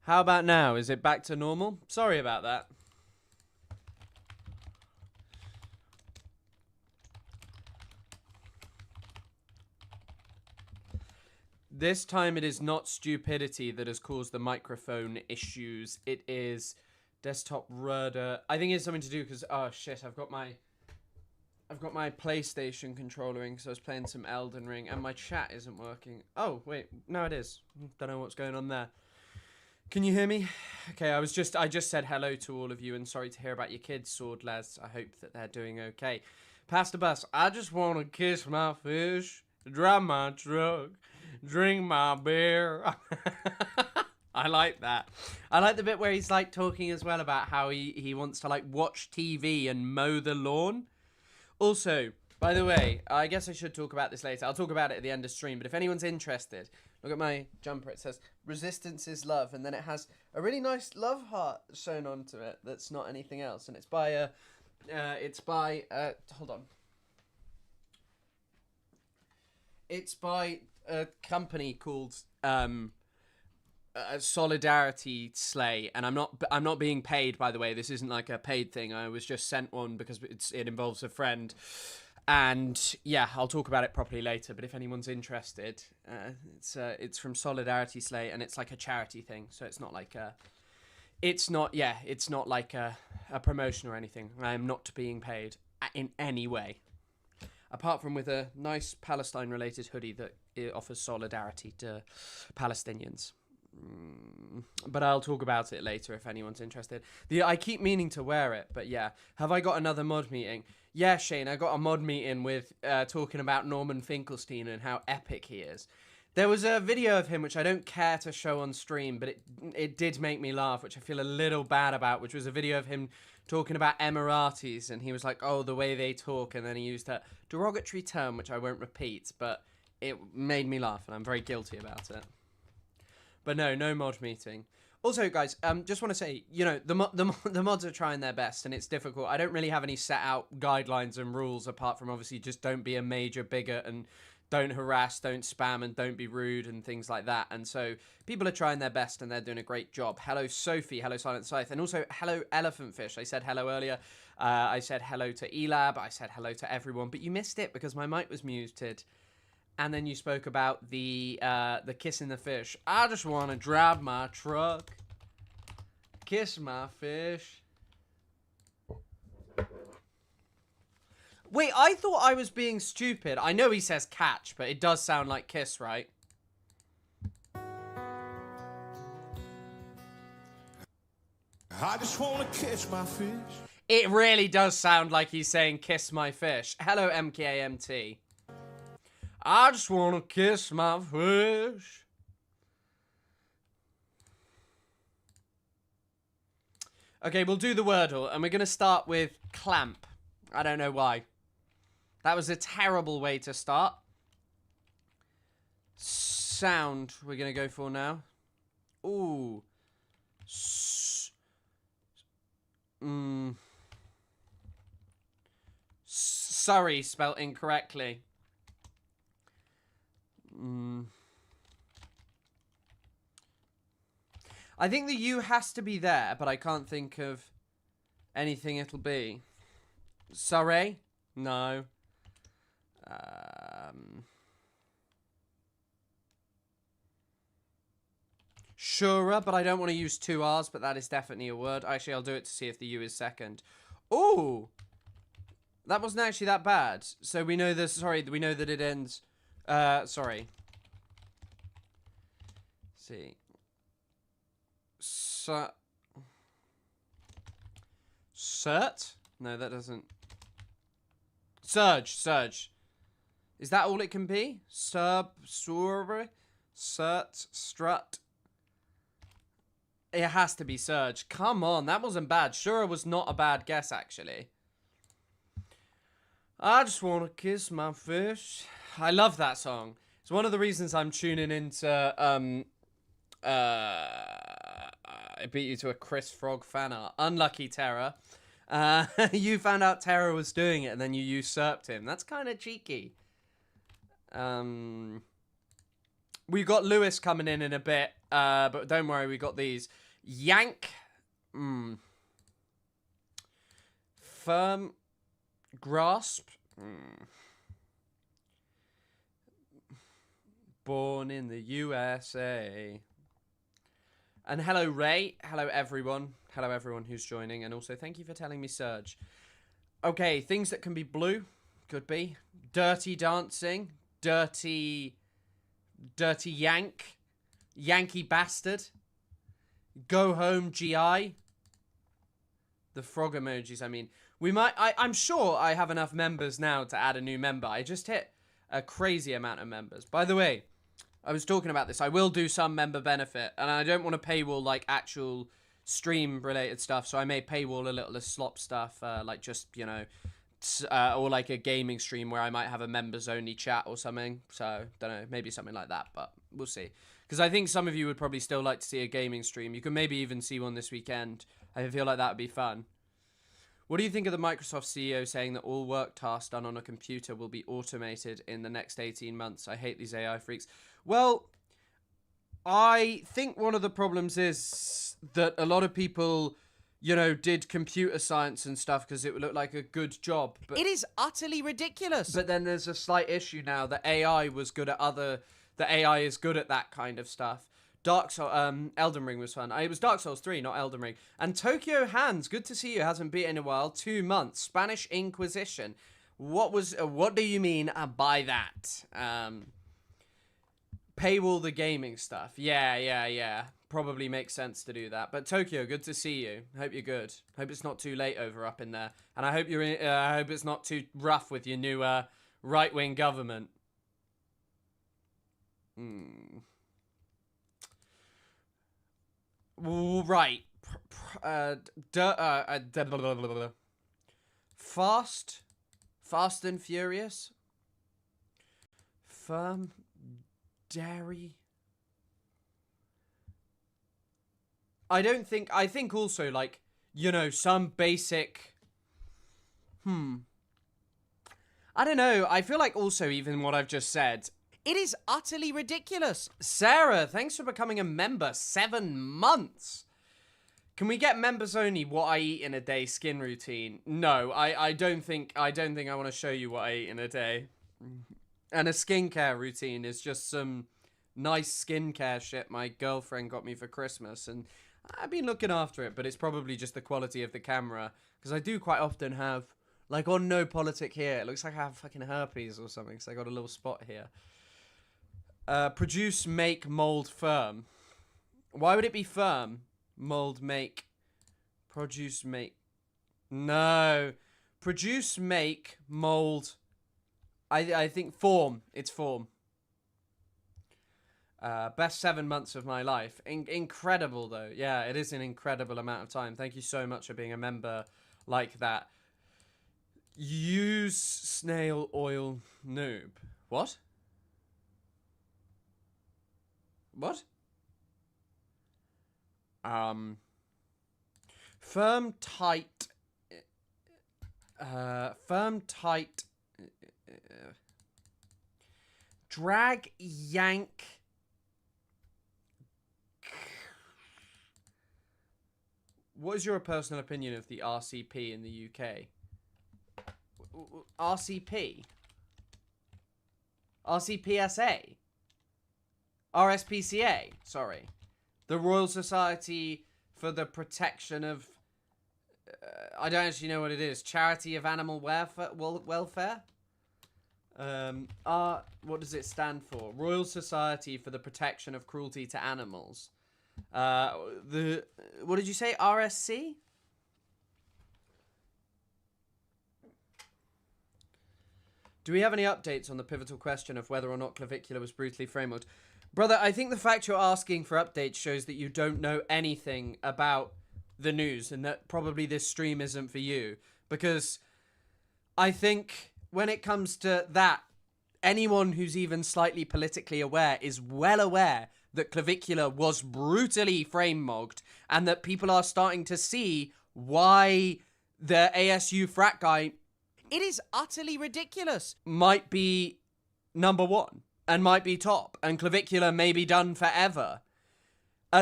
How about now? Is it back to normal? Sorry about that. This time it is not stupidity that has caused the microphone issues. It is desktop rudder. I think it's something to do because, oh shit, I've got my PlayStation controller in because I was playing some Elden Ring and my chat isn't working. Oh, wait, no it is. Don't know what's going on there. Can you hear me? Okay, I just said hello to all of you and sorry to hear about your kids, Sword Lads. I hope that they're doing okay. Pass the bus. I just want to kiss my fish, drive my truck, drink my beer. I like that. I like the bit where he's like talking as well about how he wants to like watch TV and mow the lawn. Also, by the way, I guess I should talk about this later. I'll talk about it at the end of stream, but if anyone's interested, look at my jumper. It says, "Resistance is love," and then it has a really nice love heart sewn onto it that's not anything else, and it's by hold on. It's by a company called Solidarity Sleigh, and I'm not being paid, by the way. This isn't like a paid thing. I was just sent one because it involves a friend, and yeah, I'll talk about it properly later. But if anyone's interested, it's from Solidarity Sleigh, and it's like a charity thing. So it's not like it's not like a promotion or anything. I am not being paid in any way, apart from with a nice Palestine-related hoodie that it offers solidarity to Palestinians. But I'll talk about it later if anyone's interested. I keep meaning to wear it, but yeah. Have I got another mod meeting? Yeah, Shane, I got a mod meeting with talking about Norman Finkelstein and how epic he is. There was a video of him which I don't care to show on stream, but it did make me laugh, which I feel a little bad about, which was a video of him talking about Emiratis, and he was like, oh, the way they talk, and then he used a derogatory term, which I won't repeat, but it made me laugh, and I'm very guilty about it. But no mod meeting. Also, guys, just want to say, you know, the mods are trying their best, and it's difficult. I don't really have any set out guidelines and rules, apart from obviously just don't be a major bigot, and don't harass, don't spam, and don't be rude, and things like that. And so people are trying their best, and they're doing a great job. Hello, Sophie. Hello, Silent Scythe. And also, hello, Elephant Fish. I said hello earlier. I said hello to Elab. I said hello to everyone, but you missed it because my mic was muted. And then you spoke about the kissing the fish. I just want to drive my truck, kiss my fish. Wait, I thought I was being stupid. I know he says catch, but it does sound like kiss, right? I just want to kiss my fish. It really does sound like he's saying kiss my fish. Hello, MKAMT. I just want to kiss my fish. Okay, we'll do the Wordle, and we're going to start with clamp. I don't know why. That was a terrible way to start. Sound, we're going to go for now. Ooh. Sorry, spelt incorrectly. I think the U has to be there, but I can't think of anything it'll be. Sorry? No. Sure, but I don't want to use two R's, but that is definitely a word. Actually, I'll do it to see if the U is second. Ooh! That wasn't actually that bad. So we know this, sorry, we know that it ends... sorry. Let's see. Cert? No, that doesn't... Surge. Is that all it can be? Cert, strut. It has to be surge. Come on, that wasn't bad. Sure, was not a bad guess, actually. I just want to kiss my fish. I love that song. It's one of the reasons I'm tuning into, I beat you to a Chris Frog fan art. Unlucky, Terra. You found out Terra was doing it and then you usurped him. That's kind of cheeky. We've got Lewis coming in a bit. But don't worry, we got these. Yank. Firm. Grasp. Born in the USA. And hello, Ray. Hello, everyone. Hello, everyone who's joining. And also, thank you for telling me, Surge. Okay, things that can be blue. Could be. Dirty Dancing. Dirty Yank. Yankee Bastard. Go Home GI. The frog emojis, I mean. I'm sure I have enough members now to add a new member. I just hit a crazy amount of members. By the way, I was talking about this. I will do some member benefit, and I don't want to paywall like actual stream-related stuff, so I may paywall a little of slop stuff, like just, you know, or like a gaming stream where I might have a members-only chat or something. So, don't know, maybe something like that, but we'll see. Because I think some of you would probably still like to see a gaming stream. You could maybe even see one this weekend. I feel like that would be fun. What do you think of the Microsoft CEO saying that all work tasks done on a computer will be automated in the next 18 months? I hate these AI freaks. Well, I think one of the problems is that a lot of people, you know, did computer science and stuff because it would look like a good job. But it is utterly ridiculous. But then there's a slight issue now that AI was good at that AI is good at that kind of stuff. Elden Ring was fun. It was Dark Souls 3, not Elden Ring. And Tokyo Hands, good to see you. Hasn't beaten in a while. 2 months. Spanish Inquisition. What do you mean by that? Paywall the gaming stuff. Yeah. Probably makes sense to do that. But Tokyo, good to see you. Hope you're good. Hope it's not too late over up in there. And I hope I hope it's not too rough with your new right-wing government. Right. Fast and Furious. Firm. Dairy. I think also, like, you know, some basic... I don't know. I feel like also even what I've just said... It is utterly ridiculous. Sarah, thanks for becoming a member. 7 months. Can we get members only what I eat in a day skin routine? No, I don't think I want to show you what I eat in a day. And a skincare routine is just some nice skincare shit my girlfriend got me for Christmas, and I've been looking after it, but it's probably just the quality of the camera, because I do quite often have, like on No Politic here, it looks like I have fucking herpes or something, so I got a little spot here. Produce, make, mold, firm. Why would it be firm? Mold, make. Produce, make. No. Produce, make, mold. I think form. It's form. Best 7 months of my life. Incredible, though. Yeah, it is an incredible amount of time. Thank you so much for being a member like that. Use snail oil noob. What? What? Firm, tight. Drag, yank. What is your personal opinion of the RCP in the UK? RCP? RCPSA? RSPCA, sorry. The Royal Society for the Protection of... I don't actually know what it is. Charity of Animal Welfare? What does it stand for? Royal Society for the Protection of Cruelty to Animals. What did you say? RSC? Do we have any updates on the pivotal question of whether or not Clavicula was brutally frameworked? Brother, I think the fact you're asking for updates shows that you don't know anything about the news, and that probably this stream isn't for you. Because I think when it comes to that, anyone who's even slightly politically aware is well aware that Clavicula was brutally frame-mogged, and that people are starting to see why the ASU frat guy... It is utterly ridiculous. ...might be number one, and might be top, and Clavicula may be done forever.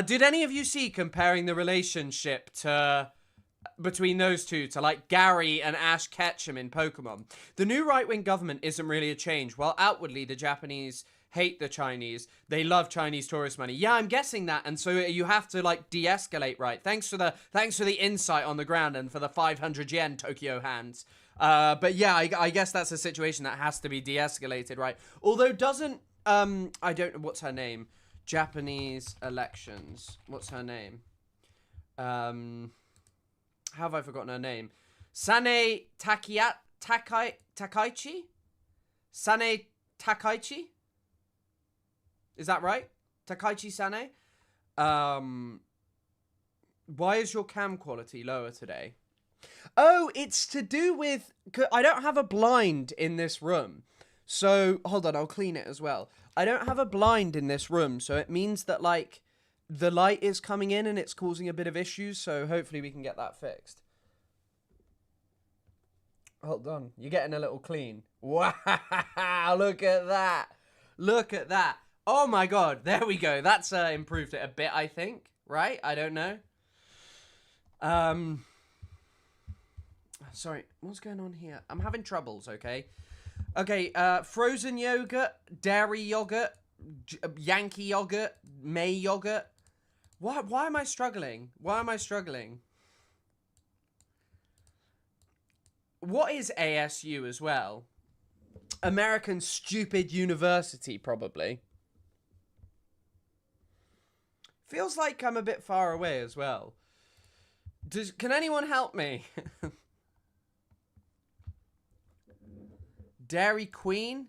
Did any of you see comparing the relationship to between those two to like Gary and Ash Ketchum in Pokemon? The new right-wing government isn't really a change. While outwardly the Japanese hate the Chinese, they love Chinese tourist money. Yeah, I'm guessing that, and so you have to like de-escalate, right? Thanks for the insight on the ground and for the 500 yen Tokyo hands. But yeah, I guess that's a situation that has to be de-escalated, right? Although doesn't I don't know what's her name. Japanese elections. What's her name? How have I forgotten her name? Sane Takaichi? Sane Takaichi? Is that right? Takaichi Sane? Why is your cam quality lower today? Oh, it's to do with... I don't have a blind in this room. So, hold on, I'll clean it as well. I don't have a blind in this room, so it means that, like, the light is coming in and it's causing a bit of issues, so hopefully we can get that fixed. Hold on, you're getting a little clean. Wow, look at that. Look at that. Oh my god, there we go. That's improved it a bit, I think. Right? I don't know. Sorry, what's going on here? I'm having troubles, okay? Okay, frozen yogurt, dairy yogurt, Yankee yogurt, May yogurt. Why am I struggling? Why am I struggling? What is ASU as well? American Stupid University, probably. Feels like I'm a bit far away as well. Can anyone help me? Dairy Queen,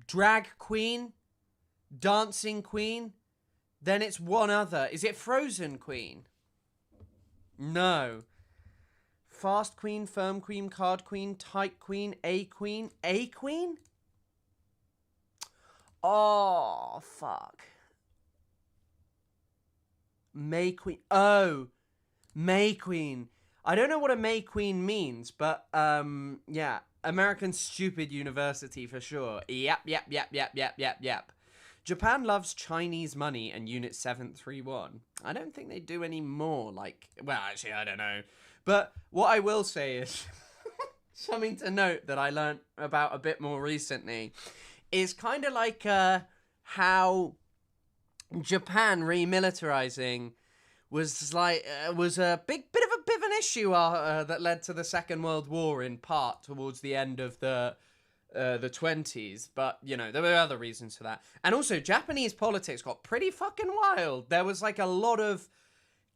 Drag Queen, Dancing Queen, then it's one other. Is it Frozen Queen? No. Fast Queen, Firm Queen, Card Queen, Tight Queen, A Queen, A Queen? Oh, fuck. May Queen. Oh, May Queen. I don't know what a May Queen means, but, yeah. American Stupid University for sure. Yep. Japan loves Chinese money and Unit 731. I don't think they do any more, like... Well, actually, I don't know. But what I will say is... something to note that I learned about a bit more recently is kind of like how Japan remilitarizing was like was a bit of an issue that led to the Second World War in part towards the end of the 20s, but you know there were other reasons for that. And also Japanese politics got pretty fucking wild. There was like a lot of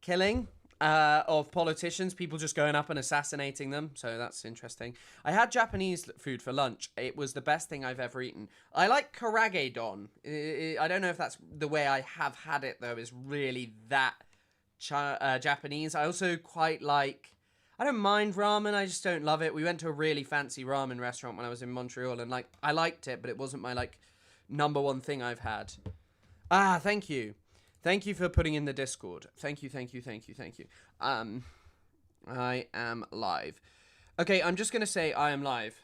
killing of politicians, people just going up and assassinating them, so that's interesting. I had Japanese food for lunch. It was the best thing I've ever eaten. I like karage don. I don't know if that's the way I have had it though, is really that Japanese. I also quite like, I don't mind ramen, I just don't love it. We went to a really fancy ramen restaurant when I was in Montreal, and like I liked it, but it wasn't my like number one thing I've had. Ah, thank you. Thank you for putting in the Discord. Thank you. I am live. Okay, I'm just gonna say I am live.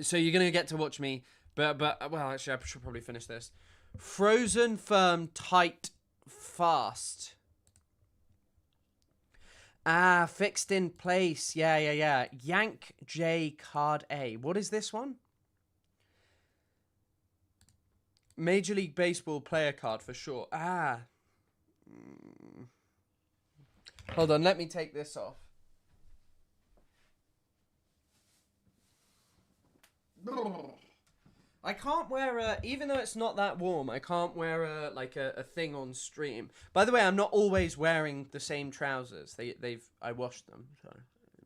So you're gonna get to watch me, but well, actually, I should probably finish this. Frozen, firm, tight, fast. Ah, fixed in place. Yeah. Yank J card A. What is this one? Major League Baseball player card for sure. Ah. Hold on, let me take this off. I can't wear even though it's not that warm, I can't wear a thing on stream. By the way, I'm not always wearing the same trousers. I washed them, so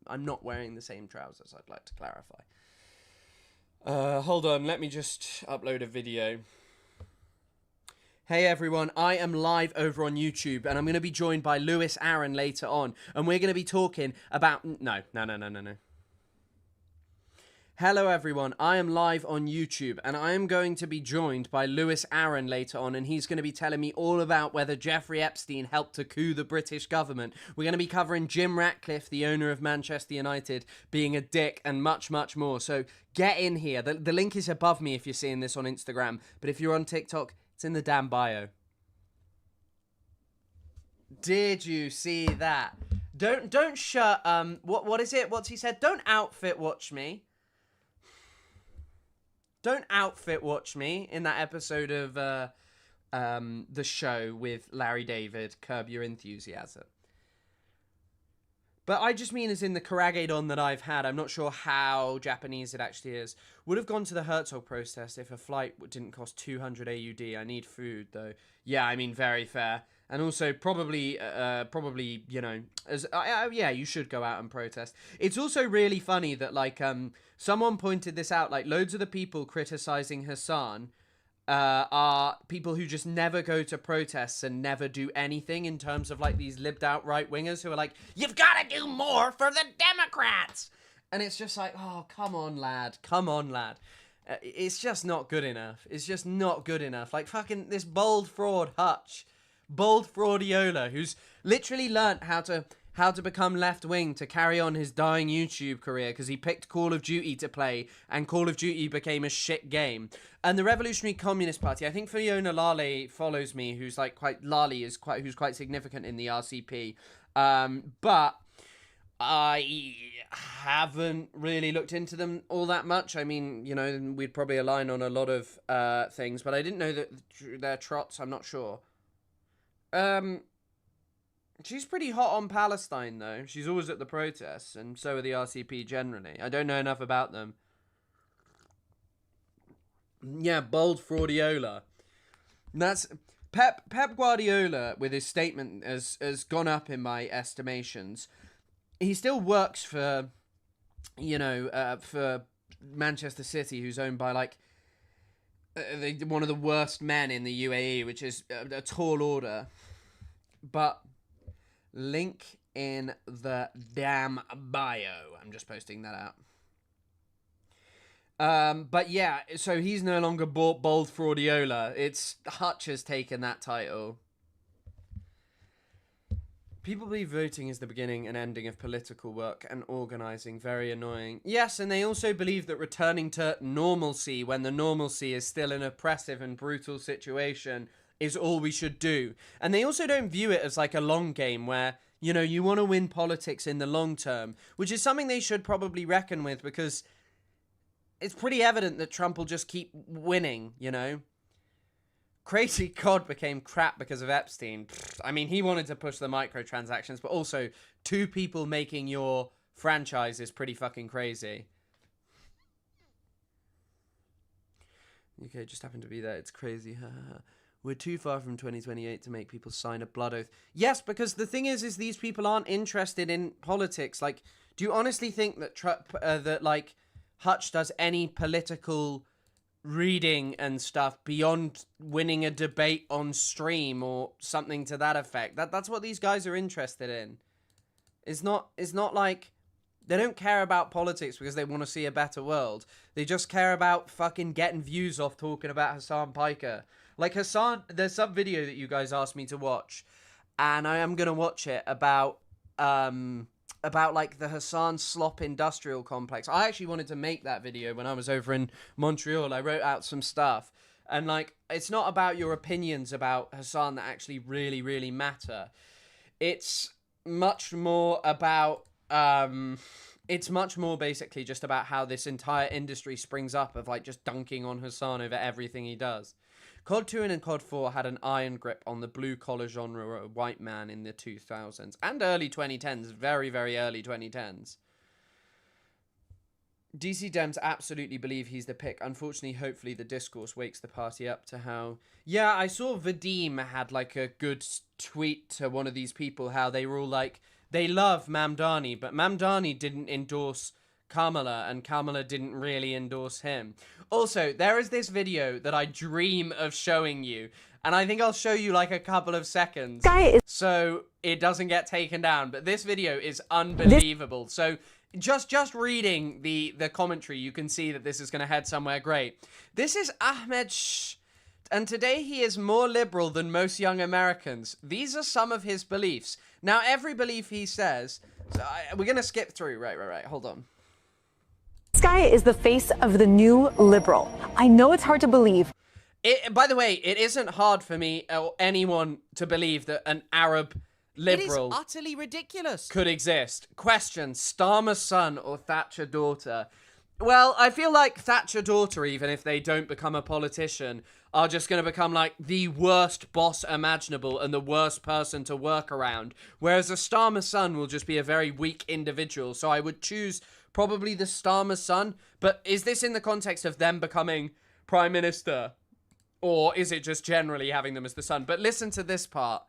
I'm not wearing the same trousers, I'd like to clarify. Hold on, let me just upload a video. Hey everyone, I am live over on YouTube, and I'm going to be joined by Lewis Aaron later on, and we're going to be talking about... No. Hello everyone, I am live on YouTube, and I am going to be joined by Lewis Aaron later on, and he's going to be telling me all about whether Jeffrey Epstein helped to coup the British government. We're going to be covering Jim Ratcliffe, the owner of Manchester United, being a dick, and much, much more. So get in here. The link is above me if you're seeing this on Instagram, but if you're on TikTok, it's in the damn bio. Did you see that? Don't shut what is it? What's he said? Don't outfit watch me. Don't outfit watch me in that episode of the show with Larry David, Curb Your Enthusiasm. But I just mean as in the Karagadon that I've had, I'm not sure how Japanese it actually is. Would have gone to the Herzog protest if a flight didn't cost 200 AUD. I need food, though. Yeah, I mean, very fair. And also, probably, you know, yeah, you should go out and protest. It's also really funny that, like, someone pointed this out, like, loads of the people criticizing Hassan are people who just never go to protests and never do anything in terms of, like, these libbed out right-wingers who are like, you've got to do more for the Democrats! And it's just like, oh, come on, lad. Come on, lad. It's just not good enough. It's just not good enough. Like, fucking this bold fraud Hutch. Bold fraudiola, who's literally learnt how to become left-wing to carry on his dying YouTube career because he picked Call of Duty to play and Call of Duty became a shit game. And the Revolutionary Communist Party, I think Fiona Lale follows me, who's quite significant in the RCP. But I haven't really looked into them all that much. I mean, you know, we'd probably align on a lot of things, but I didn't know that they're trots. I'm not sure. She's pretty hot on Palestine, though. She's always at the protests, and so are the RCP generally. I don't know enough about them. Yeah, bold fraudiola. That's Pep Guardiola, with his statement, has gone up in my estimations. He still works for, you know, for Manchester City, who's owned by, like, one of the worst men in the UAE, which is a tall order. But link in the damn bio. I'm just posting that out. But yeah, so he's no longer bold fraudiola. It's Hutch has taken that title. People believe voting is the beginning and ending of political work and organising. Very annoying. Yes, and they also believe that returning to normalcy when the normalcy is still an oppressive and brutal situation is all we should do. And they also don't view it as like a long game where, you know, you want to win politics in the long term, which is something they should probably reckon with because it's pretty evident that Trump will just keep winning, you know? Crazy COD became crap because of Epstein. I mean, he wanted to push the microtransactions, but also 2 people making your franchise is pretty fucking crazy. UK just happened to be there. It's crazy. We're too far from 2028 to make people sign a blood oath. Yes, because the thing is these people aren't interested in politics. Like, do you honestly think that that Hutch does any political reading and stuff beyond winning a debate on stream or something to that effect? That's what these guys are interested in. It's not like they don't care about politics because they want to see a better world. They just care about fucking getting views off talking about Hassan Piker. Like Hassan, there's some video that you guys asked me to watch, and I am gonna watch it about like the Hassan Slop Industrial Complex. I actually wanted to make that video when I was over in Montreal. I wrote out some stuff. And, like, it's not about your opinions about Hassan that actually really, really matter. It's much more about, it's much more basically just about how this entire industry springs up of, like, just dunking on Hassan over everything he does. COD 2 and COD 4 had an iron grip on the blue-collar genre of white man in the 2000s and early 2010s, very, very early 2010s. DC Dems absolutely believe he's the pick. Unfortunately, hopefully the discourse wakes the party up to how... Yeah, I saw Vadim had, like, a good tweet to one of these people, how they were all like, they love Mamdani, but Mamdani didn't endorse Kamala, and Kamala didn't really endorse him. Also, there is this video that I dream of showing you, and I think I'll show you like a couple of seconds so it doesn't get taken down, but this video is unbelievable. So just reading the commentary, you can see that this is going to head somewhere great. This is Ahmed and today he is more liberal than most young Americans. These are some of his beliefs. Now, every belief he says, so we're going to skip through. Right, hold on. This guy is the face of the new liberal. I know it's hard to believe. By the way, it isn't hard for me or anyone to believe that an Arab liberal It is utterly ridiculous. could exist. Question, Starmer son or Thatcher daughter? Well, I feel like Thatcher daughter, even if they don't become a politician, are just going to become like the worst boss imaginable and the worst person to work around. Whereas a Starmer son will just be a very weak individual. So I would choose probably the Starmer son. But is this in the context of them becoming prime minister? Or is it just generally having them as the son? But listen to this part.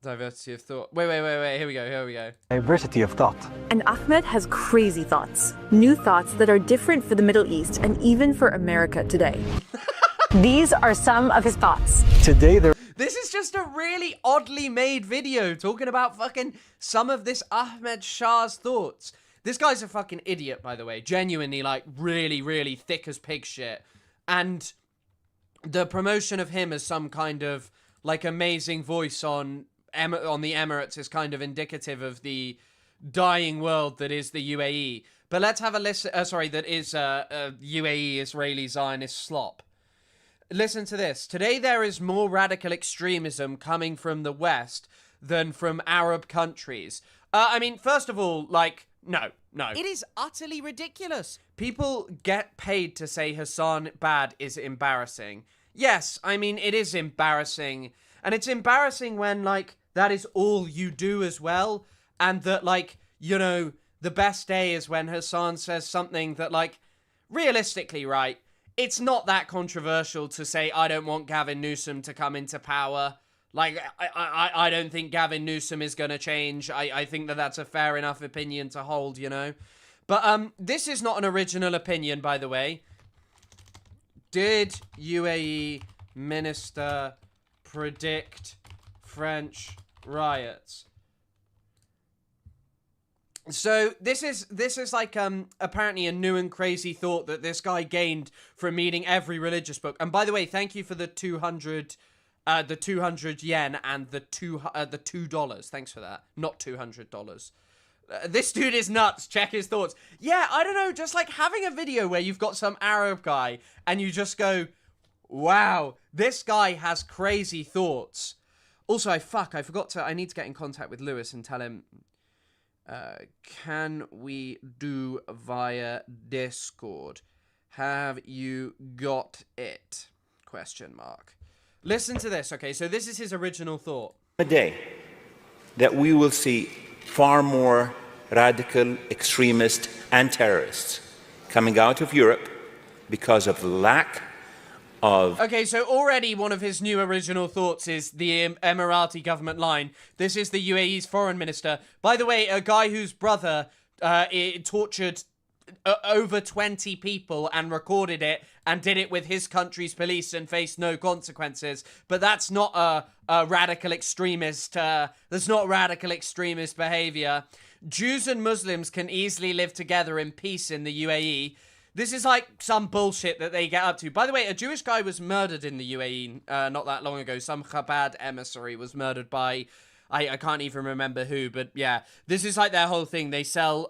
Diversity of thought. Wait. Here we go. Diversity of thought. And Ahmed has crazy thoughts. New thoughts that are different for the Middle East and even for America today. These are some of his thoughts. Today there This is just a really oddly made video talking about fucking some of this Ahmed Shah's thoughts. This guy's a fucking idiot, by the way. Genuinely, like, really, really thick as pig shit. And the promotion of him as some kind of, like, amazing voice on the Emirates is kind of indicative of the dying world that is the UAE. But let's have a listen. That is UAE Israeli Zionist slop. Listen to this. Today there is more radical extremism coming from the West than from Arab countries. I mean, first of all, like, no. It is utterly ridiculous. People get paid to say Hassan bad is embarrassing. Yes, I mean, it is embarrassing. And it's embarrassing when, like, that is all you do as well. And that, like, you know, the best day is when Hassan says something that, like, realistically, right, it's not that controversial to say, I don't want Gavin Newsom to come into power. Like, I don't think Gavin Newsom is going to change. I think that that's a fair enough opinion to hold, you know. But this is not an original opinion, by the way. Did UAE minister predict French riots? So this is like apparently a new and crazy thought that this guy gained from meeting every religious book. And by the way, thank you for the 200 yen and the $2. Thanks for that. Not $200. This dude is nuts. Check his thoughts. Yeah, I don't know. Just like having a video where you've got some Arab guy and you just go, wow, this guy has crazy thoughts. Also, I need to get in contact with Lewis and tell him, can we do via Discord? Have you got it? Question mark. Listen to this, okay? So this is his original thought. A day that we will see far more radical extremists and terrorists coming out of Europe because of lack of... Okay, so already one of his new original thoughts is the Emirati government line. This is the UAE's foreign minister. By the way, a guy whose brother tortured over 20 people and recorded it and did it with his country's police and faced no consequences. But that's not a radical extremist. That's not radical extremist behavior. Jews and Muslims can easily live together in peace in the UAE. This is like some bullshit that they get up to. By the way, a Jewish guy was murdered in the UAE not that long ago. Some Chabad emissary was murdered by... I can't even remember who, but yeah. This is like their whole thing. They sell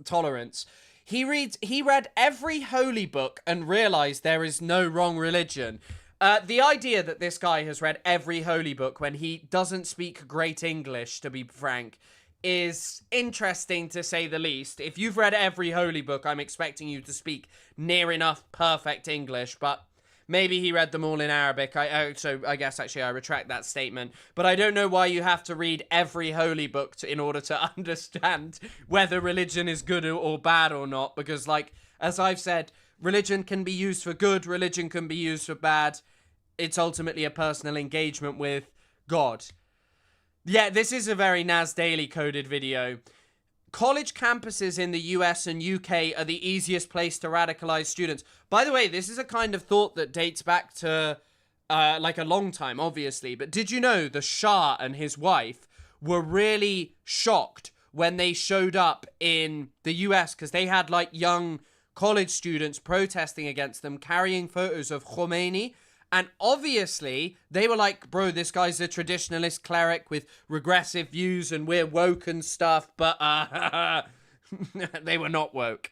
tolerance. He read every holy book and realized there is no wrong religion. The idea that this guy has read every holy book when he doesn't speak great English, to be frank, is interesting to say the least. If you've read every holy book, I'm expecting you to speak near enough perfect English, but maybe he read them all in Arabic. So I guess actually I retract that statement. But I don't know why you have to read every holy book in order to understand whether religion is good or bad or not. Because, like, as I've said, religion can be used for good. Religion can be used for bad. It's ultimately a personal engagement with God. Yeah, this is a very Nas Daily coded video. College campuses in the US and UK are the easiest place to radicalize students. By the way, this is a kind of thought that dates back to, like, a long time, obviously. But did you know the Shah and his wife were really shocked when they showed up in the US because they had, like, young college students protesting against them, carrying photos of Khomeini. And obviously, they were like, bro, this guy's a traditionalist cleric with regressive views and we're woke and stuff. But they were not woke.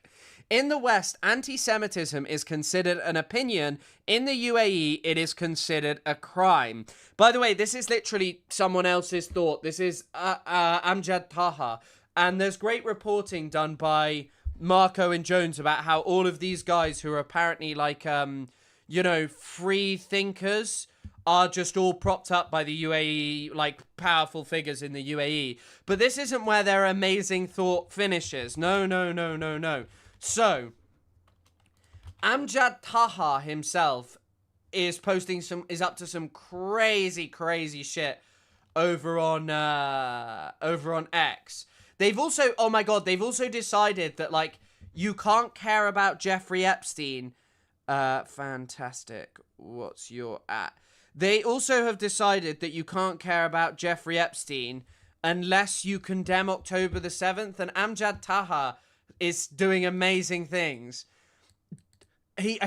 In the West, anti-Semitism is considered an opinion. In the UAE, it is considered a crime. By the way, this is literally someone else's thought. This is Amjad Taha. And there's great reporting done by Marco and Jones about how all of these guys who are apparently like, free thinkers are just all propped up by the UAE, like powerful figures in the UAE. But this isn't where their amazing thought finishes. No. So, Amjad Taha himself is up to some crazy shit over on X. They've also decided that, like, you can't care about Jeffrey Epstein. Fantastic. What's your at? They also have decided that you can't care about Jeffrey Epstein unless you condemn October the 7th, and Amjad Taha is doing amazing things. He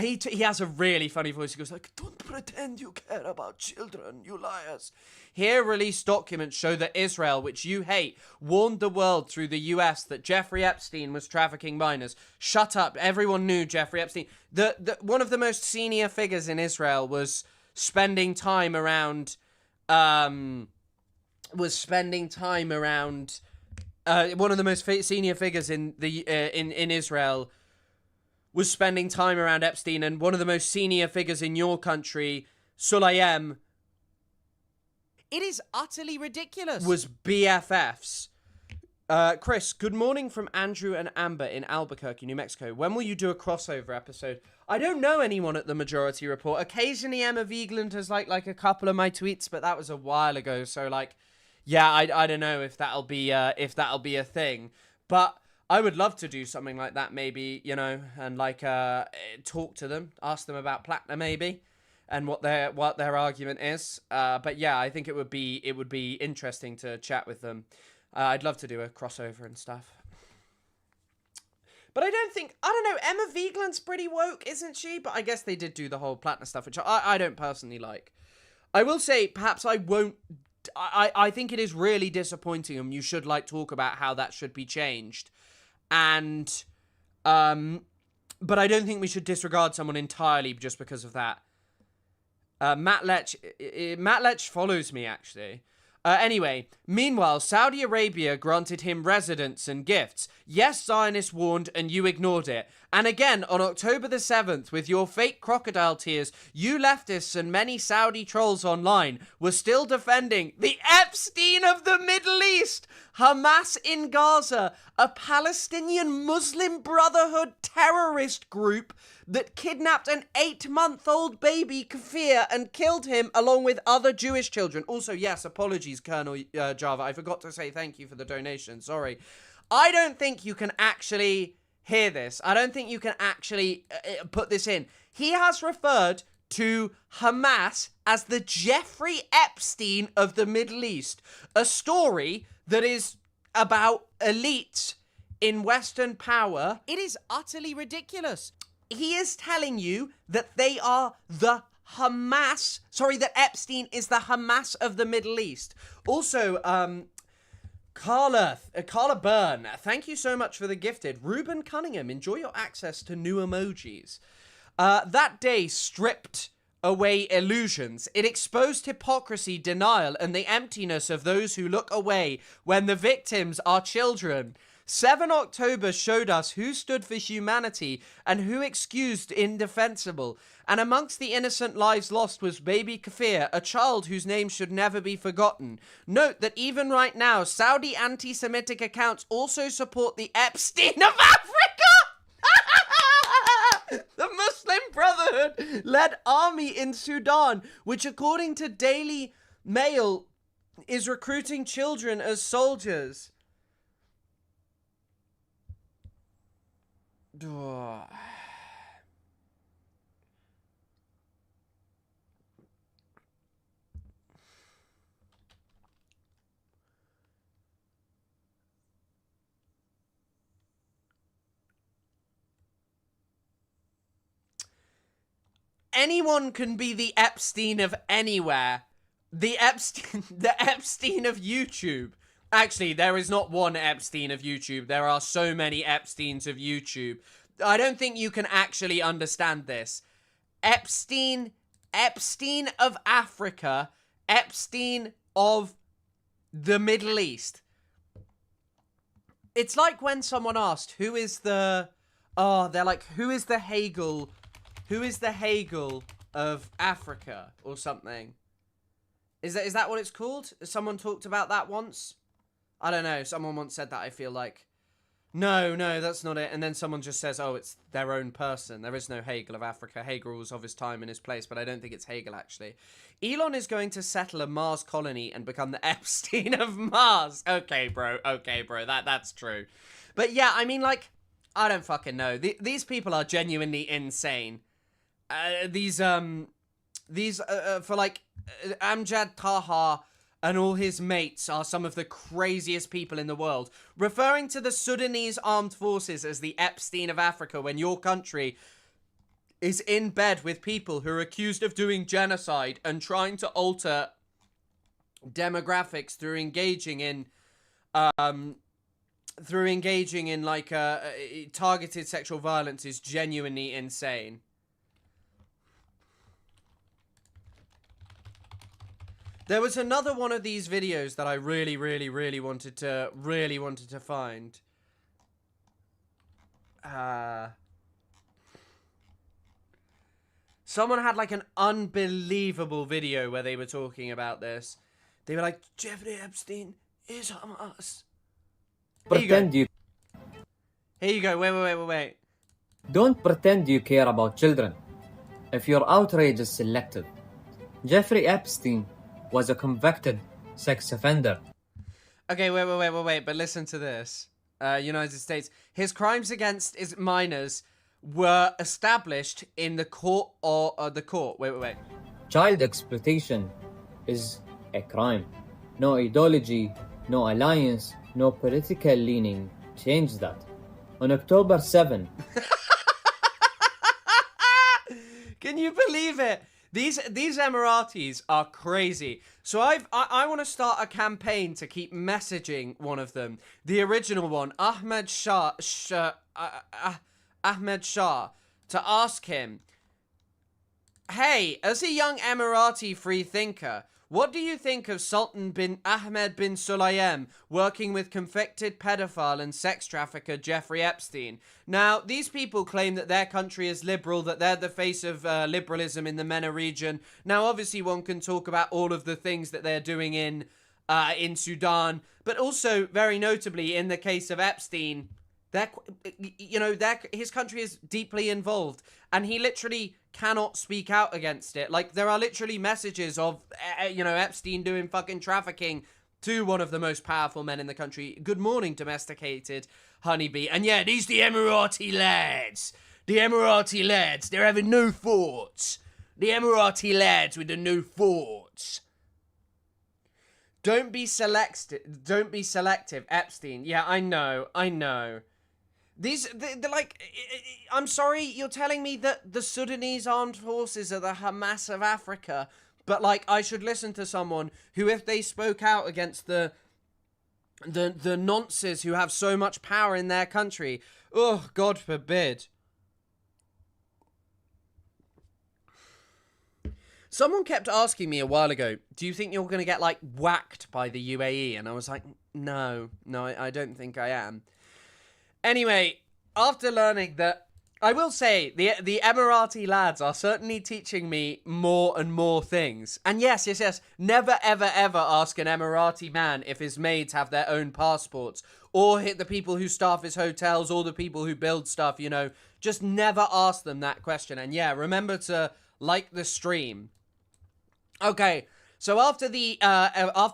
has a really funny voice. He goes like, "Don't pretend you care about children, you liars." Here, released documents show that Israel, which you hate, warned the world through the US that Jeffrey Epstein was trafficking minors. Shut up. Everyone knew Jeffrey Epstein. One of the most senior figures in Israel was spending time around one of the most senior figures in Israel was spending time around Epstein, and one of the most senior figures in your country, Sulayem, It is utterly ridiculous. was BFFs. Chris, good morning from Andrew and Amber in Albuquerque, New Mexico. When will you do a crossover episode? I don't know anyone at the Majority Report. Occasionally Emma Vigeland has like a couple of my tweets, but that was a while ago. So yeah, I don't know if that'll be a thing. But I would love to do something like that, maybe, and talk to them, ask them about Platinum, maybe, and what their argument is. But yeah, I think it would be interesting to chat with them. I'd love to do a crossover and stuff. But I don't know, Emma Vigeland's pretty woke, isn't she? But I guess they did do the whole Platinum stuff, which I don't personally like. I will say, perhaps I won't. I think it is really disappointing, and you should talk about how that should be changed. And, but I don't think we should disregard someone entirely just because of that. Matt Lech follows me, actually. Anyway, meanwhile, Saudi Arabia granted him residence and gifts. Yes, Zionists warned and you ignored it. And again, on October the 7th, with your fake crocodile tears, you leftists and many Saudi trolls online were still defending the Epstein of the Middle East, Hamas in Gaza, a Palestinian Muslim Brotherhood terrorist group that kidnapped an 8-month-old baby, Kafir, and killed him along with other Jewish children. Also, yes, apologies, Colonel Java. I forgot to say thank you for the donation. Sorry. I don't think you can actually hear this. I don't think you can actually put this in. He has referred to Hamas as the Jeffrey Epstein of the Middle East, a story that is about elites in Western power. It is utterly ridiculous. He is telling you that they are the Hamas. Sorry, that Epstein is the Hamas of the Middle East. Also, Carla Byrne, thank you so much for the gifted. Ruben Cunningham, enjoy your access to new emojis. That day stripped away illusions. It exposed hypocrisy, denial, and the emptiness of those who look away when the victims are children. 7 October showed us who stood for humanity and who excused indefensible. And amongst the innocent lives lost was baby Kafir, a child whose name should never be forgotten. Note that even right now, Saudi anti-Semitic accounts also support the Epstein of Africa! The Muslim Brotherhood led army in Sudan, which according to Daily Mail is recruiting children as soldiers. Anyone can be the Epstein of anywhere. The Epstein of YouTube. Actually, there is not one Epstein of YouTube. There are so many Epsteins of YouTube. I don't think you can actually understand this. Epstein of Africa, Epstein of the Middle East. It's like when someone asked, who is the Hegel of Africa or something? Is that what it's called? Someone talked about that once? I don't know. Someone once said that, I feel like. No, that's not it. And then someone just says, oh, it's their own person. There is no Hegel of Africa. Hegel was of his time and his place, but I don't think it's Hegel, actually. Elon is going to settle a Mars colony and become the Epstein of Mars. Okay, bro. That's true. But yeah, I mean, like, I don't fucking know. These people are genuinely insane. For like, Amjad Taha and all his mates are some of the craziest people in the world. Referring to the Sudanese armed forces as the Epstein of Africa when your country is in bed with people who are accused of doing genocide and trying to alter demographics through engaging in targeted sexual violence is genuinely insane. There was another one of these videos that I really wanted to find. Someone had like an unbelievable video where they were talking about this. They were like, Jeffrey Epstein is Hamas. Here you go. Wait. Don't pretend you care about children. If your outrage is selective. Jeffrey Epstein was a convicted sex offender. Okay, wait, but listen to this. United States. His crimes against his minors were established in the court the court. Wait. Child exploitation is a crime. No ideology, no alliance, no political leaning changed that. On October 7. Can you believe it? These Emiratis are crazy. So I want to start a campaign to keep messaging one of them. The original one, Ahmed Shah, to ask him, hey, as a young Emirati free thinker, what do you think of Sultan bin Ahmed bin Sulayem working with convicted pedophile and sex trafficker Jeffrey Epstein? Now, these people claim that their country is liberal, that they're the face of liberalism in the MENA region. Now, obviously, one can talk about all of the things that they're doing in Sudan, but also, very notably, in the case of Epstein, his country is deeply involved, and he literally cannot speak out against it. Like, there are literally messages of, Epstein doing fucking trafficking to one of the most powerful men in the country. Good morning, domesticated honeybee. And yeah, these the Emirati lads. The Emirati lads, they're having new thoughts. The Emirati lads with the new thoughts. Don't be selective, Epstein. Yeah, I know. They're like, I'm sorry, you're telling me that the Sudanese armed forces are the Hamas of Africa, but like, I should listen to someone who, if they spoke out against the nonces who have so much power in their country, oh, God forbid. Someone kept asking me a while ago, do you think you're going to get, like, whacked by the UAE? And I was like, no, I don't think I am. Anyway, after learning that, I will say, the Emirati lads are certainly teaching me more and more things. And yes, never, ever ask an Emirati man if his maids have their own passports, or hit the people who staff his hotels, or the people who build stuff, just never ask them that question. And yeah, remember to like the stream. Okay, so after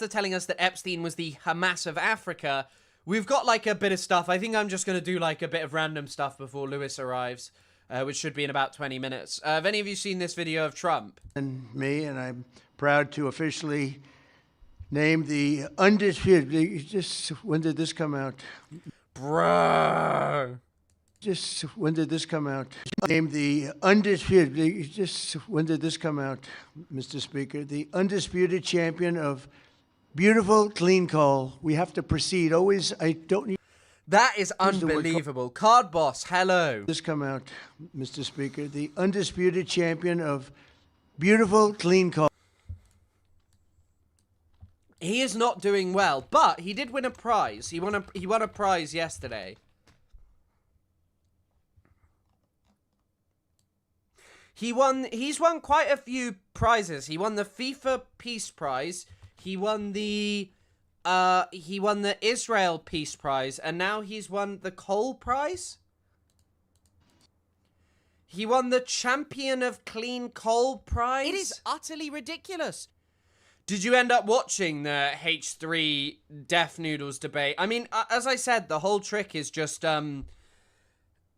telling us that Epstein was the Hamas of Africa, we've got, like, a bit of stuff. I think I'm just going to do, like, a bit of random stuff before Lewis arrives, which should be in about 20 minutes. Have any of you seen this video of Trump? And I'm proud to officially name the undisputed... when did this come out? Bro! When did this come out? Name the undisputed... when did this come out, Mr. Speaker? The undisputed champion of... Beautiful, clean call. We have to proceed. Always, I don't need... That is Who's the one unbelievable. Card Boss, hello. This come out, Mr. Speaker, the undisputed champion of beautiful, clean call. He is not doing well, but he did win a prize. He won a prize yesterday. He's won quite a few prizes. He won the FIFA Peace Prize. He won the Israel Peace Prize, and now he's won the Coal Prize. He won the Champion of Clean Coal Prize. It is utterly ridiculous. Did you end up watching the H3 Deaf Noodles debate? I mean, as I said, the whole trick is just the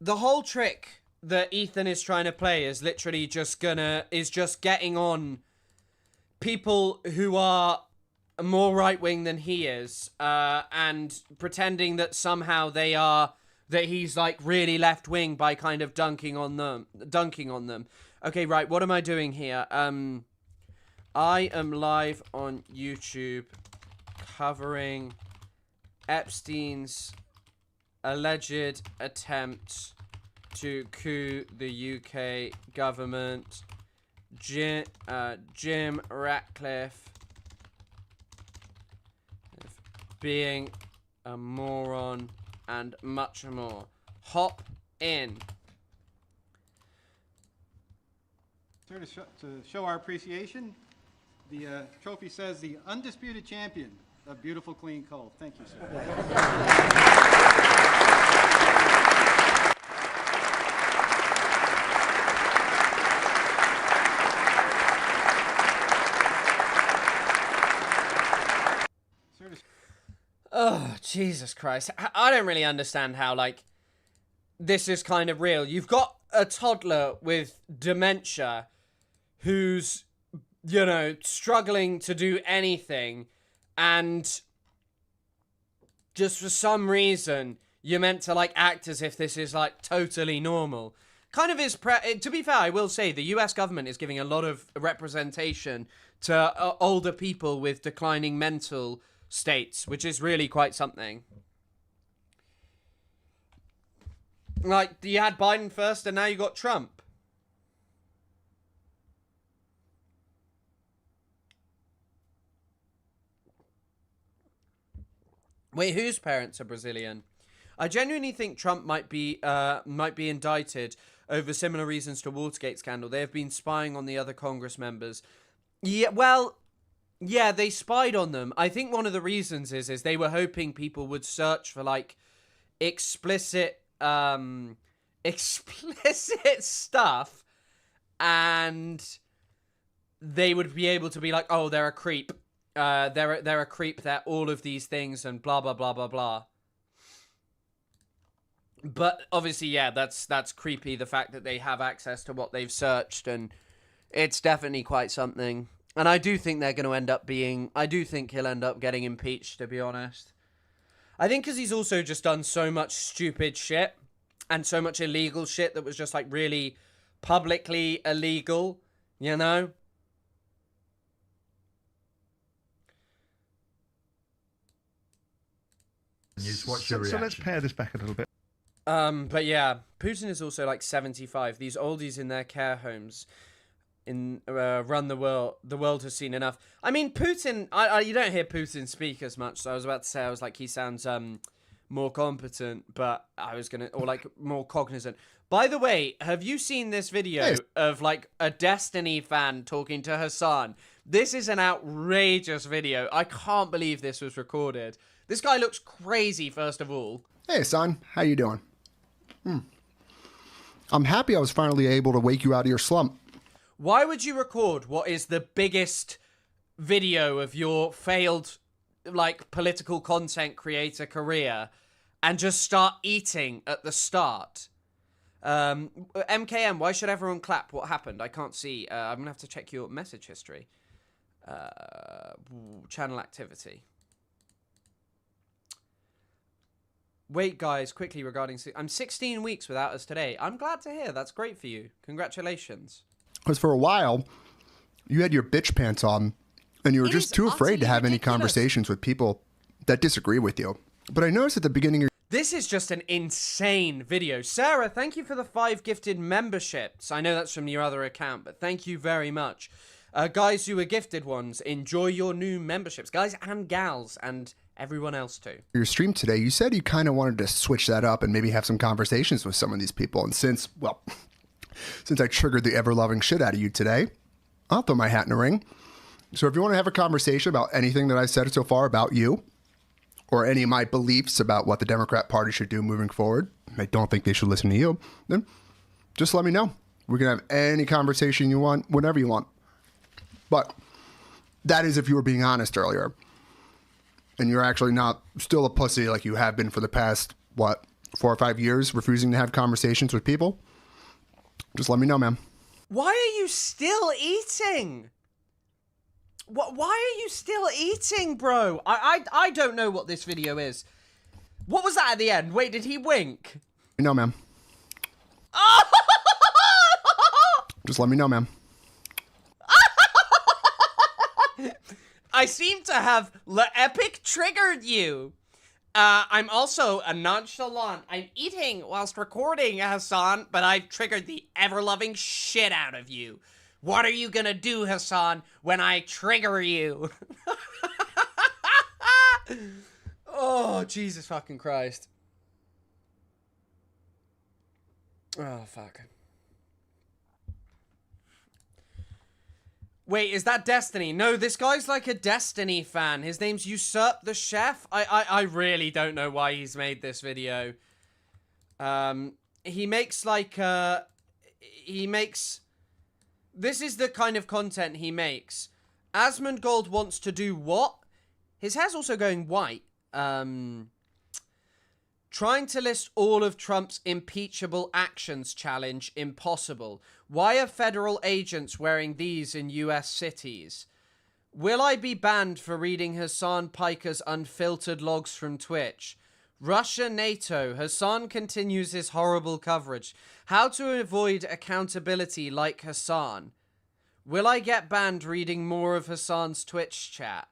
whole trick that Ethan is trying to play is literally just getting on people who are more right-wing than he is, and pretending that somehow that he's like really left-wing by kind of dunking on them. Okay, right, what am I doing here? I am live on YouTube covering Epstein's alleged attempt to coup the UK government. Jim Ratcliffe being a moron and much more. Hop in. Sir, to show our appreciation, the trophy says the undisputed champion of beautiful clean coal. Thank you, sir. Oh, Jesus Christ. I don't really understand how, like, this is kind of real. You've got a toddler with dementia who's, you know, struggling to do anything, and just for some reason, you're meant to, like, act as if this is, like, totally normal. Kind of is, to be fair, I will say, the US government is giving a lot of representation to older people with declining mental states, which is really quite something. Like, you had Biden first, and now you got Trump. Wait, whose parents are Brazilian? I genuinely think Trump might be indicted over similar reasons to Watergate scandal. They have been spying on the other Congress members. Yeah, well, yeah, they spied on them. I think one of the reasons is they were hoping people would search for, like, explicit stuff, and they would be able to be like, oh, they're a creep. They're a creep. They're all of these things, and blah blah blah blah blah. But obviously, yeah, that's creepy. The fact that they have access to what they've searched, and it's definitely quite something. And I do think they're going to end up being... I do think he'll end up getting impeached, to be honest. I think because he's also just done so much stupid shit and so much illegal shit that was just, like, really publicly illegal, you know? So let's pare this back a little bit. But yeah, Putin is also, like, 75. These oldies in their care homes... run the world has seen enough. I mean, Putin, you don't hear Putin speak as much, so I was about to say, I was like, he sounds more competent, but I was gonna, or like more cognizant. By the way, have you seen this video of like a Destiny fan talking to Hassan? This is an outrageous video. I can't believe this was recorded. This guy looks crazy, first of all. Hey, son, how you doing? I'm happy I was finally able to wake you out of your slump. Why would you record what is the biggest video of your failed, like, political content creator career and just start eating at the start? MKM, why should everyone clap? What happened? I can't see. I'm going to have to check your message history. Channel activity. Wait, guys, quickly regarding... I'm 16 weeks without us today. I'm glad to hear. That's great for you. Congratulations. Because for a while, you had your bitch pants on, and you were just too afraid to have any conversations with people that disagree with you. But I noticed at the beginning of This is just an insane video. Sarah, thank you for the 5 gifted memberships. I know that's from your other account, but thank you very much. Guys who were gifted ones, enjoy your new memberships. Guys and gals and everyone else too. Your stream today, you said you kind of wanted to switch that up and maybe have some conversations with some of these people. And since I triggered the ever-loving shit out of you today, I'll throw my hat in the ring. So if you want to have a conversation about anything that I've said so far about you, or any of my beliefs about what the Democrat Party should do moving forward, I don't think they should listen to you, then just let me know. We can have any conversation you want, whenever you want. But that is if you were being honest earlier. And you're actually not still a pussy like you have been for the past, 4 or 5 years, refusing to have conversations with people. Just let me know, man. Why are you still eating? Why are you still eating, bro? I don't know what this video is. What was that at the end? Wait, did he wink? No, ma'am. Just let me know, ma'am. I seem to have epic triggered you. I'm also a nonchalant. I'm eating whilst recording, Hassan, but I've triggered the ever-loving shit out of you. What are you gonna do, Hassan, when I trigger you? Oh, Jesus fucking Christ. Oh, fuck. Wait, is that Destiny? No, this guy's like a Destiny fan. His name's Usurp the Chef. I really don't know why he's made this video. He makes like, this is the kind of content he makes. Asmongold wants to do what? His hair's also going white. Trying to list all of Trump's impeachable actions challenge impossible. Why are federal agents wearing these in US cities? Will I be banned for reading Hassan Piker's unfiltered logs from Twitch? Russia, NATO. Hassan continues his horrible coverage. How to avoid accountability like Hassan. Will I get banned reading more of Hassan's Twitch chat?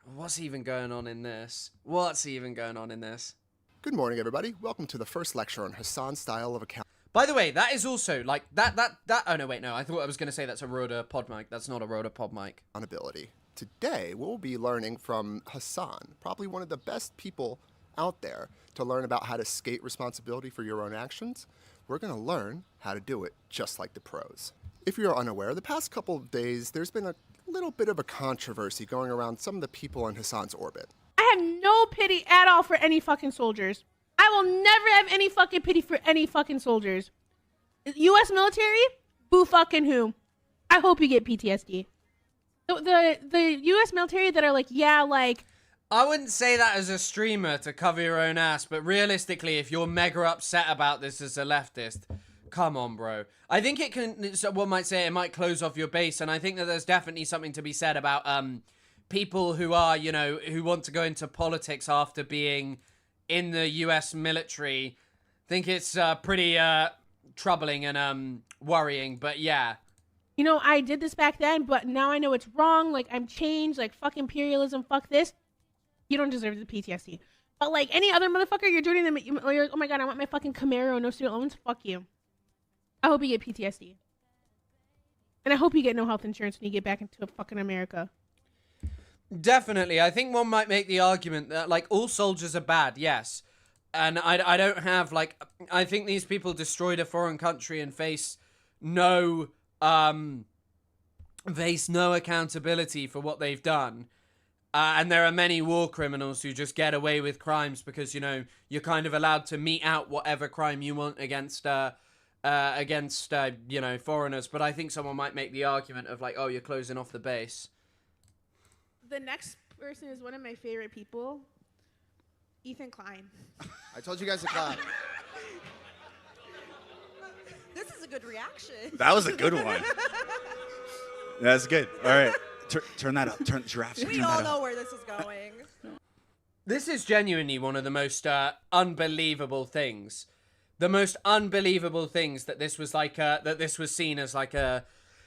What's even going on in this? What's even going on in this? Good morning, everybody. Welcome to the first lecture on Hassan's style of account. By the way, that is also, like, that, oh no, wait, no, I thought I was going to say that's a Rhoda pod mic. That's not a Rhoda pod mic. Accountability. Today, we'll be learning from Hassan, probably one of the best people out there to learn about how to skate responsibility for your own actions. We're going to learn how to do it just like the pros. If you're unaware, the past couple of days, there's been a little bit of a controversy going around some of the people in Hassan's orbit. I have no pity at all for any fucking soldiers. I will never have any fucking pity for any fucking soldiers. U.S. military? Boo fucking who? I hope you get PTSD. The U.S. military that are like, yeah, like... I wouldn't say that as a streamer to cover your own ass, but realistically, if you're mega upset about this as a leftist, come on, bro. I think it can, one might say it might close off your base, and I think that there's definitely something to be said about people who are, you know, who want to go into politics after being in the U.S. military. I think it's pretty troubling and worrying, but yeah. You know, I did this back then, but now I know it's wrong. Like, I'm changed. Like, fuck imperialism, fuck this. You don't deserve the PTSD. But, like, any other motherfucker, you're joining them, you're like, oh my god, I want my fucking Camaro, no student loans. Fuck you. I hope you get PTSD. And I hope you get no health insurance when you get back into fucking America. Definitely. I think one might make the argument that, like, all soldiers are bad, yes. And I don't have, like, I think these people destroyed a foreign country and face no accountability for what they've done. And there are many war criminals who just get away with crimes because, you know, you're kind of allowed to mete out whatever crime you want against you know, foreigners. But I think someone might make the argument of, like, oh, you're closing off the base. The next person is one of my favorite people, Ethan Klein. I told you guys to clap. This is a good reaction. That was a good one. That's good. All right. Turn that up. Turn giraffes. We all know where this is going. This is genuinely one of the most unbelievable things. The most unbelievable things that this was like that this was seen as like a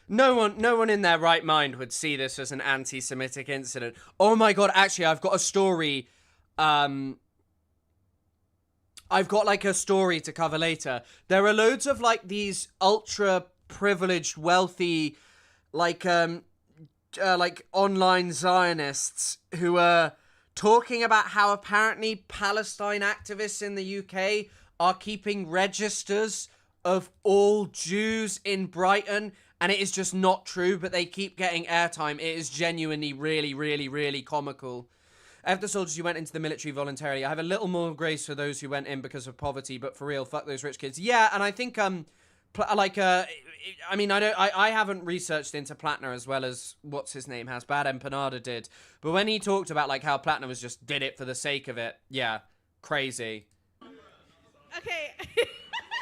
no one in their right mind would see this as an anti-Semitic incident. Oh my god, actually I've got a story I've got like a story to cover later. There are loads of like these ultra privileged, wealthy, like online Zionists who are talking about how apparently Palestine activists in the UK are keeping registers of all Jews in Brighton, and it is just not true, but they keep getting airtime. It is genuinely really, really, really comical. After soldiers who went into the military voluntarily, I have a little more grace for those who went in because of poverty, but for real, fuck those rich kids. Yeah, and I think, I haven't researched into Platner as well as, what's his name, Hasbad Empanada did, but when he talked about, like, how Platner was just did it for the sake of it, yeah, crazy. Okay.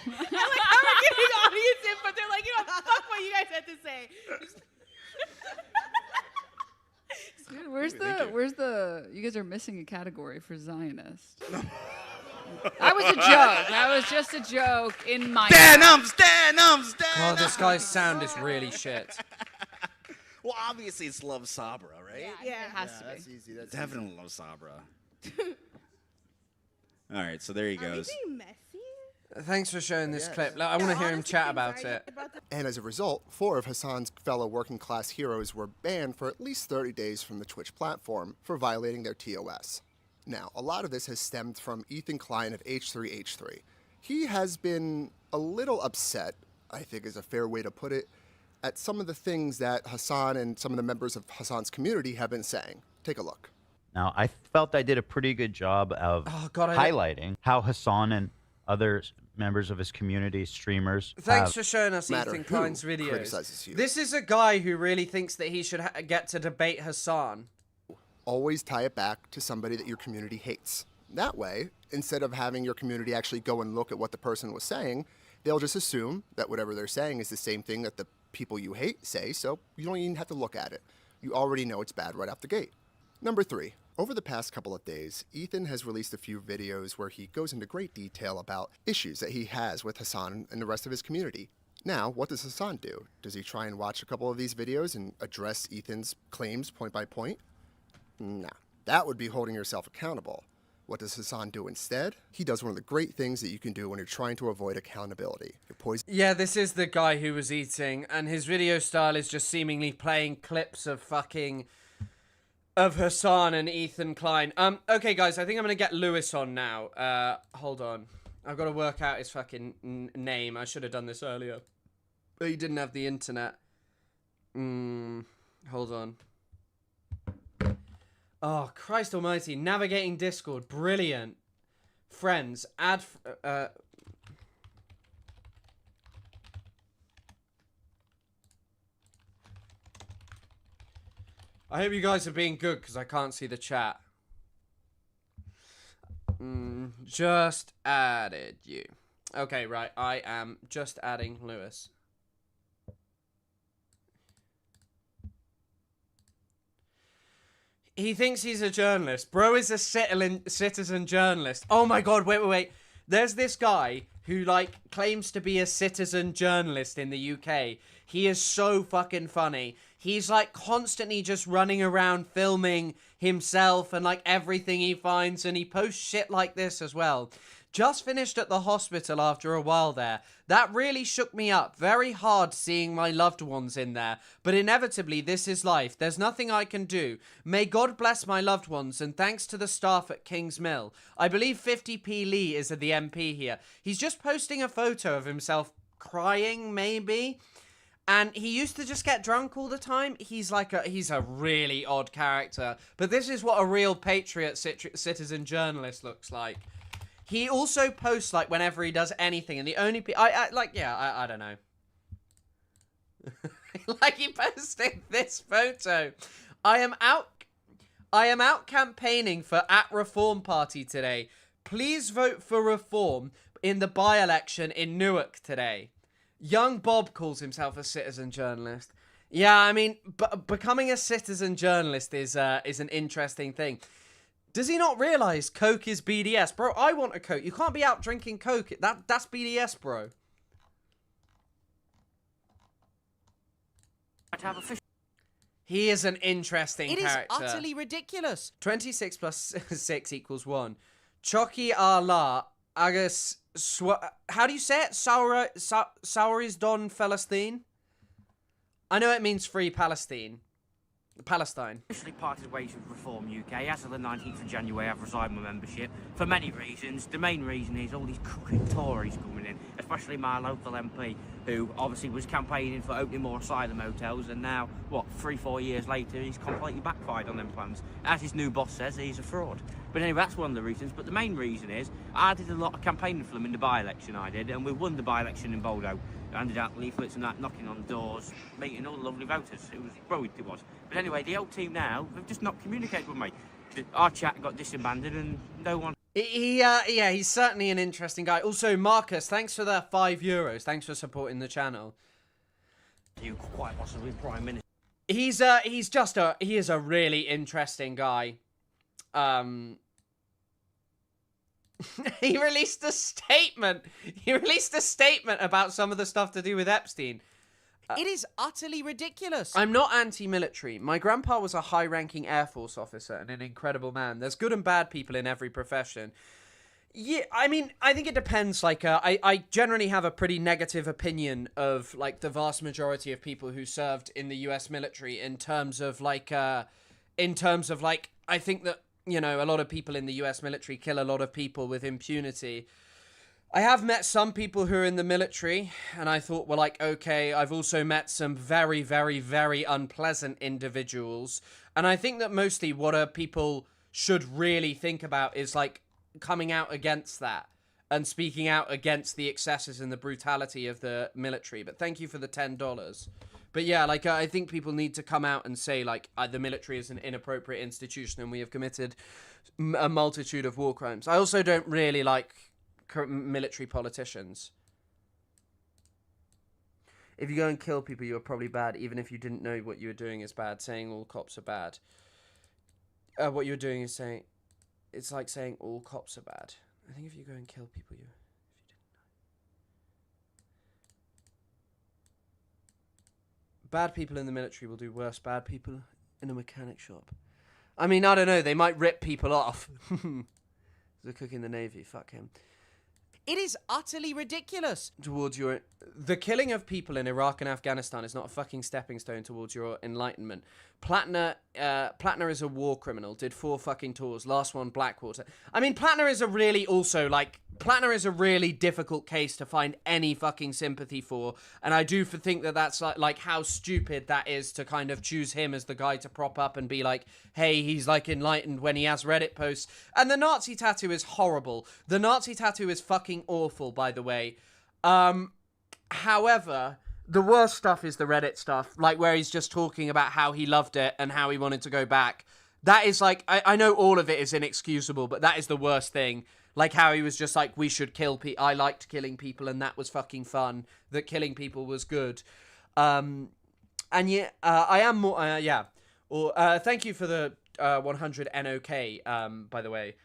I'm like, I'm giving audience input. They're like, fuck what you guys had to say. Dude, where's the? You guys are missing a category for Zionist. That was a joke. That was just a joke in my. Denums. Oh, this guy's sound is really shit. Well, obviously it's Love Sabra, right? Yeah, it has to be. That's easy. That's Definitely Love Sabra. All right, so there he goes. Are we being messy? Thanks for showing this clip. I want to hear him chat about it. And as a result, 4 of Hassan's fellow working class heroes were banned for at least 30 days from the Twitch platform for violating their TOS. Now, a lot of this has stemmed from Ethan Klein of H3H3. He has been a little upset, I think is a fair way to put it, at some of the things that Hassan and some of the members of Hassan's community have been saying. Take a look. Now, I felt I did a pretty good job of highlighting how Hassan and other members of his community, streamers. Thanks for showing us Ethan Klein's videos. This is a guy who really thinks that he should get to debate Hassan. Always tie it back to somebody that your community hates. That way, instead of having your community actually go and look at what the person was saying, they'll just assume that whatever they're saying is the same thing that the people you hate say, so you don't even have to look at it. You already know it's bad right off the gate. Number 3. Over the past couple of days, Ethan has released a few videos where he goes into great detail about issues that he has with Hassan and the rest of his community. Now, what does Hassan do? Does he try and watch a couple of these videos and address Ethan's claims point by point? Nah, that would be holding yourself accountable. What does Hassan do instead? He does one of the great things that you can do when you're trying to avoid accountability. Yeah, this is the guy who was eating, and his video style is just seemingly playing clips of of Hassan and Ethan Klein. Okay, guys, I think I'm gonna get Lewis on now. Hold on. I've got to work out his fucking name. I should have done this earlier. But he didn't have the internet. Hold on. Oh, Christ almighty. Navigating Discord. Brilliant. Friends. Add... I hope you guys are being good, because I can't see the chat. Just added you. Okay, right. I am just adding Lewis. He thinks he's a journalist. Bro is a citizen journalist. Oh my god, wait. There's this guy who, like, claims to be a citizen journalist in the UK. He is so fucking funny. He's, like, constantly just running around filming himself and, like, everything he finds, and he posts shit like this as well. Just finished at the hospital after a while there. That really shook me up. Very hard seeing my loved ones in there. But inevitably, this is life. There's nothing I can do. May God bless my loved ones, and thanks to the staff at King's Mill. I believe 50p Lee is the MP here. He's just posting a photo of himself crying, maybe? And he used to just get drunk all the time. He's a really odd character. But this is what a real patriot citizen journalist looks like. He also posts, like, whenever he does anything, and the only I don't know. Like, he posted this photo. I am out campaigning for @Reform Party today. Please vote for Reform in the by-election in Newark today. Young Bob calls himself a citizen journalist. Yeah, I mean, becoming a citizen journalist is an interesting thing. Does he not realize Coke is BDS? Bro, I want a Coke. You can't be out drinking Coke. That's BDS, bro. He is an interesting character. It is utterly ridiculous. 26 plus 6 equals 1. Choki Allah Agus, how do you say it? Sauris Don Palestine? I know it means free Palestine. Palestine. Officially parted ways with Reform UK. As of the 19th of January, I've resigned my membership for many reasons. The main reason is all these crooked Tories coming in, especially my local MP, who obviously was campaigning for opening more asylum hotels, and now, 3-4 years later, he's completely backfired on them plans. As his new boss says, he's a fraud. But anyway, that's one of the reasons. But the main reason is, I did a lot of campaigning for them in the by-election I did, and we won the by-election in Boldo. I handed out leaflets and that, knocking on doors, meeting all the lovely voters. It was brilliant, it was. But anyway, the old team now, they've just not communicated with me. Our chat got disbanded and no one... He's certainly an interesting guy. Also, Marcus, thanks for the €5. Thanks for supporting the channel. You quite possibly Prime Minister. He is a really interesting guy. He released a statement. About some of the stuff to do with Epstein. It is utterly ridiculous. I'm not anti-military. My grandpa was a high-ranking Air Force officer and an incredible man. There's good and bad people in every profession. Yeah, I mean, I think it depends. I generally have a pretty negative opinion of, the vast majority of people who served in the U.S. military in terms of, I think that, a lot of people in the U.S. military kill a lot of people with impunity. I have met some people who are in the military, and I thought, okay, I've also met some very, very, very unpleasant individuals. And I think that mostly what people should really think about is, coming out against that and speaking out against the excesses and the brutality of the military. But thank you for the $10. But yeah, I think people need to come out and say, the military is an inappropriate institution and we have committed a multitude of war crimes. I also don't really like military politicians. If you go and kill people, you are probably bad, even if you didn't know what you were doing is bad. Saying all cops are bad. What you're doing is saying... It's like saying all cops are bad. I think if you go and kill people, if you didn't know. Bad people in the military will do worse. Bad people in a mechanic shop. I mean, I don't know. They might rip people off. The cook in the Navy. Fuck him. It is utterly ridiculous towards your... The killing of people in Iraq and Afghanistan is not a fucking stepping stone towards your enlightenment. Plattner is a war criminal. Did 4 fucking tours. Last one, Blackwater. I mean, Plattner is a really Plattner is a really difficult case to find any fucking sympathy for. And I do think that that's how stupid that is to kind of choose him as the guy to prop up and be like, hey, he's enlightened when he has Reddit posts. And the Nazi tattoo is horrible. The Nazi tattoo is fucking awful, by the way. However, the worst stuff is the Reddit stuff, where he's just talking about how he loved it and how he wanted to go back. That is I know all of it is inexcusable, but that is the worst thing. How he was just we should kill people. I liked killing people and that was fucking fun. That killing people was good. And yeah, I am more, yeah. Or, thank you for the 100 NOK, by the way.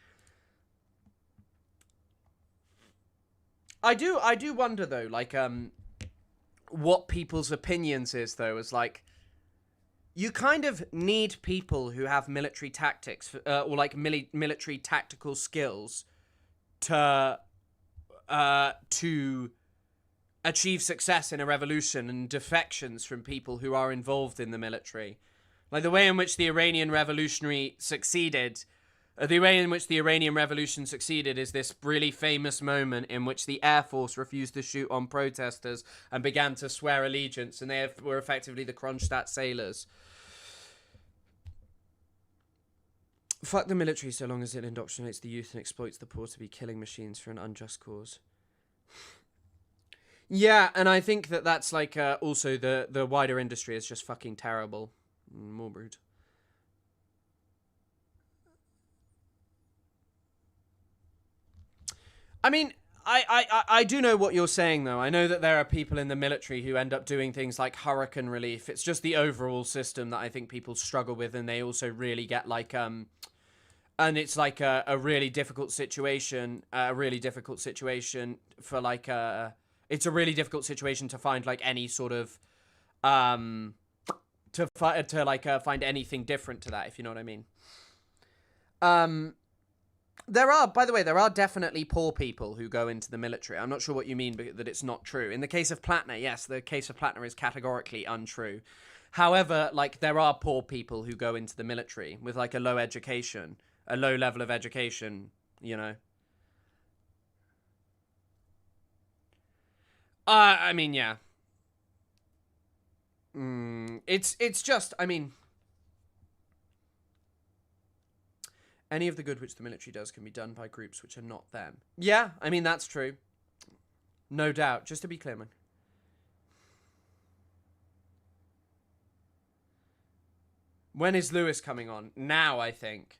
I do wonder though, what people's opinions is though, is you kind of need people who have military tactics, or military tactical skills to achieve success in a revolution and defections from people who are involved in the military. The way in which the Iranian Revolution succeeded is this really famous moment in which the Air Force refused to shoot on protesters and began to swear allegiance, and they were effectively the Kronstadt sailors. Fuck the military so long as it indoctrinates the youth and exploits the poor to be killing machines for an unjust cause. Yeah, and I think that that's also the wider industry is just fucking terrible. More rude. I mean, I do know what you're saying, though. I know that there are people in the military who end up doing things like hurricane relief. It's just the overall system that I think people struggle with, and they also really get and it's a really difficult situation, for it's a really difficult situation to find any sort of find anything different to that, if you know what I mean. There are, by the way, there are definitely poor people who go into the military. I'm not sure what you mean that it's not true. In the case of Plattner, yes, the case of Plattner is categorically untrue. However, like, there are poor people who go into the military with, like, a low education, a low level of education, you know. I mean, yeah. It's just, I mean... Any of the good which the military does can be done by groups which are not them. Yeah, I mean, that's true. No doubt. Just to be clear, man. When is Lewis coming on? Now, I think.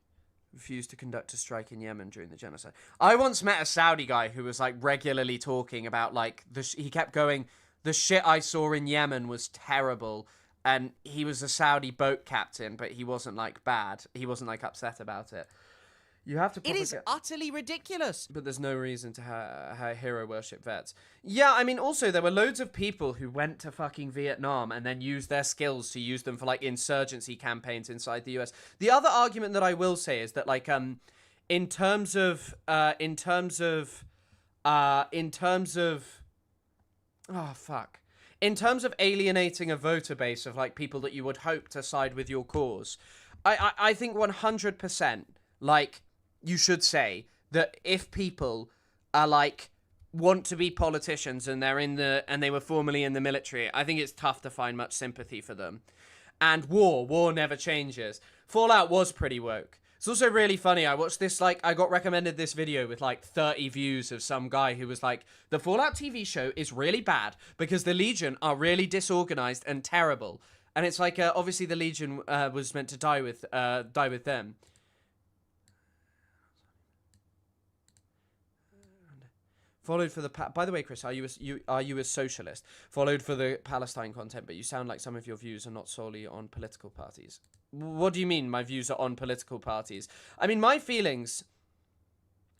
Refused to conduct a strike in Yemen during the genocide. I once met a Saudi guy who was, like, regularly talking about, like, he kept going, the shit I saw in Yemen was terrible. And he was a Saudi boat captain, but he wasn't, like, bad. He wasn't, like, upset about it. You have to. It is utterly ridiculous. But there's no reason to hero worship vets. Yeah, I mean, also, there were loads of people who went to fucking Vietnam and then used their skills to use them for, like, insurgency campaigns inside the US. The other argument that I will say is that, like, in terms of, oh, fuck. In terms of alienating a voter base of, like, people that you would hope to side with your cause, I think 100%, like, you should say that if people are, like, want to be politicians and they were formerly in the military, I think it's tough to find much sympathy for them. And war never changes. Fallout was pretty woke. It's also really funny. I watched this, like, I got recommended this video with, like, 30 views of some guy who was like, the Fallout TV show is really bad because the Legion are really disorganized and terrible. And it's like, obviously the Legion was meant to die with them. Followed for the by the way, Chris, are you a socialist? Followed for the Palestine content, but you sound like some of your views are not solely on political parties. What do you mean my views are on political parties? I mean, my feelings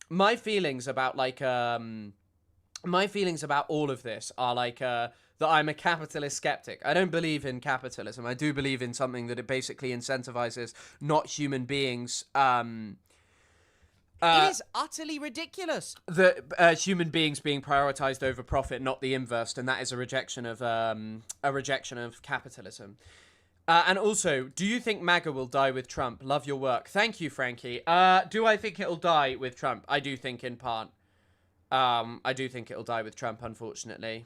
about, like, my feelings about all of this are, like, that I'm a capitalist skeptic. I don't believe in capitalism. I do believe in something that it basically incentivizes not human beings. It is utterly ridiculous. The human beings being prioritized over profit, not the inverse, and that is a rejection of capitalism. And also, do you think MAGA will die with Trump? Love your work. Thank you, Frankie. Do I think it'll die with Trump? I do think in part. I do think it'll die with Trump, unfortunately.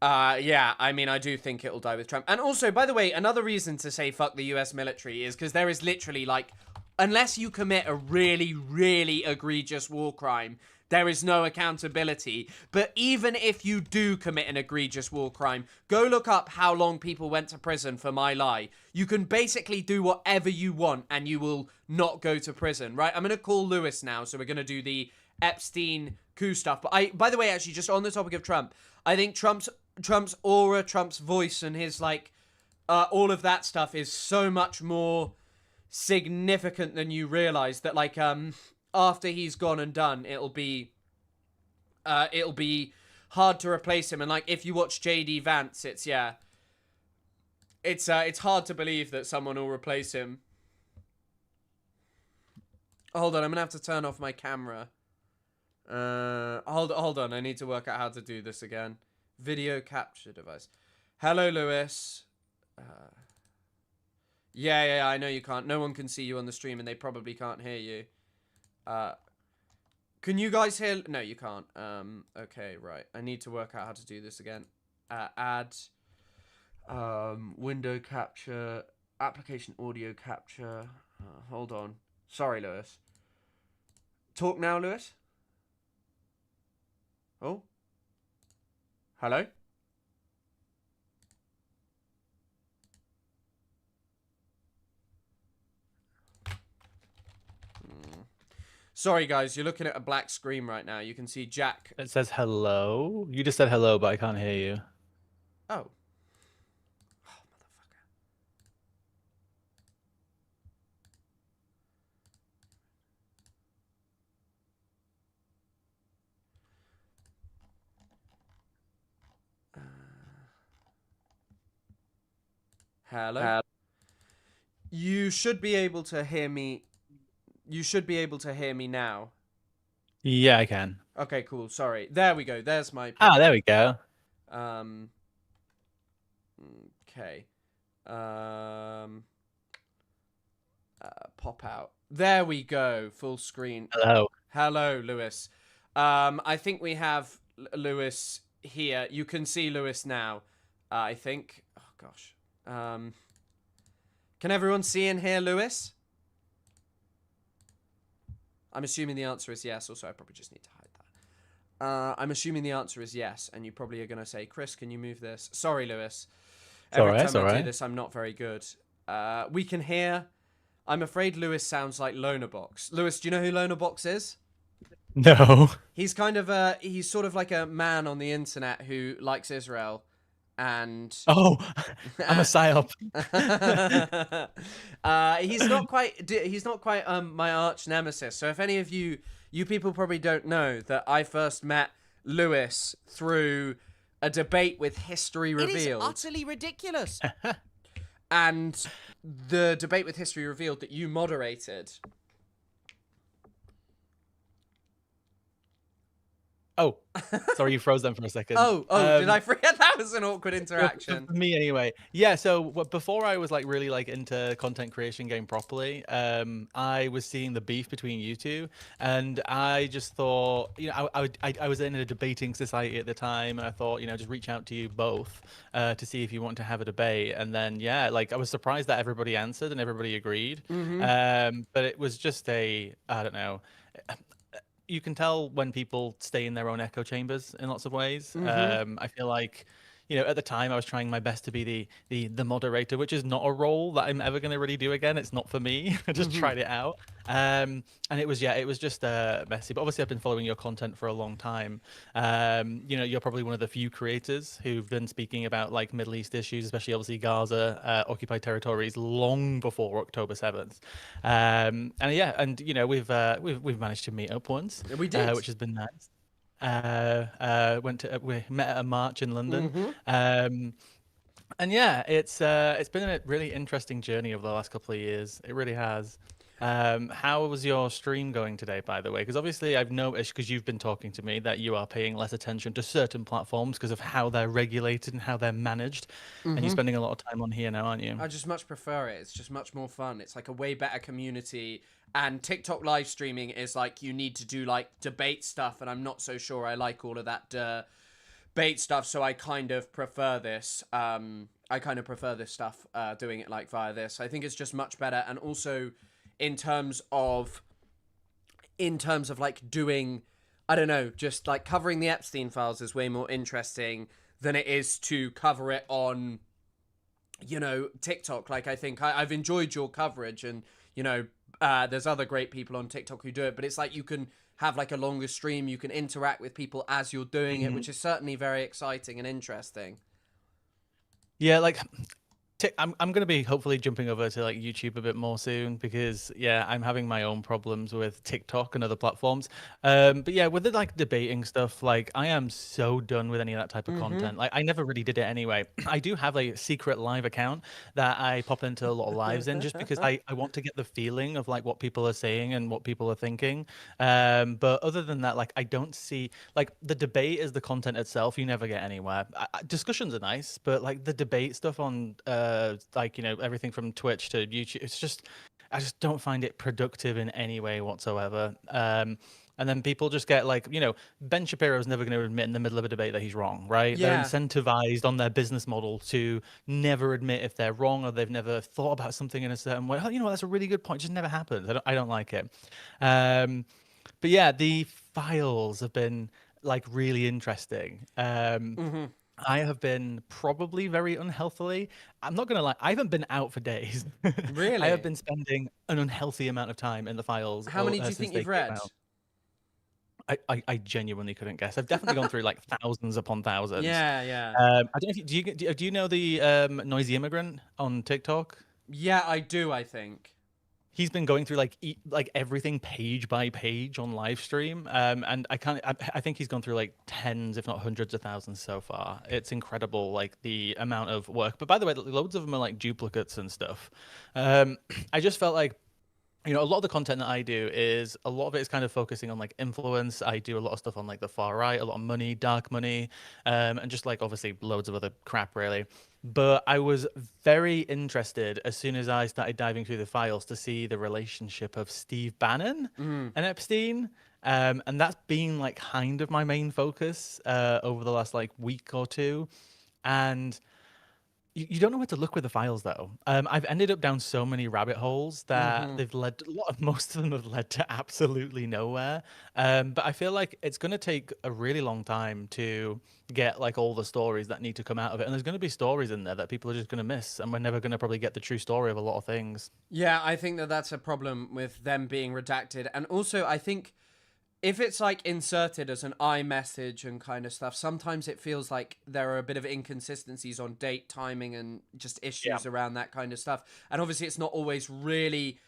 Yeah, I mean, I do think it'll die with Trump. And also, by the way, another reason to say fuck the US military is because there is literally, like, unless you commit a really, really egregious war crime, there is no accountability. But even if you do commit an egregious war crime, go look up how long people went to prison for My Lai. You can basically do whatever you want and you will not go to prison, right? I'm going to call Lewis now, so we're going to do the Epstein coup stuff. But by the way, actually, just on the topic of Trump, I think Trump's aura, Trump's voice, and his, like, all of that stuff is so much more significant than you realize. That, like, after he's gone and done, it'll be hard to replace him. And, like, if you watch JD Vance, it's hard to believe that someone will replace him. Hold on, I'm gonna have to turn off my camera. Hold on, I need to work out how to do this again. Video capture device. Hello, Lewis. Yeah, I know you can't. No one can see you on the stream, and they probably can't hear you. Can you guys hear? No, you can't. Okay, right. I need to work out how to do this again. Add, window capture, application audio capture. Hold on. Sorry, Lewis. Talk now, Lewis. Oh. Hello? Sorry, guys, you're looking at a black screen right now. You can see Jack. It says hello. You just said hello, but I can't hear you. Oh. Hello? You should be able to hear me. You should be able to hear me now. Yeah, I can. Okay, cool. Sorry. There we go. There's my... Ah, there we go. Okay. Pop out. There we go. Full screen. Hello. Hello, Lewis. I think we have Lewis here. You can see Lewis now, I think. Oh, gosh. Can everyone see and hear Lewis? I'm assuming the answer is yes. Also, I probably just need to hide that. I'm assuming the answer is yes, and you probably are going to say, Chris, can you move this? Sorry, Lewis. Every time I do this, I'm not very good. We can hear... I'm afraid Lewis sounds like Lonerbox. Lewis, do you know who Lonerbox is? No. He's kind of he's sort of like a man on the internet who likes Israel, and I'm a psyop. He's not quite my arch nemesis. So if any of you people probably don't know that I first met Lewis through a debate with History Revealed. It is utterly ridiculous. And the debate with History Revealed that you moderated. Oh, sorry, you froze them for a second. Did I forget? That was an awkward interaction. For me, anyway. Yeah, so before I was really into content creation game properly, I was seeing the beef between you two, and I just thought, I was in a debating society at the time, and I thought, just reach out to you both to see if you want to have a debate, and then I was surprised that everybody answered and everybody agreed, but it was just I don't know. You can tell when people stay in their own echo chambers in lots of ways. I feel like, at the time I was trying my best to be the moderator, which is not a role that I'm ever going to really do again. It's not for me. I just tried it out. And it was just messy. But obviously I've been following your content for a long time. You're probably one of the few creators who've been speaking about Middle East issues, especially obviously Gaza, occupied territories, long before October 7th. We've managed to meet up once. We did, which has been nice. We met at a march in London. It's been a really interesting journey over the last couple of years. It really has. How was your stream going today, by the way? Because obviously I've noticed, because you've been talking to me, that you are paying less attention to certain platforms because of how they're regulated and how they're managed. And you're spending a lot of time on here now, aren't you? I just much prefer it. It's just much more fun. It's like a way better community. And TikTok live streaming is you need to do debate stuff, and I'm not so sure I like all of that debate stuff, so I kind of prefer this. I kind of prefer this stuff, doing it via this. I think it's just much better, and also in terms of doing, I don't know, just covering the Epstein files is way more interesting than it is to cover it on, TikTok. I think I've enjoyed your coverage, and there's other great people on TikTok who do it, but it's you can have a longer stream, you can interact with people as you're doing it, which is certainly very exciting and interesting. Yeah, I'm going to be hopefully jumping over to YouTube a bit more soon, because I'm having my own problems with TikTok and other platforms. But with the debating stuff, I am so done with any of that type of content. I never really did it anyway. I do have a secret live account that I pop into a lot of lives in, just because I want to get the feeling of what people are saying and what people are thinking. But other than that, I don't see the debate is the content itself. You never get anywhere. Discussions are nice, but the debate stuff on everything from Twitch to YouTube, I just don't find it productive in any way whatsoever. And then people just get Ben Shapiro's never going to admit in the middle of a debate that he's wrong, right? Yeah. They're incentivized on their business model to never admit if they're wrong, or they've never thought about something in a certain way. Oh, that's a really good point. It just never happens. I don't like it. But the files have been really interesting. I have been probably very unhealthily. I'm not going to lie. I haven't been out for days. Really? I have been spending an unhealthy amount of time in the files. How many do you think you've read? I genuinely couldn't guess. I've definitely gone through thousands upon thousands. Yeah. I don't know do you know the Noisy Immigrant on TikTok? Yeah, I do, I think. He's been going through everything page by page on live stream, and I think he's gone through tens, if not hundreds of thousands so far. It's incredible, the amount of work. But by the way, loads of them are duplicates and stuff. I just felt a lot of the content that I do is a lot of it is kind of focusing on like influence. I do a lot of stuff on like the far right, a lot of money, dark money, and just like obviously loads of other crap really. But I was very interested as soon as I started diving through the files to see the relationship of Steve Bannon and Epstein. And that's been like kind of my main focus over the last like week or two. And you don't know where to look with the files, though. I've ended up down so many rabbit holes that they've led. Most of them have led to absolutely nowhere. But I feel like it's going to take a really long time to get like all the stories that need to come out of it, and there's going to be stories in there that people are just going to miss, and we're never going to probably get the true story of a lot of things. Yeah, I think that that's a problem with them being redacted, and also I think if it's like inserted as an iMessage and kind of stuff, sometimes it feels like there are a bit of inconsistencies on date, timing, and just issues around that kind of stuff. And obviously it's not always really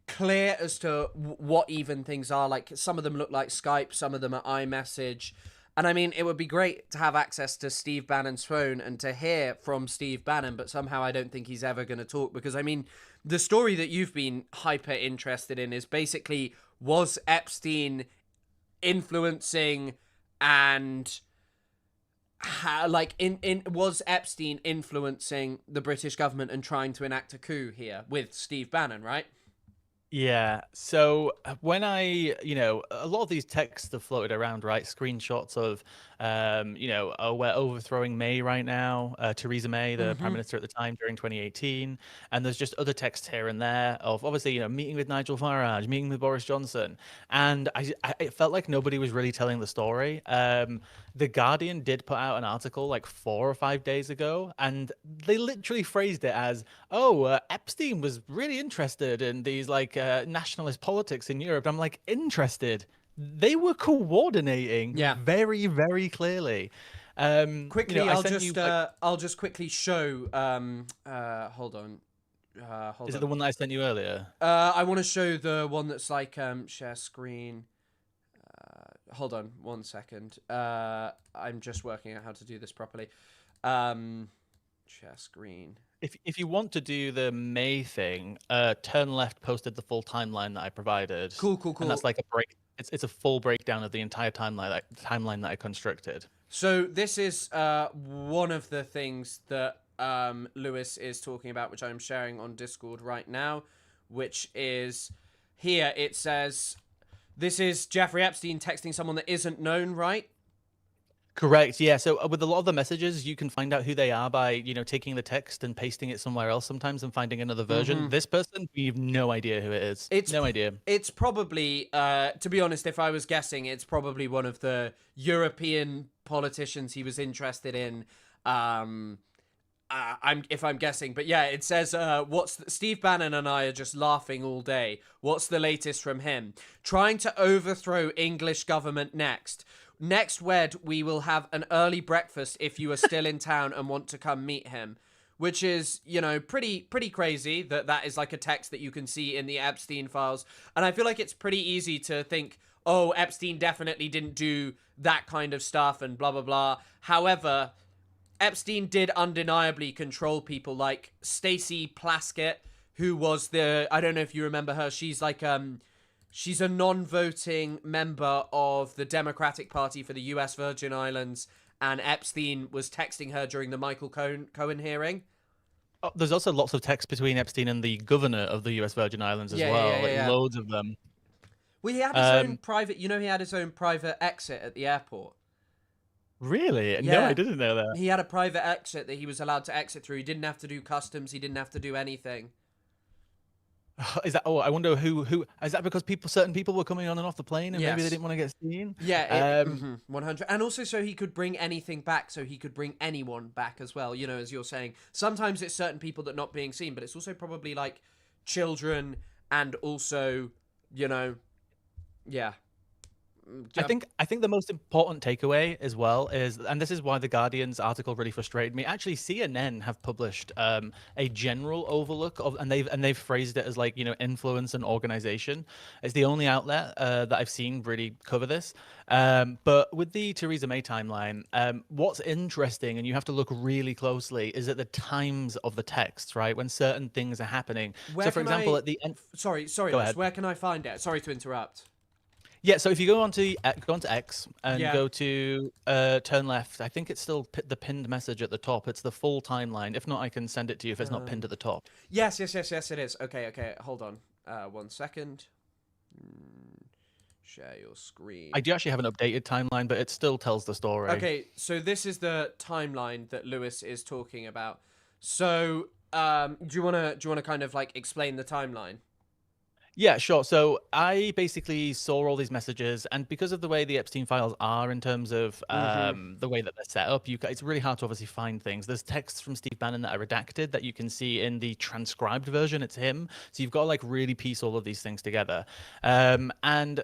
clear as to what even things are. Like some of them look like Skype, some of them are iMessage. And I mean, it would be great to have access to Steve Bannon's phone and to hear from Steve Bannon, but somehow I don't think he's ever going to talk, because I mean, the story that you've been hyper interested in is basically, was Epstein influencing and was Epstein influencing the British government and trying to enact a coup here with Steve Bannon, right? Yeah. So when a lot of these texts have floated around, right? Screenshots of, oh, we're overthrowing May right now, Theresa May, the prime minister at the time during 2018. And there's just other texts here and there of obviously, meeting with Nigel Farage, meeting with Boris Johnson. And it felt like nobody was really telling the story. The Guardian did put out an article like 4 or 5 days ago, and they literally phrased it as, Epstein was really interested in these like nationalist politics in Europe. I'm like, interested? They were coordinating very, very clearly. Quickly, I'll just quickly show. Hold on. Is it the one that I sent you earlier? I want to show the one that's like share screen. Hold on 1 second. I'm just working out how to do this properly. Share screen. If you want to do the May thing, Turn Left posted the full timeline that I provided. Cool. And that's like a break. It's a full breakdown of the entire timeline that I constructed. So this is one of the things that Lewis is talking about, which I'm sharing on Discord right now, which is here. It says, this is Jeffrey Epstein texting someone that isn't known, right? Correct. Yeah. So with a lot of the messages, you can find out who they are by, taking the text and pasting it somewhere else sometimes and finding another version. This person, we have no idea who it is. No idea. It's probably, to be honest, if I was guessing, it's probably one of the European politicians he was interested in. If I'm guessing, but yeah, it says, Steve Bannon and I are just laughing all day. What's the latest from him? Trying to overthrow English government next. Next wed, we will have an early breakfast if you are still in town and want to come meet him. Which is, pretty crazy that is like a text that you can see in the Epstein files. And I feel like it's pretty easy to think, oh, Epstein definitely didn't do that kind of stuff and blah, blah, blah. However, Epstein did undeniably control people like Stacey Plaskett, who was I don't know if you remember her. She's like, she's a non-voting member of the Democratic Party for the U.S. Virgin Islands, and Epstein was texting her during the Michael Cohen hearing. Oh, there's also lots of texts between Epstein and the governor of the U.S. Virgin Islands as well, loads of them. Well, he had his own private, he had his own private exit at the airport. Really? Yeah. No, I didn't know that. He had a private exit that he was allowed to exit through. He didn't have to do customs. He didn't have to do anything. Is that? Oh, I wonder who. Is that because certain people were coming on and off the plane, and maybe they didn't want to get seen? Yeah, 100. And also, so he could bring anything back. So he could bring anyone back as well. As you're saying, sometimes it's certain people that not being seen, but it's also probably like children, and also, yeah, I think the most important takeaway as well is, and this is why the Guardian's article really frustrated me. Actually, CNN have published a general overlook of, and they've phrased it as like, you know, influence and organization. It's the only outlet that I've seen really cover this. But with the Theresa May timeline, what's interesting, and you have to look really closely, is at the times of the texts, right? When certain things are happening. Where So, for can example, I- at the end. Sorry, Go Lewis, ahead. where can I find it? Sorry to interrupt. Yeah, so if you go onto X and Yeah. go to turn left, I think it's still the pinned message at the top. It's the full timeline. If not, I can send it to you if it's not pinned at the top. Yes, it is. Okay. Hold on. 1 second. Share your screen. I do actually have an updated timeline, but it still tells the story. Okay, so this is the timeline that Lewis is talking about. So, do you wanna kind of like explain the timeline? Yeah, sure. So I basically saw all these messages, and because of the way the Epstein files are in terms of the way that they're set up, it's really hard to obviously find things. There's texts from Steve Bannon that are redacted that you can see in the transcribed version. It's him. So you've got to like really piece all of these things together. And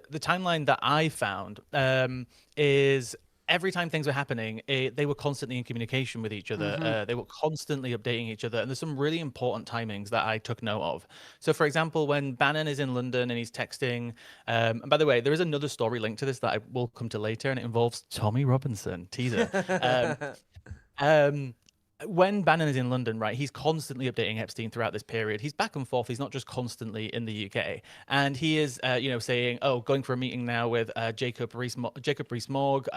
the timeline that I found is every time things were happening, they were constantly in communication with each other. They were constantly updating each other. And there's some really important timings that I took note of. So, for example, when Bannon is in London and he's texting, and by the way, there is another story linked to this that I will come to later, and it involves Tommy Robinson. Teaser. When Bannon is in London, right, he's constantly updating Epstein throughout this period. He's back and forth. He's not just constantly in the UK. And he is, saying, going for a meeting now with Jacob Rees-Mogg,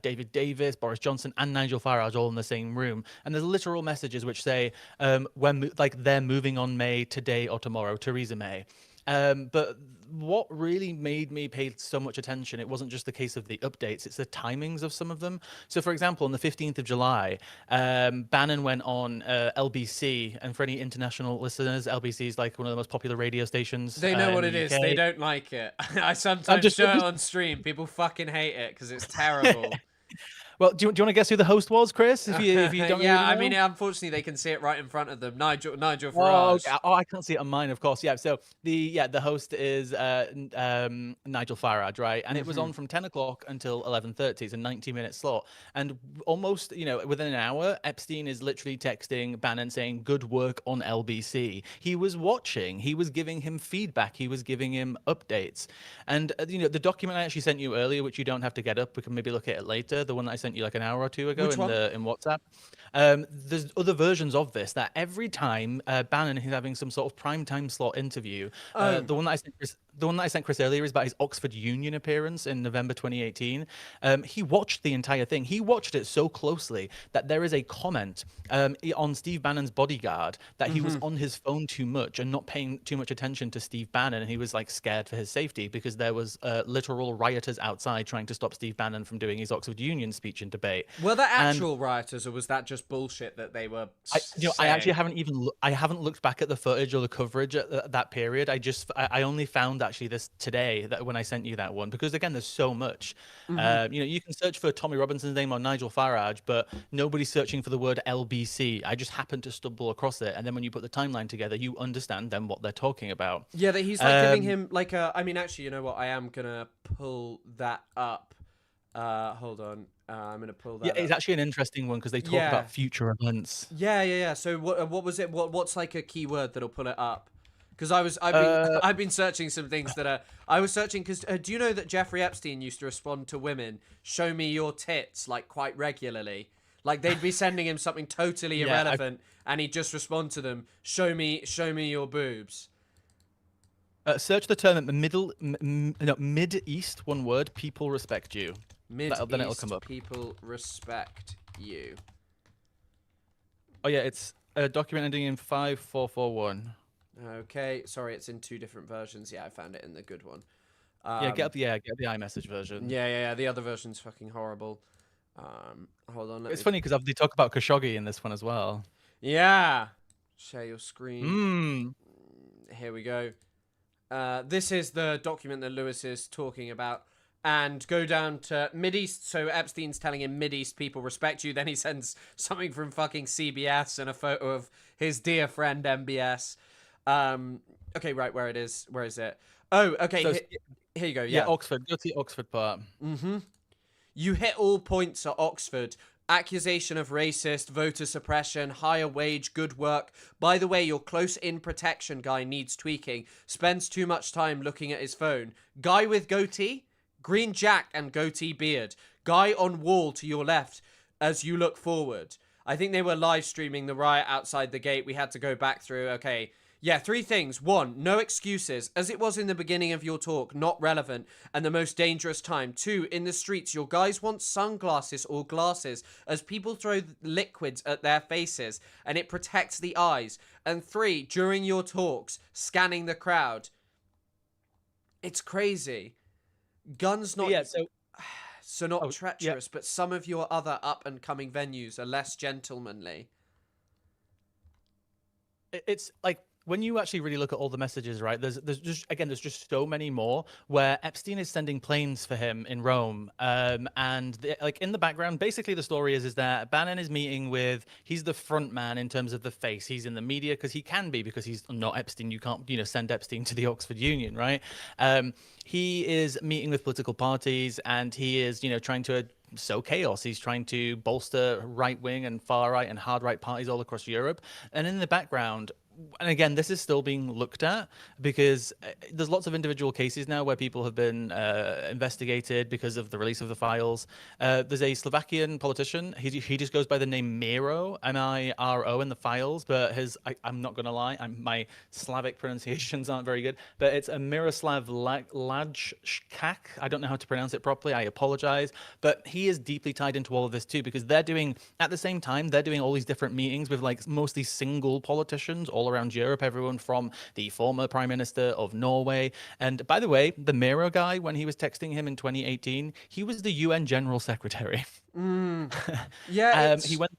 David Davis, Boris Johnson, and Nigel Farage all in the same room. And there's literal messages which say, they're moving on May today or tomorrow, Theresa May. But what really made me pay so much attention, it wasn't just the case of the updates, it's the timings of some of them. So, for example, on the 15th of July, Bannon went on LBC, and for any international listeners, LBC is like one of the most popular radio stations. They know what it is. They don't like it. I sometimes show it on stream. People fucking hate it because it's terrible. Well, do you want to guess who the host was, Chris? If you don't, yeah, already I mean, know? unfortunately, they can see it right in front of them. Nigel Farage. I can't see it on mine, of course. Yeah, so the host is Nigel Farage, right? And it was on from 10 o'clock until 11:30. It's a 90-minute slot, and almost within an hour, Epstein is literally texting Bannon saying, "Good work on LBC." He was watching. He was giving him feedback. He was giving him updates. And the document I actually sent you earlier, which you don't have to get up, we can maybe look at it later. The one that I sent you like an hour or two ago Which one? in WhatsApp. There's other versions of this that every time Bannon is having some sort of primetime slot interview, the one that I sent Chris earlier is about his Oxford Union appearance in November 2018. He watched the entire thing. He watched it so closely that there is a comment on Steve Bannon's bodyguard that he was on his phone too much and not paying too much attention to Steve Bannon, and he was like scared for his safety because there was literal rioters outside trying to stop Steve Bannon from doing his Oxford Union speech and debate. Were there actual rioters, or was that just bullshit that they were? I actually haven't looked back at the footage or the coverage at that period. I only found actually this today, that when I sent you that one, because again, there's so much. You can search for Tommy Robinson's name or Nigel Farage, but nobody's searching for the word LBC. I just happened to stumble across it, and then when you put the timeline together, you understand then what they're talking about. Yeah, that he's like giving him like a. I mean, actually, you know what? I am gonna pull that up. Hold on. I'm gonna pull that. Yeah, it's up. actually an interesting one because they talk about future events. Yeah. So what was it? What's like a keyword that'll pull it up? Because I've been searching some things that are. I was searching because do you know that Jeffrey Epstein used to respond to women, "Show me your tits," like quite regularly. Like they'd be sending him something totally irrelevant, and he'd just respond to them, "Show me your boobs." Search the term at the Mid East, one word. People respect you. Mid East, then it'll come up. People respect you. Oh yeah, it's a document ending in 5441. Okay, sorry, it's in 2 different versions. Yeah, I found it in the good one. Get the iMessage version. Yeah. The other version's fucking horrible. Hold on. It's funny because they talk about Khashoggi in this one as well. Yeah. Share your screen. Here we go. This is the document that Lewis is talking about. And go down to Mideast. So Epstein's telling him Mideast people respect you. Then he sends something from fucking CBS and a photo of his dear friend MBS. Okay, right, where it is. Where is it? Oh, okay. Here you go. Yeah, Yeah. Oxford. Go to the Oxford part. Mm-hmm. You hit all points at Oxford. Accusation of racist, voter suppression, higher wage, good work. By the way, your close-in protection guy needs tweaking. Spends too much time looking at his phone. Guy with goatee, green jack and goatee beard. Guy on wall to your left as you look forward. I think they were live streaming the riot outside the gate. We had to go back through. Okay. Yeah, 3 things. 1, no excuses. As it was in the beginning of your talk, not relevant and the most dangerous time. 2, in the streets, your guys want sunglasses or glasses as people throw liquids at their faces and it protects the eyes. And 3, during your talks, scanning the crowd. It's crazy. Guns not... Yeah, so not treacherous, but some of your other up-and-coming venues are less gentlemanly. It's like, when you actually really look at all the messages, right, there's just so many more where Epstein is sending planes for him in Rome. Like in the background, basically the story is that Bannon is meeting with, he's the front man in terms of the face. He's in the media because he can be, because he's not Epstein. You can't, send Epstein to the Oxford Union, right? He is meeting with political parties and he is, trying to sow chaos. He's trying to bolster right-wing and far-right and hard-right parties all across Europe. And in the background, and again, this is still being looked at because there's lots of individual cases now where people have been investigated because of the release of the files. There's a Slovakian politician. He just goes by the name Miro, M-I-R-O in the files, but I'm not going to lie, my Slavic pronunciations aren't very good, but it's a Miroslav Lajčák. I don't know how to pronounce it properly. I apologize. But he is deeply tied into all of this too, because at the same time, they're doing all these different meetings with like mostly single politicians all around Europe, everyone from the former Prime Minister of Norway. And by the way, the Miro guy, when he was texting him in 2018, he was the UN General Secretary. Yeah, he went.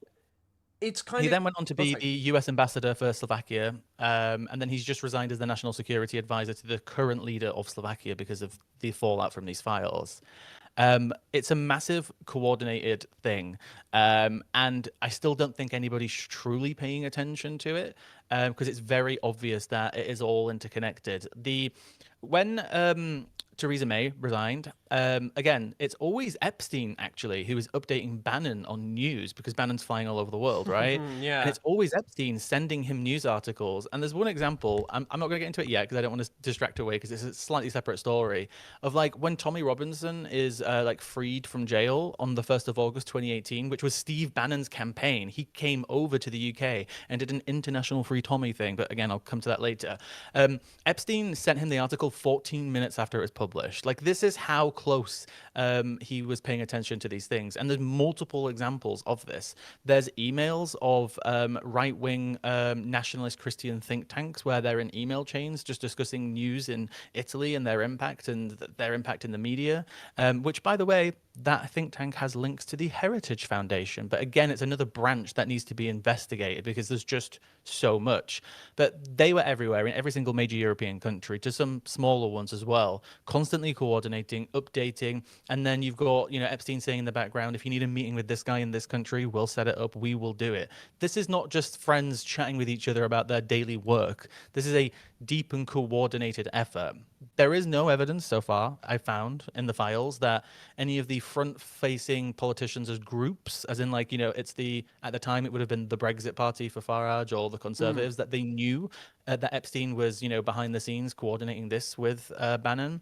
He then went on to be the US ambassador for Slovakia, and then he's just resigned as the national security advisor to the current leader of Slovakia because of the fallout from these files. It's a massive coordinated thing, and I still don't think anybody's truly paying attention to it because it's very obvious that it is all interconnected. When Theresa May resigned, again, it's always Epstein, actually, who is updating Bannon on news because Bannon's flying all over the world, right? Yeah. And it's always Epstein sending him news articles. And there's one example, I'm not going to get into it yet because I don't want to distract away because it's a slightly separate story, of like when Tommy Robinson is like freed from jail on the 1st of August 2018, which was Steve Bannon's campaign. He came over to the UK and did an international Free Tommy thing. But again, I'll come to that later. Epstein sent him the article 14 minutes after it was published. Like, this is how close he was paying attention to these things. And there's multiple examples of this. There's emails of right-wing nationalist Christian think tanks where they're in email chains just discussing news in Italy and their impact in the media, which, by the way, that think tank has links to the Heritage Foundation. But again, it's another branch that needs to be investigated because there's just so much. But they were everywhere in every single major European country, to some smaller ones as well, constantly coordinating, updating. And then you've got, Epstein saying in the background, if you need a meeting with this guy in this country, we'll set it up, we will do it. This is not just friends chatting with each other about their daily work. This is a deep and coordinated effort. There is no evidence so far, I found, in the files that any of the front-facing politicians as groups, as in, like, at the time it would have been the Brexit Party for Farage or the Conservatives, that they knew that Epstein was, behind the scenes coordinating this with Bannon.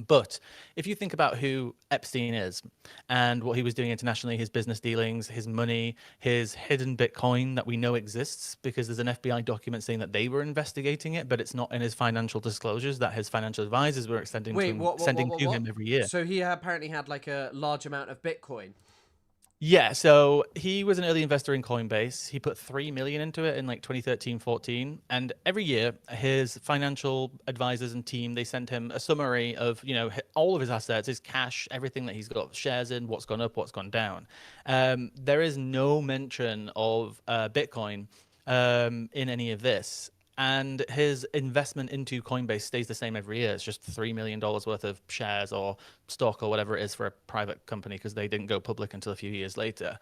But if you think about who Epstein is and what he was doing internationally, his business dealings, his money, his hidden Bitcoin that we know exists because there's an FBI document saying that they were investigating it, but it's not in his financial disclosures that his financial advisors were sending to him every year. So he apparently had like a large amount of Bitcoin. Yeah, so he was an early investor in Coinbase. He put $3 million into it in like 2013-14. And every year, his financial advisors and team, they sent him a summary of, all of his assets, his cash, everything that he's got shares in, what's gone up, what's gone down. There is no mention of Bitcoin in any of this. And his investment into Coinbase stays the same every year. It's just $3 million worth of shares or stock or whatever it is for a private company because they didn't go public until a few years later.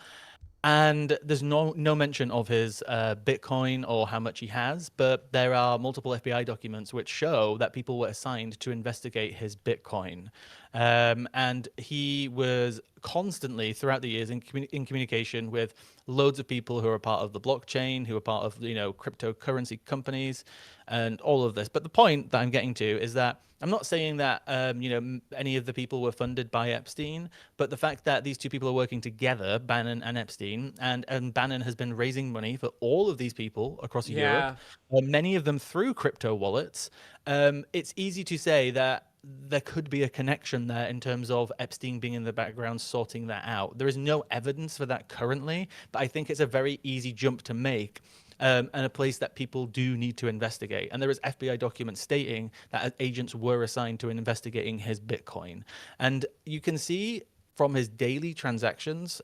And there's no mention of his Bitcoin or how much he has, but there are multiple FBI documents which show that people were assigned to investigate his Bitcoin. And he was constantly, throughout the years, in communication with loads of people who are part of the blockchain, who are part of, cryptocurrency companies, and all of this. But the point that I'm getting to is that I'm not saying that any of the people were funded by Epstein, but the fact that these two people are working together, Bannon and Epstein, and Bannon has been raising money for all of these people across Europe, many of them through crypto wallets. It's easy to say that there could be a connection there in terms of Epstein being in the background sorting that out. There is no evidence for that currently, but I think it's a very easy jump to make. And a place that people do need to investigate. And there is FBI documents stating that agents were assigned to investigating his Bitcoin. And you can see from his daily transactions,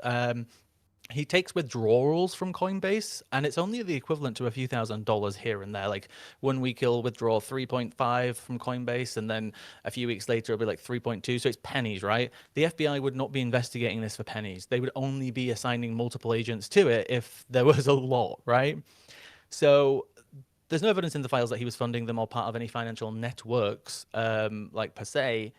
he takes withdrawals from Coinbase, and it's only the equivalent to a few $1,000s here and there. Like 1 week he'll withdraw 3.5 from Coinbase, and then a few weeks later it'll be like 3.2. So it's pennies, right? The FBI would not be investigating this for pennies. They would only be assigning multiple agents to it if there was a lot, right? So there's no evidence in the files that he was funding them or part of any financial networks, like per se.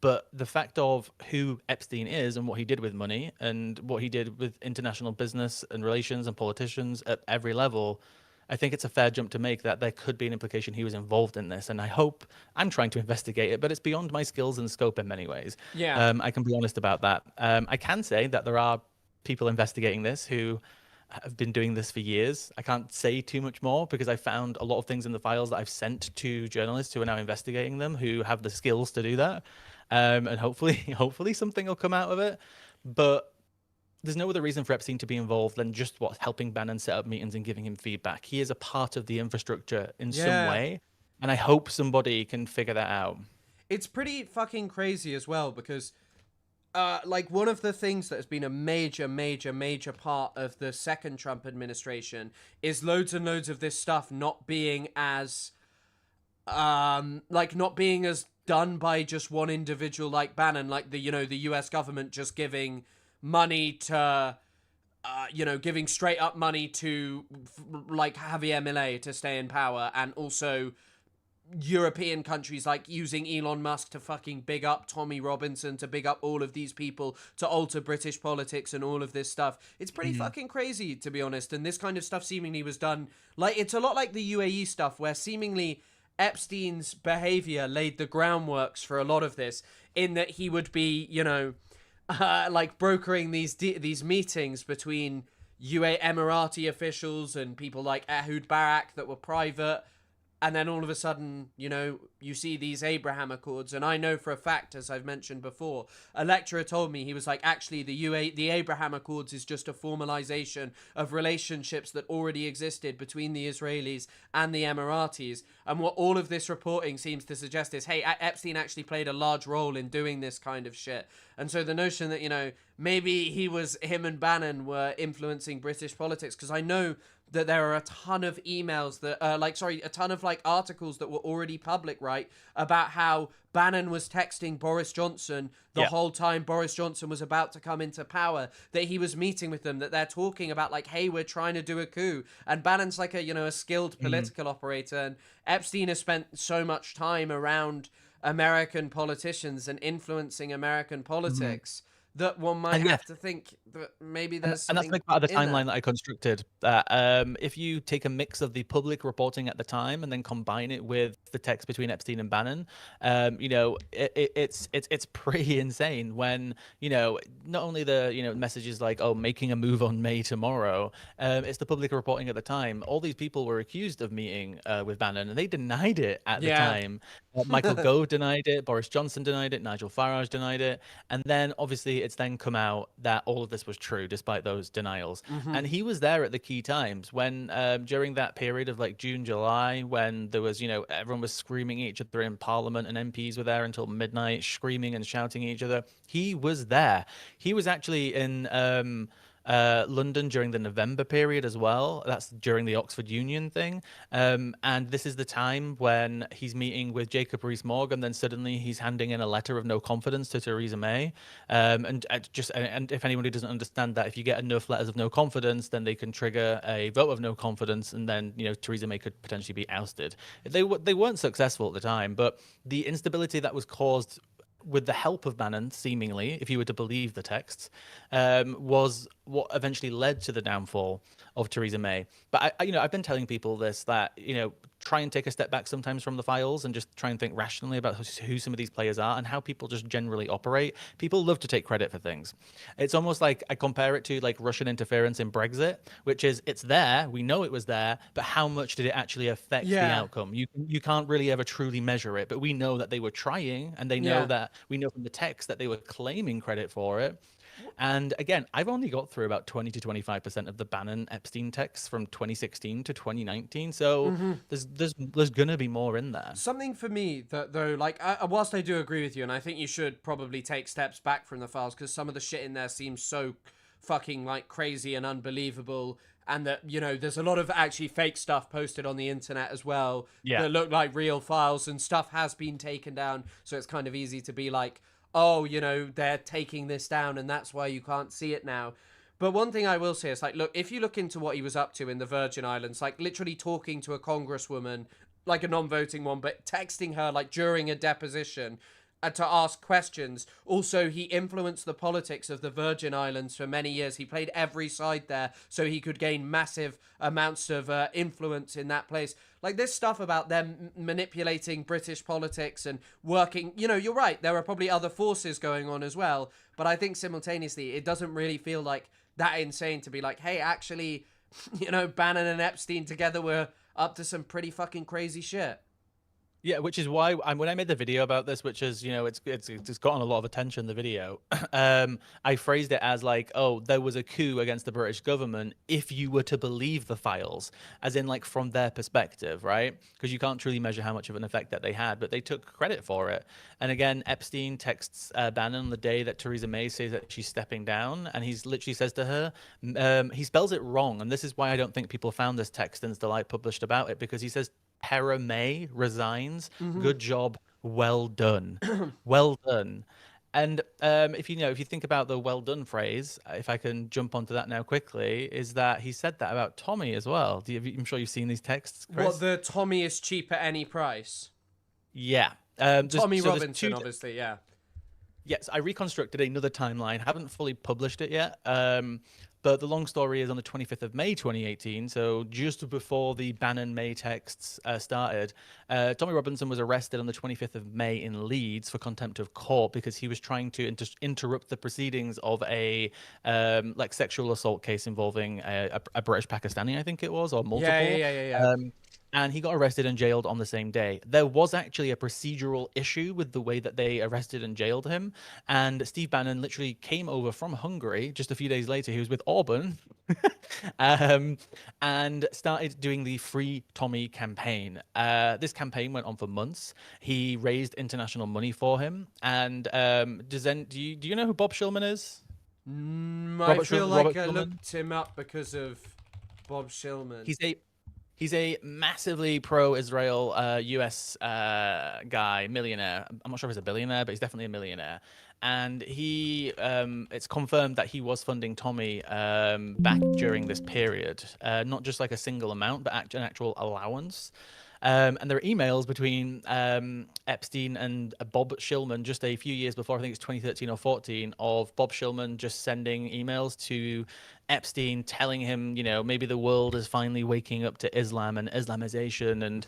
But the fact of who Epstein is and what he did with money and what he did with international business and relations and politicians at every level, I think it's a fair jump to make that there could be an implication he was involved in this. And I hope I'm trying to investigate it, but it's beyond my skills and scope in many ways. Yeah. I can be honest about that. I can say that there are people investigating this who have been doing this for years. I can't say too much more because I found a lot of things in the files that I've sent to journalists who are now investigating them, who have the skills to do that. And hopefully something will come out of it. But there's no other reason for Epstein to be involved than just helping Bannon set up meetings and giving him feedback. He is a part of the infrastructure in some way. And I hope somebody can figure that out. It's pretty fucking crazy as well because like one of the things that has been a major part of the second Trump administration is loads and loads of this stuff not being as not being as done by just one individual like Bannon, like the US government just giving money to giving straight up money to like Javier Milei to stay in power, and also European countries like using Elon Musk to fucking big up Tommy Robinson, to big up all of these people, to alter British politics and all of this stuff. It's pretty fucking crazy, to be honest. And this kind of stuff seemingly was done, like, it's a lot like the UAE stuff where seemingly Epstein's behavior laid the groundworks for a lot of this, in that he would be, like brokering these meetings between Emirati officials and people like Ehud Barak that were private. And then all of a sudden, you see these Abraham Accords. And I know for a fact, as I've mentioned before, a lecturer told me, he was like, actually, the Abraham Accords is just a formalization of relationships that already existed between the Israelis and the Emiratis. And what all of this reporting seems to suggest is, hey, Epstein actually played a large role in doing this kind of shit. And so the notion that, maybe him and Bannon were influencing British politics, because I know that there are a ton of emails that, a ton of articles that were already public, right, about how Bannon was texting Boris Johnson the whole time Boris Johnson was about to come into power, that he was meeting with them, that they're talking about hey, we're trying to do a coup. And Bannon's like a skilled political operator, and Epstein has spent so much time around American politicians and influencing American politics that one might have to think that maybe there's and that's like part of the timeline that I constructed. That if you take a mix of the public reporting at the time and then combine it with the text between Epstein and Bannon, it's pretty insane. When not only the messages like making a move on May tomorrow, it's the public reporting at the time. All these people were accused of meeting with Bannon, and they denied it at the time. Michael Gove denied it, Boris Johnson denied it, Nigel Farage denied it, and then obviously it's then come out that all of this was true despite those denials. And he was there at the key times when during that period of June, July, when there was everyone was screaming at each other in Parliament and MPs were there until midnight screaming and shouting at each other. He was there. He was actually in London during the November period as well. That's during the Oxford Union thing. And this is the time when he's meeting with Jacob Rees-Mogg, and then suddenly he's handing in a letter of no confidence to Theresa May. And if anybody doesn't understand that, if you get enough letters of no confidence, then they can trigger a vote of no confidence, and then Theresa May could potentially be ousted. They weren't successful at the time, but the instability that was caused with the help of Bannon, seemingly, if you were to believe the texts, was what eventually led to the downfall of Theresa May. But I've been telling people this, that try and take a step back sometimes from the files and just try and think rationally about who some of these players are and how people just generally operate. People love to take credit for things. It's almost like I compare it to like Russian interference in Brexit, which is it's there, we know it was there, but how much did it actually affect the outcome? You can't really ever truly measure it, but we know that they were trying, and they know that we know from the text that they were claiming credit for it. And again, I've only got through about 20 to 25% of the Bannon Epstein texts from 2016 to 2019. So there's going to be more in there. Something for me that, though, like, whilst I do agree with you, and I think you should probably take steps back from the files, because some of the shit in there seems so fucking like crazy and unbelievable, and that there's a lot of actually fake stuff posted on the internet as well that look like real files, and stuff has been taken down, so it's kind of easy to be like, oh, they're taking this down and that's why you can't see it now. But one thing I will say is, like, look, if you look into what he was up to in the Virgin Islands, like literally talking to a congresswoman, like a non-voting one, but texting her like during a deposition to ask questions. Also, he influenced the politics of the Virgin Islands for many years. He played every side there so he could gain massive amounts of influence in that place. Like, this stuff about them manipulating British politics and working, you're right, there are probably other forces going on as well, but I think simultaneously it doesn't really feel like that insane to be like, hey, actually, Bannon and Epstein together were up to some pretty fucking crazy shit. Yeah, which is why when I made the video about this, which is, it's gotten a lot of attention, the video, I phrased it as like, oh, there was a coup against the British government if you were to believe the files, as in like from their perspective, right? Because you can't truly measure how much of an effect that they had, but they took credit for it. And again, Epstein texts Bannon on the day that Theresa May says that she's stepping down, and he's literally says to her, he spells it wrong, and this is why I don't think people found this text and still published about it, because he says, Theresa May resigns. Good job. Well done. Well done. And if you think about the well done phrase, if I can jump onto that now quickly, is that he said that about Tommy as well. I'm sure you've seen these texts, Chris. What, the Tommy is cheap at any price? Yeah. Tommy Robinson, obviously, yeah. Yes, I reconstructed another timeline. Haven't fully published it yet. But the long story is on the 25th of May, 2018, so just before the Bannon-May texts started, Tommy Robinson was arrested on the 25th of May in Leeds for contempt of court because he was trying to interrupt the proceedings of a sexual assault case involving a British Pakistani, I think it was, or multiple. Yeah. And he got arrested and jailed on the same day. There was actually a procedural issue with the way that they arrested and jailed him. And Steve Bannon literally came over from Hungary just a few days later. He was with Orban and started doing the Free Tommy campaign. This campaign went on for months. He raised international money for him. And do you know who Bob Shillman is? I feel like I looked him up because of Bob Shillman. He's a massively pro-Israel US guy, millionaire. I'm not sure if he's a billionaire, but he's definitely a millionaire. And he, it's confirmed that he was funding Tommy back during this period. Not just like a single amount, but an actual allowance. And there are emails between Epstein and Bob Shillman just a few years before, I think it's 2013 or 14, of Bob Shillman just sending emails to Epstein telling him, maybe the world is finally waking up to Islam and Islamization, and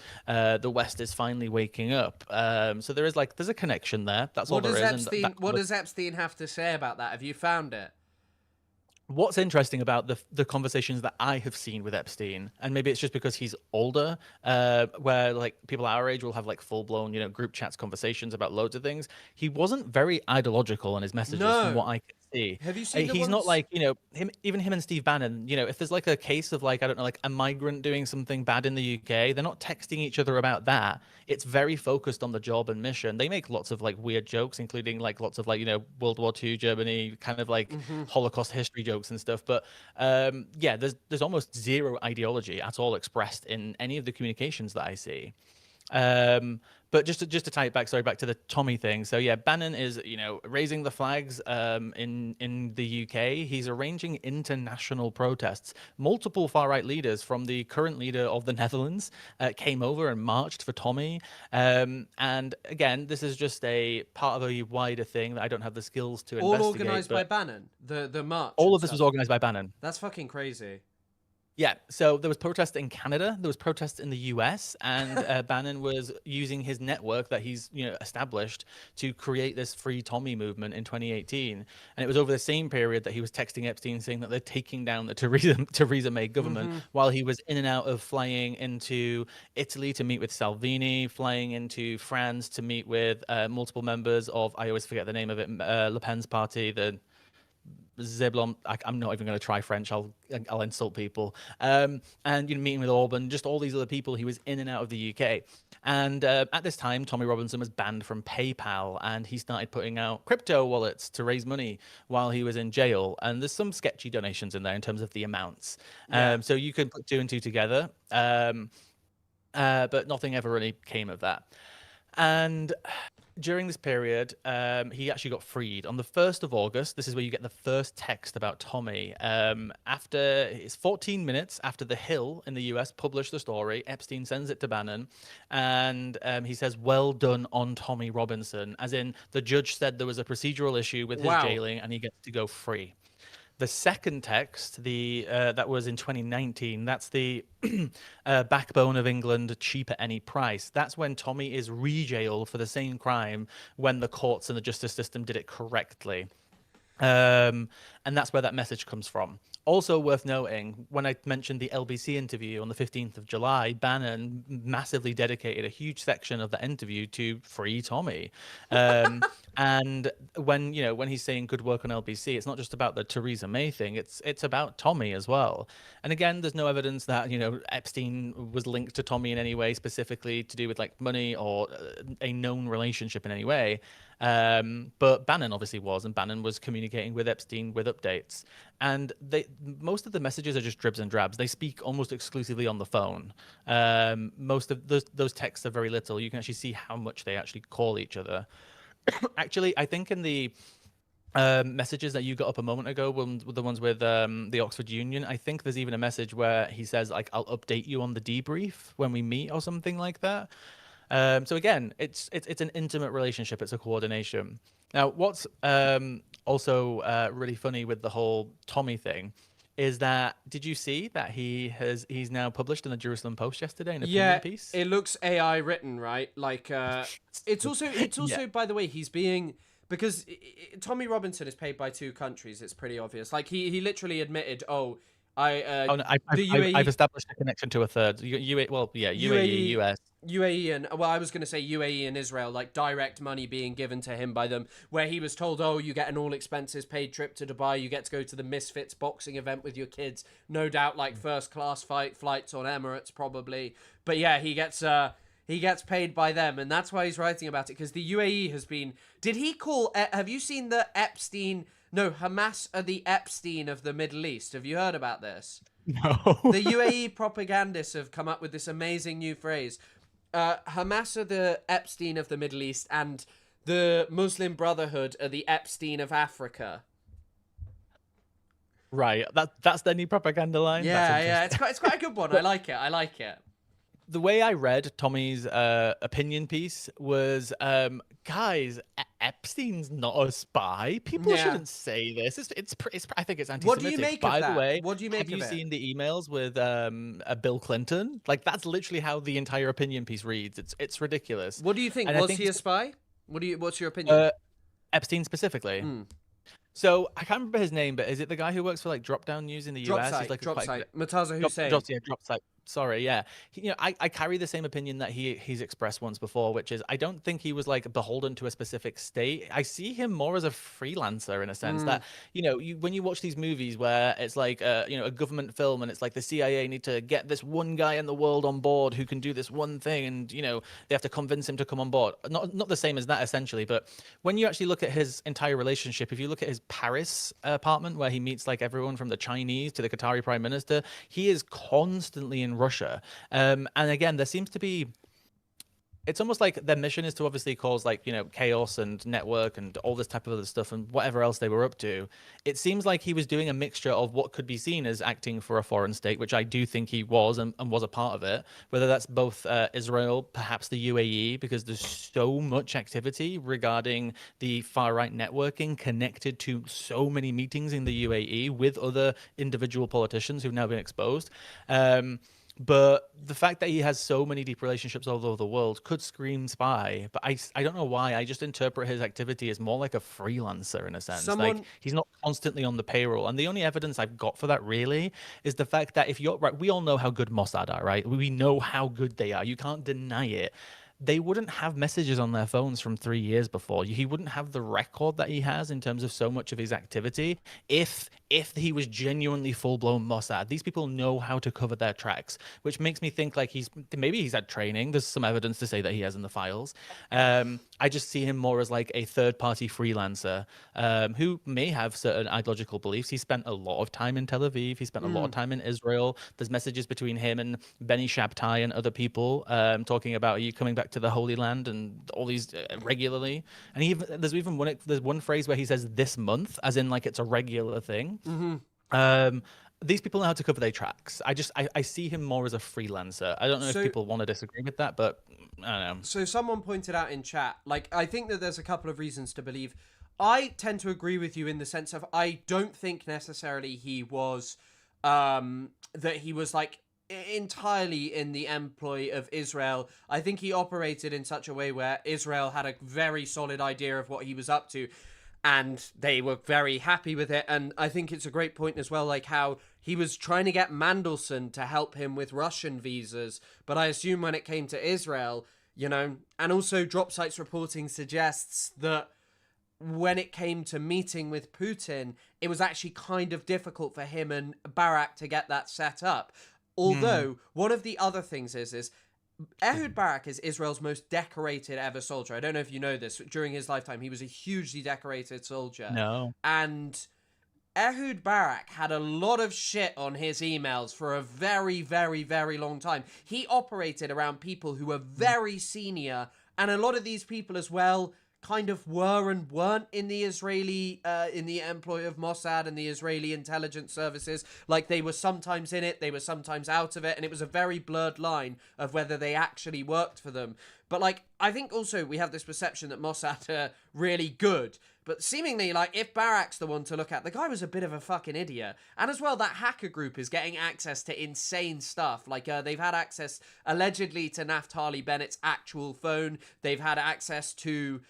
the West is finally waking up. So there's a connection there. That's all there is. What does Epstein have to say about that? Have you found it? What's interesting about the conversations that I have seen with Epstein, and maybe it's just because he's older, where like people our age will have like full blown, group chats, conversations about loads of things. He wasn't very ideological in his messages from what I could see. Have you seen the He's not ones- like, even him and Steve Bannon, if there's like a case of like, I don't know, like a migrant doing something bad in the UK, they're not texting each other about that. It's very focused on the job and mission. They make lots of like weird jokes, including like lots of like, World War II Germany, kind of like Holocaust history jokes and stuff. But yeah, there's almost zero ideology at all expressed in any of the communications that I see. But just to tie it back, back to the Tommy thing. So yeah, Bannon is raising the flags in the UK. He's arranging international protests. Multiple far right leaders from the current leader of the Netherlands came over and marched for Tommy. And again, this is just a part of a wider thing that I don't have the skills to All investigate. organised by Bannon. The march. All and of this was stuff. organised by Bannon. That's fucking crazy. Yeah, so there was protests in Canada, there was protests in the US, and Bannon was using his network that he's established to create this Free Tommy movement in 2018. And it was over the same period that he was texting Epstein saying that they're taking down the Theresa May government, while he was in and out of flying into Italy to meet with Salvini, flying into France to meet with multiple members of, I always forget the name of it, Le Pen's party, the Zeblon. I'm not even going to try French. I'll insult people. And meeting with Orban, just all these other people. He was in and out of the UK. And at this time, Tommy Robinson was banned from PayPal, and he started putting out crypto wallets to raise money while he was in jail. And there's some sketchy donations in there in terms of the amounts. Yeah. So you could put two and two together. But nothing ever really came of that. And during this period, he actually got freed on the 1st of August. This is where you get the first text about Tommy. It's 14 minutes after The Hill in the US published the story. Epstein sends it to Bannon, and he says, "Well done on Tommy Robinson," as in the judge said there was a procedural issue with his jailing, and he gets to go free. The second text, that was in 2019, that's the backbone of England, cheap at any price. That's when Tommy is re-jailed for the same crime when the courts and the justice system did it correctly. And that's where that message comes from. Also worth noting, when I mentioned the LBC interview on the 15th of July, Bannon massively dedicated a huge section of that interview to free Tommy. And when he's saying good work on LBC, it's not just about the Theresa May thing, it's about Tommy as well. And again, there's no evidence that Epstein was linked to Tommy in any way, specifically to do with like money or a known relationship in any way. But Bannon obviously was, and Bannon was communicating with Epstein with updates. And most of the messages are just dribs and drabs. They speak almost exclusively on the phone. Most of those texts are very little. You can actually see how much they actually call each other. Actually, I think in the messages that you got up a moment ago, the ones with the Oxford Union, I think there's even a message where he says, like, "I'll update you on the debrief when we meet," or something like that. So again, it's an intimate relationship. It's a coordination. Now, what's also really funny with the whole Tommy thing is that, did you see that he's now published in the Jerusalem Post yesterday an opinion piece? It looks AI written, right? Like it's also by the way, he's being, because Tommy Robinson is paid by two countries. It's pretty obvious. Like he literally admitted, I've established a connection to a third. UAE, US. UAE and, well, I was going to say UAE and Israel, like direct money being given to him by them, where he was told, oh, you get an all expenses paid trip to Dubai, you get to go to the Misfits boxing event with your kids, no doubt like first class flights on Emirates probably, but yeah, he gets paid by them, and that's why he's writing about it, because the UAE has been, have you seen the Hamas are the Epstein of the Middle East? Have you heard about this? No. The UAE propagandists have come up with this amazing new phrase. Hamas are the Epstein of the Middle East, and the Muslim Brotherhood are the Epstein of Africa. Right, that's their new propaganda line. Yeah, it's quite a good one. I like it. The way I read Tommy's opinion piece was, guys, Epstein's not a spy. People shouldn't say this. I think it's anti-Semitic. What do you make of that? By the way, what do you make of it? Have you seen the emails with Bill Clinton? Like, that's literally how the entire opinion piece reads. It's ridiculous. What do you think? Was he a spy? What's your opinion? Epstein specifically. So I can't remember his name, but is it the guy who works for like Drop Down News in the US? He's like Dropsite. Murtaza Hussain. Sorry, yeah. I carry the same opinion that he's expressed once before, which is I don't think he was like beholden to a specific state. I see him more as a freelancer in a sense that, when you watch these movies where it's like, a government film and it's like the CIA need to get this one guy in the world on board who can do this one thing and, they have to convince him to come on board. Not the same as that essentially, but when you actually look at his entire relationship, if you look at his Paris apartment where he meets like everyone from the Chinese to the Qatari Prime Minister, he is constantly in Russia. And again, there seems to be, it's almost like their mission is to obviously cause like, chaos and network and all this type of other stuff and whatever else they were up to. It seems like he was doing a mixture of what could be seen as acting for a foreign state, which I do think he was and was a part of it, whether that's both Israel, perhaps the UAE, because there's so much activity regarding the far-right networking connected to so many meetings in the UAE with other individual politicians who've now been exposed. But the fact that he has so many deep relationships all over the world could scream spy. But I don't know why. I just interpret his activity as more like a freelancer in a sense. Like he's not constantly on the payroll. And the only evidence I've got for that really is the fact that if you're right, we all know how good Mossad are, right? We know how good they are. You can't deny it. They wouldn't have messages on their phones from 3 years before. He wouldn't have the record that he has in terms of so much of his activity if he was genuinely full-blown Mossad. These people know how to cover their tracks, which makes me think like maybe he's had training. There's some evidence to say that he has in the files. I just see him more as like a third-party freelancer who may have certain ideological beliefs. He spent a lot of time in Tel Aviv. He spent a lot of time in Israel. There's messages between him and Benny Shabtai and other people talking about, are you coming back to the Holy Land and all these regularly? And there's one phrase where he says this month, as in like it's a regular thing. These people know how to cover their tracks. I see him more as a freelancer. I don't know if people want to disagree with that, but I don't know. So someone pointed out in chat, like, I think that there's a couple of reasons to believe. I tend to agree with you in the sense of I don't think necessarily he was that he was like entirely in the employ of Israel. I think he operated in such a way where Israel had a very solid idea of what he was up to and they were very happy with it. And I think it's a great point as well, like how he was trying to get Mandelson to help him with Russian visas, but I assume when it came to Israel, and also Drop Site's reporting suggests that when it came to meeting with Putin, it was actually kind of difficult for him and Barak to get that set up. Although, one of the other things is Ehud Barak is Israel's most decorated ever soldier. I don't know if you know this. During his lifetime, he was a hugely decorated soldier. No. And Ehud Barak had a lot of shit on his emails for a very, very, very long time. He operated around people who were very senior, and a lot of these people as well kind of were and weren't in the Israeli, in the employ of Mossad and the Israeli intelligence services. Like, they were sometimes in it, they were sometimes out of it, and it was a very blurred line of whether they actually worked for them. But, like, I think also we have this perception that Mossad are really good. But seemingly, like, if Barak's the one to look at, the guy was a bit of a fucking idiot. And as well, that hacker group is getting access to insane stuff. Like, they've had access, allegedly, to Naftali Bennett's actual phone. They've had access to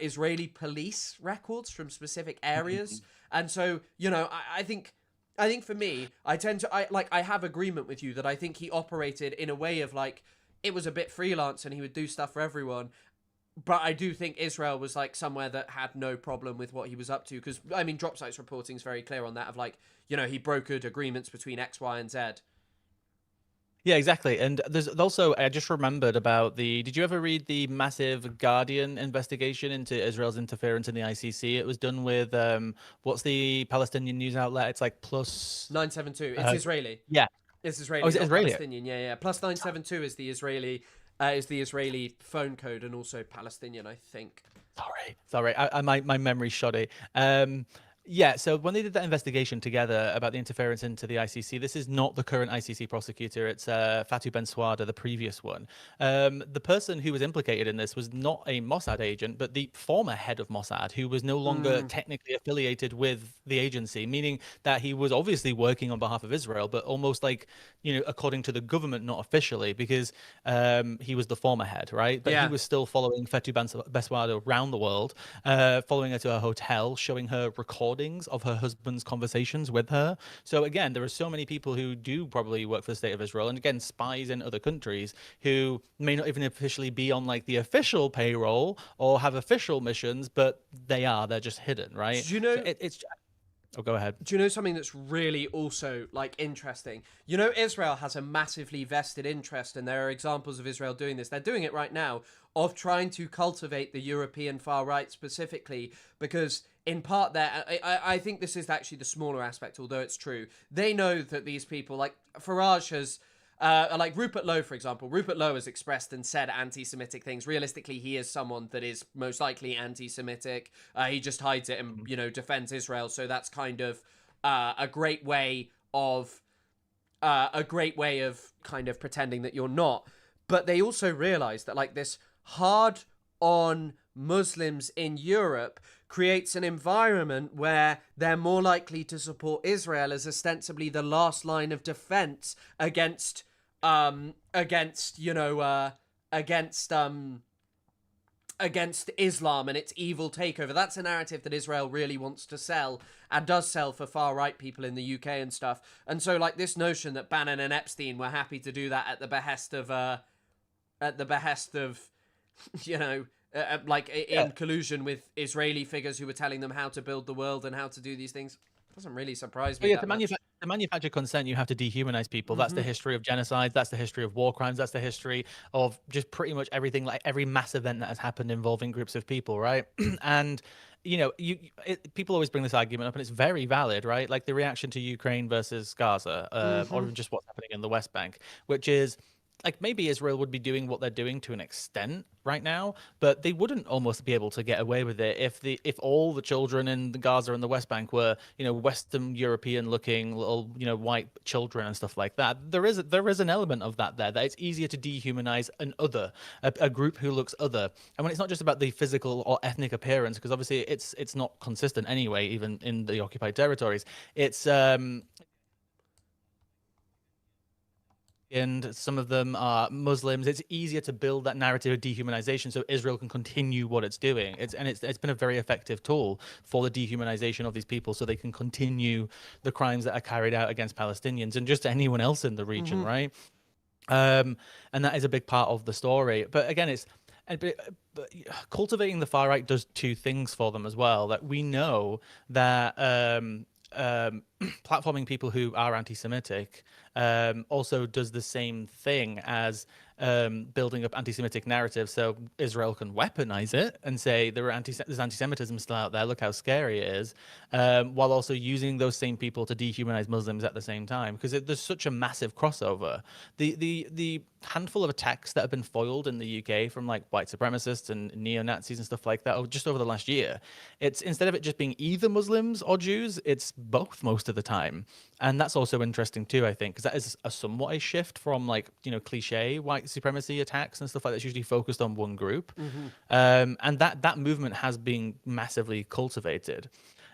Israeli police records from specific areas. And so, I think for me, I have agreement with you that I think he operated in a way of like, it was a bit freelance and he would do stuff for everyone. But I do think Israel was like somewhere that had no problem with what he was up to. Because, I mean, Drop Site's reporting is very clear on that of like, he brokered agreements between X, Y, and Z. Yeah, exactly. And there's also, I just remembered about did you ever read the massive Guardian investigation into Israel's interference in the ICC? It was done with, what's the Palestinian news outlet? It's like Plus 972. It's Israeli. Yeah. It's Israeli. Oh, is it Israeli? Palestinian. Yeah. Plus 972 is the Israeli phone code, and also Palestinian, I think. Sorry. My memory's shoddy. Yeah, so when they did that investigation together about the interference into the ICC, this is not the current ICC prosecutor. It's Fatou Bensouada, the previous one. The person who was implicated in this was not a Mossad agent, but the former head of Mossad, who was no longer technically affiliated with the agency, meaning that he was obviously working on behalf of Israel, but almost like, according to the government, not officially, because he was the former head, right? But he was still following Fatou Bensouada around the world, following her to her hotel, showing her recordings recordings of her husband's conversations with her. So again, there are so many people who do probably work for the state of Israel, and again, spies in other countries who may not even officially be on like the official payroll or have official missions, but they're just hidden, right? Do you know? So it's. Oh, go ahead. Do you know something that's really also like interesting? You know, Israel has a massively vested interest, and there are examples of Israel doing this. They're doing it right now, of trying to cultivate the European far right specifically, because in part I think this is actually the smaller aspect, although it's true. They know that these people, like Farage has, like Rupert Lowe, for example. Rupert Lowe has expressed and said anti-Semitic things. Realistically, he is someone that is most likely anti-Semitic. He just hides it and, you know, defends Israel. So that's kind of a great way of kind of pretending that you're not. But they also realize that like this hard on Muslims in Europe creates an environment where they're more likely to support Israel as ostensibly the last line of defense against Islam and its evil takeover. That's a narrative that Israel really wants to sell and does sell for far right people in the UK and stuff. And so like this notion that Bannon and Epstein were happy to do that at the behest of you know, in collusion with Israeli figures who were telling them how to build the world and how to do these things, doesn't really surprise me. Yeah, to manufacture consent, you have to dehumanize people. That's the history of genocide. That's the history of war crimes. That's the history of just pretty much everything, like every mass event that has happened involving groups of people, right? And you know, people always bring this argument up, and it's very valid, right? Like the reaction to Ukraine versus Gaza, or even just what's happening in the West Bank, which is like maybe Israel would be doing what they're doing to an extent right now, but they wouldn't almost be able to get away with it if all the children in the Gaza and the West Bank were, you know, Western European looking little, you know, white children and stuff like that. There is an element of that there, that it's easier to dehumanize a group who looks other. And when it's not just about the physical or ethnic appearance, because obviously it's not consistent anyway, even in the occupied territories. It's and some of them are Muslims. It's easier to build that narrative of dehumanization so Israel can continue what it's doing. It's been a very effective tool for the dehumanization of these people so they can continue the crimes that are carried out against Palestinians and just anyone else in the region, right? And that is a big part of the story. But again, but cultivating the far right does two things for them as well. That we know that platforming people who are anti-Semitic also does the same thing as building up anti-Semitic narratives, so Israel can weaponize it and say there's anti-Semitism still out there, look how scary it is, while also using those same people to dehumanize Muslims at the same time, because there's such a massive crossover. The handful of attacks that have been foiled in the UK from like white supremacists and neo-Nazis and stuff like that just over the last year, it's instead of it just being either Muslims or Jews, it's both most of the time. And that's also interesting too, I think, because that is somewhat a shift from like, you know, cliche white supremacy attacks and stuff like that. It's usually focused on one group. And that movement has been massively cultivated.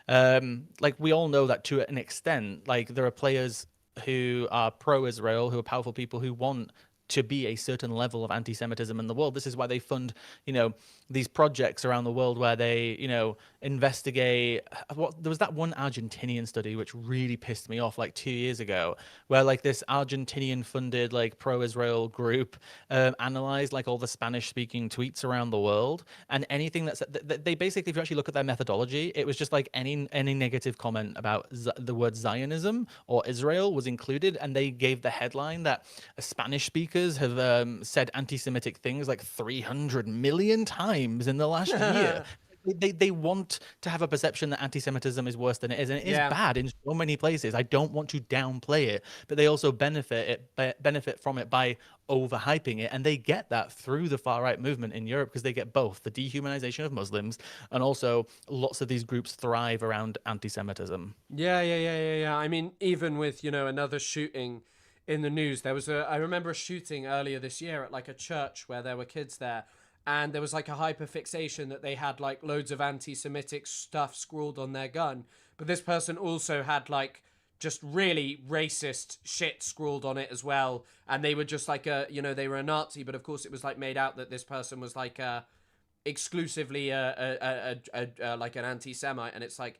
Like we all know that to an extent, like there are players who are pro-Israel, who are powerful people who want to be a certain level of anti-Semitism in the world. This is why they fund, you know, these projects around the world where they, you know, investigate there was that one Argentinian study which really pissed me off like 2 years ago, where like this Argentinian funded like pro-Israel group analyzed like all the Spanish speaking tweets around the world, and anything they basically, if you actually look at their methodology, it was just like any negative comment about the word Zionism or Israel was included, and they gave the headline that Spanish speakers have said anti-Semitic things like 300 million times in the last year. They want to have a perception that anti-Semitism is worse than it is, and it is bad in so many places. I don't want to downplay it, but they also benefit from it by overhyping it, and they get that through the far right movement in Europe, because they get both the dehumanization of Muslims and also lots of these groups thrive around anti-Semitism. Yeah. I mean, even with, you know, another shooting in the news, I remember a shooting earlier this year at like a church where there were kids there. And there was like a hyperfixation that they had like loads of anti-Semitic stuff scrawled on their gun. But this person also had like just really racist shit scrawled on it as well. And they were just like they were a Nazi, but of course it was like made out that this person was like exclusively like an anti-Semite. And it's like,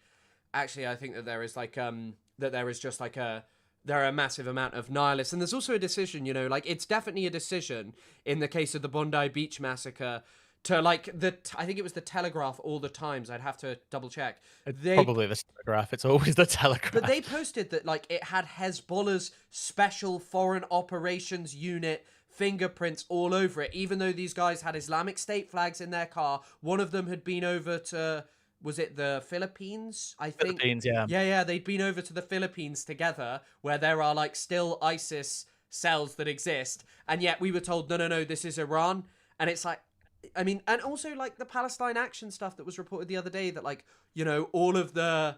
actually, I think that there is like that there is just like there are a massive amount of nihilists, and there's also a decision, you know, like it's definitely a decision in the case of the Bondi Beach massacre to like I think it was the Telegraph or the Times. I'd have to double check. Probably the Telegraph. It's always the Telegraph. But they posted that like it had Hezbollah's special foreign operations unit fingerprints all over it, even though these guys had Islamic State flags in their car. One of them had been over to, was it the Philippines? I think. Philippines, yeah. Yeah, they'd been over to the Philippines together, where there are like still ISIS cells that exist, and yet we were told no, this is Iran, and it's like, I mean, and also like the Palestine Action stuff that was reported the other day, that like, you know, all of the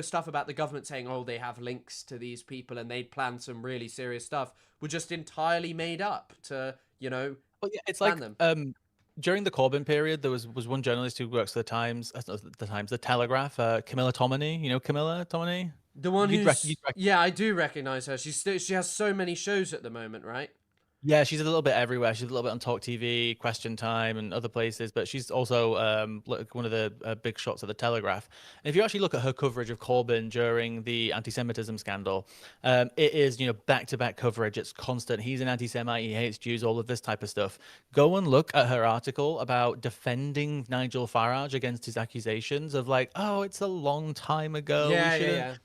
stuff about the government saying, oh, they have links to these people and they'd planned some really serious stuff, were just entirely made up to, you know, well, yeah, it's like them. During the Corbyn period, there was one journalist who works for the Times, the Telegraph, Camilla Tominey. You know Camilla Tominey? The one who's yeah, I do recognize her. She has so many shows at the moment, right? Yeah, she's a little bit everywhere. She's a little bit on Talk TV, Question Time, and other places. But she's also one of the big shots at the Telegraph. And if you actually look at her coverage of Corbyn during the anti-Semitism scandal, it is, you know, back-to-back coverage. It's constant. He's an anti-Semite. He hates Jews. All of this type of stuff. Go and look at her article about defending Nigel Farage against his accusations of like, oh, it's a long time ago. Yeah.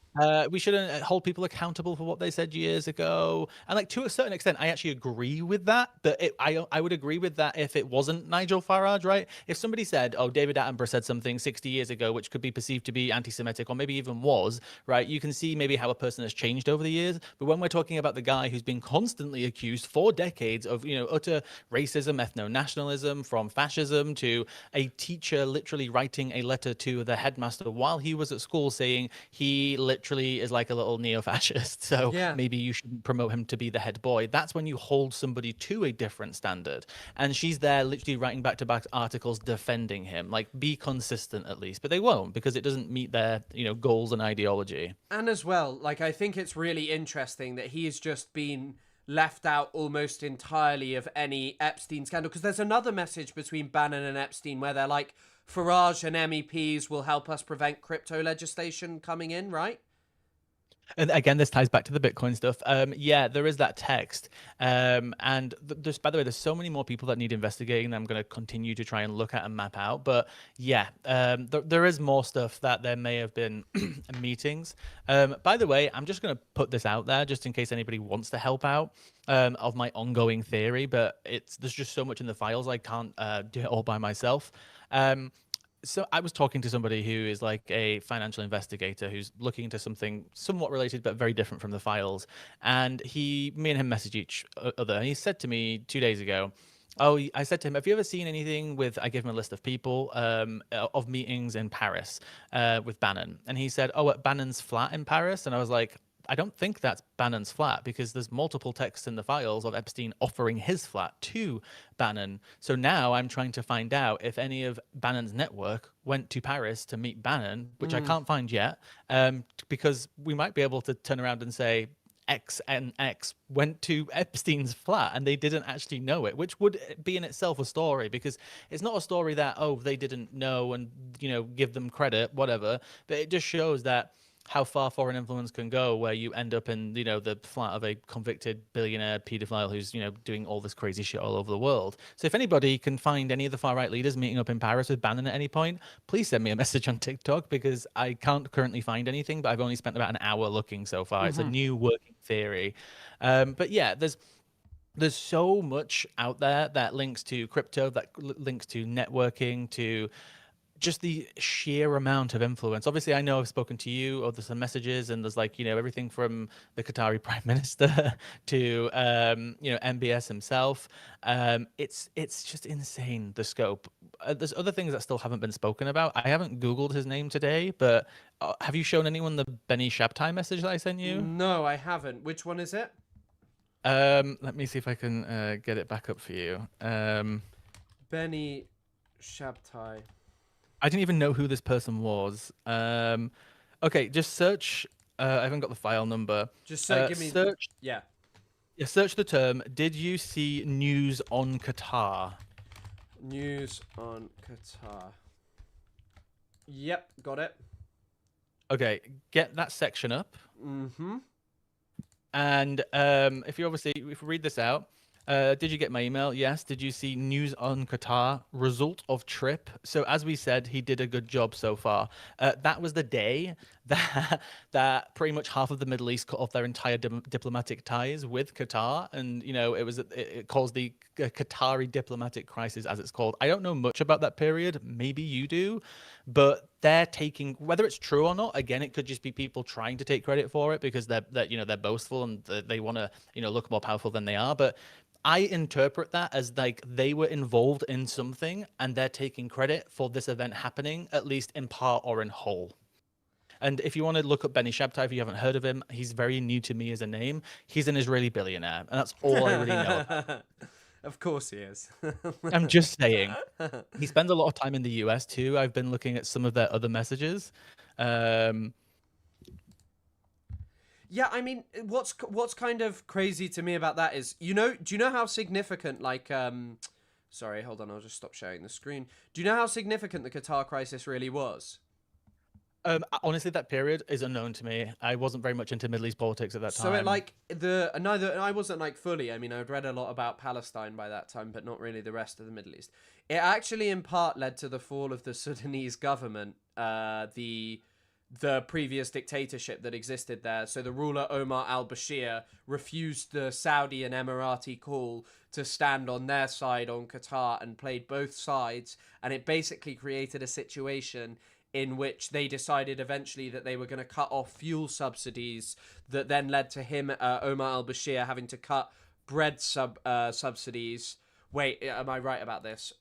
We shouldn't hold people accountable for what they said years ago. And like to a certain extent, I actually agree with that. But I would agree with that if it wasn't Nigel Farage, right? If somebody said, oh, David Attenborough said something 60 years ago, which could be perceived to be anti-Semitic or maybe even was, right? You can see maybe how a person has changed over the years. But when we're talking about the guy who's been constantly accused for decades of, you know, utter racism, ethno-nationalism, from fascism to a teacher literally writing a letter to the headmaster while he was at school saying he literally is like a little neo-fascist, so maybe you shouldn't promote him to be the head boy. That's when you hold somebody to a different standard. And she's there literally writing back-to-back articles defending him. Like, be consistent at least. But they won't, because it doesn't meet their, you know, goals and ideology. And as well, like, I think it's really interesting that he's just been left out almost entirely of any Epstein scandal, because there's another message between Bannon and Epstein where they're like, Farage and MEPs will help us prevent crypto legislation coming in, right? And again, this ties back to the Bitcoin stuff. Yeah, there is that text. And there's, by the way, there's so many more people that need investigating that I'm going to continue to try and look at and map out. But yeah, there is more stuff that there may have been meetings. By the way, I'm just going to put this out there just in case anybody wants to help out of my ongoing theory. But there's just so much in the files, I can't do it all by myself. So I was talking to somebody who is like a financial investigator who's looking into something somewhat related but very different from the files. And me and him message each other. And he said to me 2 days ago, I said to him, have you ever seen anything with, I gave him a list of people, of meetings in Paris with Bannon. And he said, at Bannon's flat in Paris. And I was like, I don't think that's Bannon's flat, because there's multiple texts in the files of Epstein offering his flat to Bannon. So now I'm trying to find out if any of Bannon's network went to Paris to meet Bannon, which I can't find yet, because we might be able to turn around and say X and X went to Epstein's flat and they didn't actually know it, which would be in itself a story, because it's not a story that, they didn't know and, you know, give them credit, whatever, but it just shows that how far foreign influence can go, where you end up in, you know, the flat of a convicted billionaire pedophile who's, you know, doing all this crazy shit all over the world. So if anybody can find any of the far-right leaders meeting up in Paris with Bannon at any point, please send me a message on TikTok, because I can't currently find anything, but I've only spent about an hour looking so far. It's a new working theory. But yeah, there's so much out there that links to crypto, that links to networking, to just the sheer amount of influence. Obviously, I know I've spoken to you, or there's some messages, and there's like, you know, everything from the Qatari Prime Minister to, you know, MBS himself. It's just insane, the scope. There's other things that still haven't been spoken about. I haven't Googled his name today, but have you shown anyone the Benny Shabtai message that I sent you? No, I haven't. Which one is it? Let me see if I can get it back up for you. Benny Shabtai. I didn't even know who this person was. Okay, just search. I haven't got the file number. Just give me. Search. Yeah. Yeah. Search the term. Did you see news on Qatar? News on Qatar. Yep, got it. Okay, get that section up. Mm-hmm. And if we read this out, did you get my email? Yes. Did you see news on Qatar? Result of trip. So as we said, he did a good job so far. That was the day that pretty much half of the Middle East cut off their entire diplomatic ties with Qatar, and it caused the Qatari diplomatic crisis, as it's called. I don't know much about that period. Maybe you do, but they're taking, whether it's true or not. Again, it could just be people trying to take credit for it because they're boastful and they want to look more powerful than they are. But I interpret that as like they were involved in something and they're taking credit for this event happening, at least in part or in whole. And if you want to look up Benny Shabtai, if you haven't heard of him, he's very new to me as a name. He's an Israeli billionaire, and that's all I really know about. Of course he is. I'm just saying. He spends a lot of time in the US too. I've been looking at some of their other messages. Yeah, I mean, what's kind of crazy to me about that is, do you know how significant, sorry, hold on, I'll just stop sharing the screen. Do you know how significant the Qatar crisis really was? Honestly, that period is unknown to me. I wasn't very much into Middle East politics at that time. So I wasn't fully. I mean, I'd read a lot about Palestine by that time, but not really the rest of the Middle East. It actually, in part, led to the fall of the Sudanese government, the previous dictatorship that existed there. So the ruler Omar al-Bashir refused the Saudi and Emirati call to stand on their side on Qatar and played both sides, and it basically created a situation in which they decided eventually that they were going to cut off fuel subsidies, that then led to him, Omar al-Bashir, having to cut bread subsidies. Wait, am I right about this?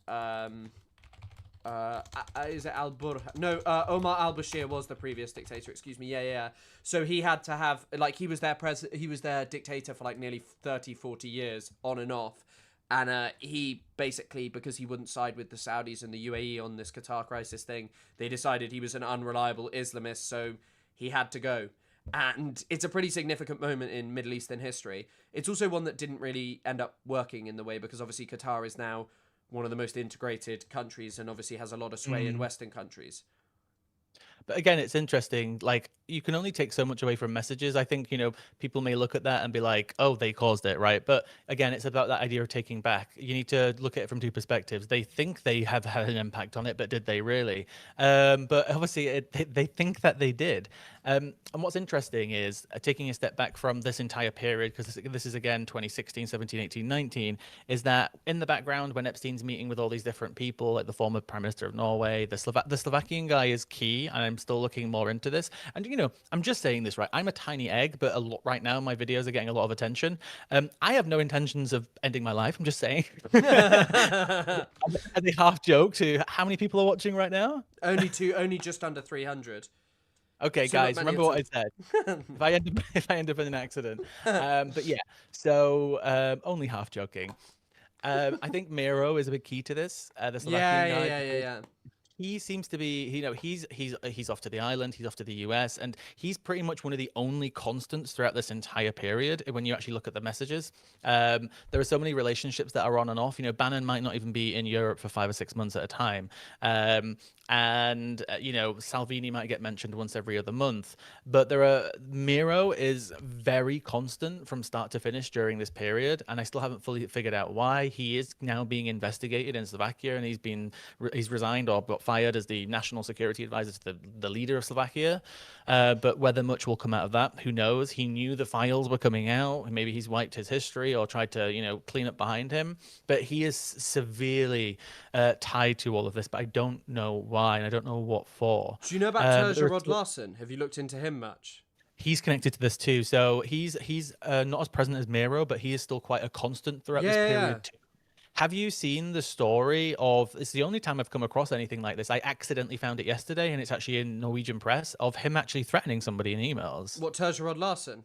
Is it al-Burhan? No, Omar al-Bashir was the previous dictator, excuse me. Yeah. So he had to have, he was their dictator for nearly 30, 40 years, on and off. And he basically, because he wouldn't side with the Saudis and the UAE on this Qatar crisis thing, they decided he was an unreliable Islamist, so he had to go. And it's a pretty significant moment in Middle Eastern history. It's also one that didn't really end up working in the way, because obviously Qatar is now one of the most integrated countries and obviously has a lot of sway in Western countries. But again, it's interesting. You can only take so much away from messages. I think, people may look at that and be like, oh, they caused it, right? But again, it's about that idea of taking back. You need to look at it from two perspectives. They think they have had an impact on it, but did they really? But obviously, they think that they did. And what's interesting is taking a step back from this entire period, because this is, again, 2016, 17, 18, 19, is that in the background, when Epstein's meeting with all these different people, like the former Prime Minister of Norway, the Slovakian guy is key, and I'm still looking more into this. And, I'm just saying this, right? I'm a tiny egg, but right now my videos are getting a lot of attention. I have no intentions of ending my life. I'm just saying. As a half joke to how many people are watching right now? Only just under 300. Okay, So guys, remember what I said. if I end up in an accident. But yeah, so only half joking. I think Miro is a big key to this. The Slovakian guy. Yeah. He seems to be, he's off to the island, he's off to the US, and he's pretty much one of the only constants throughout this entire period when you actually look at the messages. There are so many relationships that are on and off. Bannon might not even be in Europe for 5 or 6 months at a time. And Salvini might get mentioned once every other month, but Miro is very constant from start to finish during this period, and I still haven't fully figured out why. He is now being investigated in Slovakia, and he's resigned or got fired as the national security advisor to the leader of Slovakia. But whether much will come out of that, who knows? He knew the files were coming out. Maybe he's wiped his history or tried to clean up behind him, but he is severely tied to all of this, but I don't know why, and I don't know what for. Do you know about Terje Rod Larsen? Have you looked into him much? He's connected to this too. So he's not as present as Miro, but he is still quite a constant throughout this period too. Have you seen the story of, it's the only time I've come across anything like this. I accidentally found it yesterday, and it's actually in Norwegian press, of him actually threatening somebody in emails. What, Terje Rod Larsen?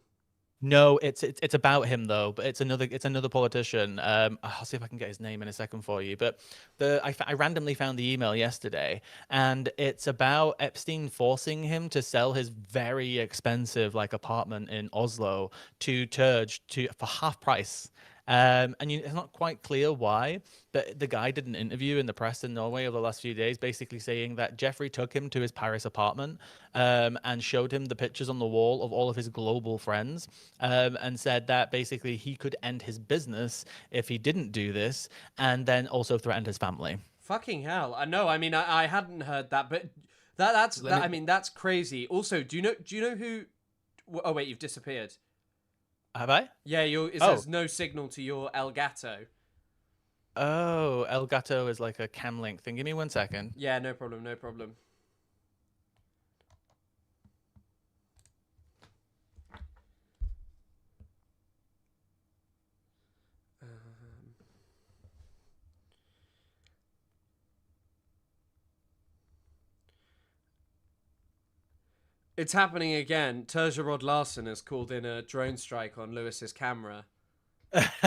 No, it's about him though, but it's another politician. I'll see if I can get his name in a second for you. But I randomly found the email yesterday, and it's about Epstein forcing him to sell his very expensive apartment in Oslo to Terje for half price. It's not quite clear why, but the guy did an interview in the press in Norway over the last few days, basically saying that Jeffrey took him to his Paris apartment and showed him the pictures on the wall of all of his global friends, and said that basically he could end his business if he didn't do this, and then also threatened his family. Fucking hell! I know. I mean, I hadn't heard that, but I mean, that's crazy. Also, do you know who? Oh wait, you've disappeared. Have I? Yeah, it says no signal to your Elgato. Oh, Elgato is like a cam link thing. Give me 1 second. Yeah, no problem, no problem. It's happening again. Terja Rod Larson has called in a drone strike on Lewis's camera.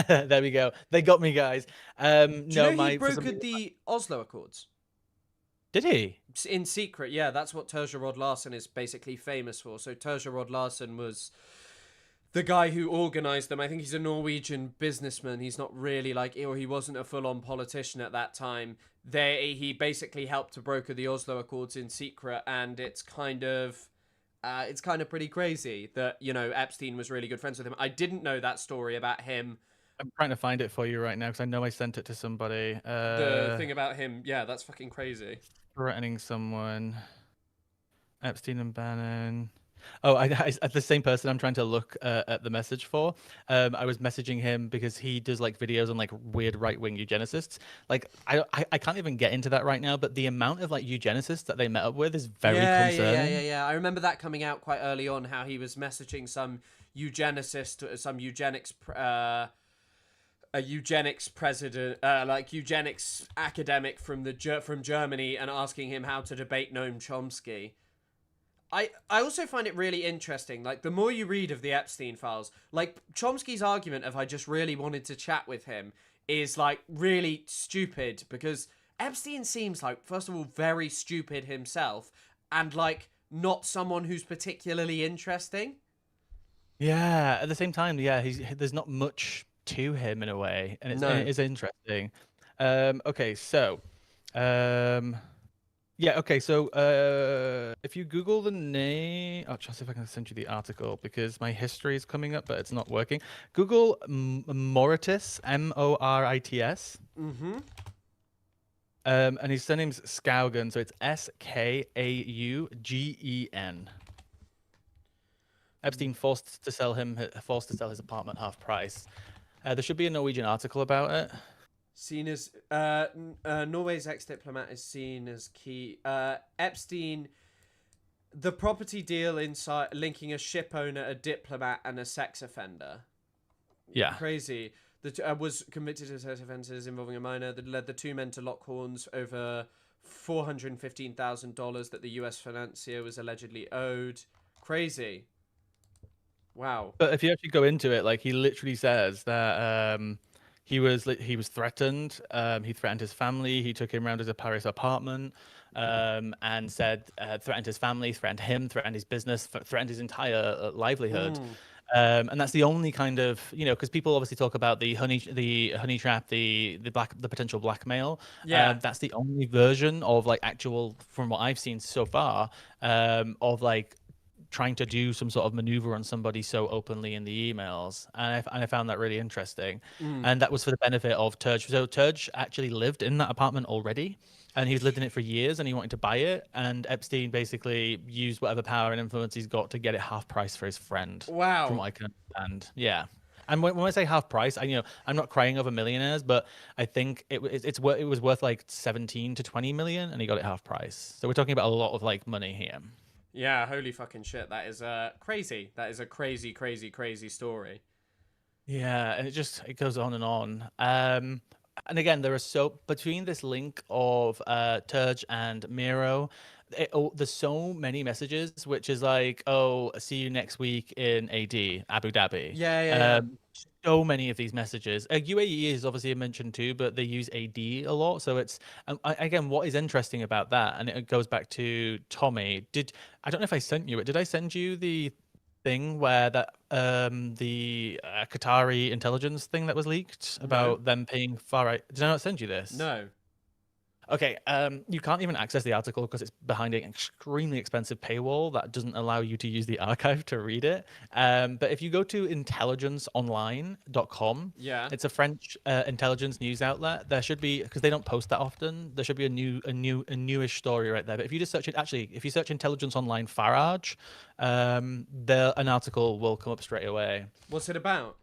There we go. They got me, guys. Do you know he brokered the Oslo Accords? Did he? In secret, yeah. That's what Terja Rod Larson is basically famous for. So Terja Rod Larson was the guy who organized them. I think he's a Norwegian businessman. He's not really or he wasn't a full-on politician at that time. He basically helped to broker the Oslo Accords in secret, and it's kind of pretty crazy that, Epstein was really good friends with him. I didn't know that story about him. I'm trying to find it for you right now because I know I sent it to somebody. The thing about him, yeah, that's fucking crazy. Threatening someone. Epstein and Bannon. Oh, I the same person I'm trying to look at the message for. I was messaging him because he does videos on weird right-wing eugenicists. I can't even get into that right now, but the amount of eugenicists that they met up with is very concerning. Yeah. I remember that coming out quite early on, how he was messaging some eugenicist, some eugenics a eugenics president, eugenics academic from Germany, and asking him how to debate Noam Chomsky. I also find it really interesting, the more you read of the Epstein files, Chomsky's argument of I just really wanted to chat with him is, really stupid, because Epstein seems first of all, very stupid himself, and, not someone who's particularly interesting. Yeah, at the same time, yeah, there's not much to him in a way, and it is interesting. Okay, so... Yeah, okay, so if you Google the name... I'll try to see if I can send you the article, because my history is coming up, but it's not working. Google Moritis, M-O-R-I-T-S. Mm-hmm. And his surname's Skaugen, so it's S-K-A-U-G-E-N. Epstein forced to sell his apartment half price. There should be a Norwegian article about it. Seen as Norway's ex-diplomat is seen as key. Epstein, the property deal inside linking a ship owner, a diplomat, and a sex offender. Yeah, crazy. Was convicted of sex offences involving a minor that led the two men to lock horns over $415,000 that the U.S. financier was allegedly owed. Crazy. Wow. But if you actually go into it, he literally says that. He was threatened. He threatened his family. He took him around to his Paris apartment, and said threatened his family, threatened him, threatened his business, threatened his entire livelihood. And that's the only kind of, because people obviously talk about the honey trap, the potential blackmail. Yeah, that's the only version of actual, from what I've seen so far, of trying to do some sort of maneuver on somebody so openly in the emails, and I found that really interesting. And that was for the benefit of Turge. So Turge actually lived in that apartment already, and he's lived in it for years, and he wanted to buy it, and Epstein basically used whatever power and influence he's got to get it half price for his friend. Wow. From what I can understand. Yeah. And when I say half price, I'm not crying over millionaires, but I think it was worth 17 to 20 million, and he got it half price. So we're talking about a lot of money here. Yeah, holy fucking shit. That is crazy. That is a crazy, crazy, crazy story. Yeah, and it goes on and on. And again, between this link of Turge and Miro, there's so many messages, which is see you next week in Abu Dhabi. Yeah. So many of these messages. UAE is obviously mentioned too, but they use AD a lot. So it's again, what is interesting about that, and it goes back to Tommy. I don't know if I sent you it. Did I send you the thing where that the Qatari intelligence thing that was leaked about them paying far right. Did I not send you this? No. Okay, you can't even access the article because it's behind an extremely expensive paywall that doesn't allow you to use the archive to read it. But if you go to intelligenceonline.com, Yeah. it's a French intelligence news outlet. There should be, because they don't post that often, there should be a newish story right there. But if you just search it, actually, if you search Intelligence Online Farage, an article will come up straight away. What's it about?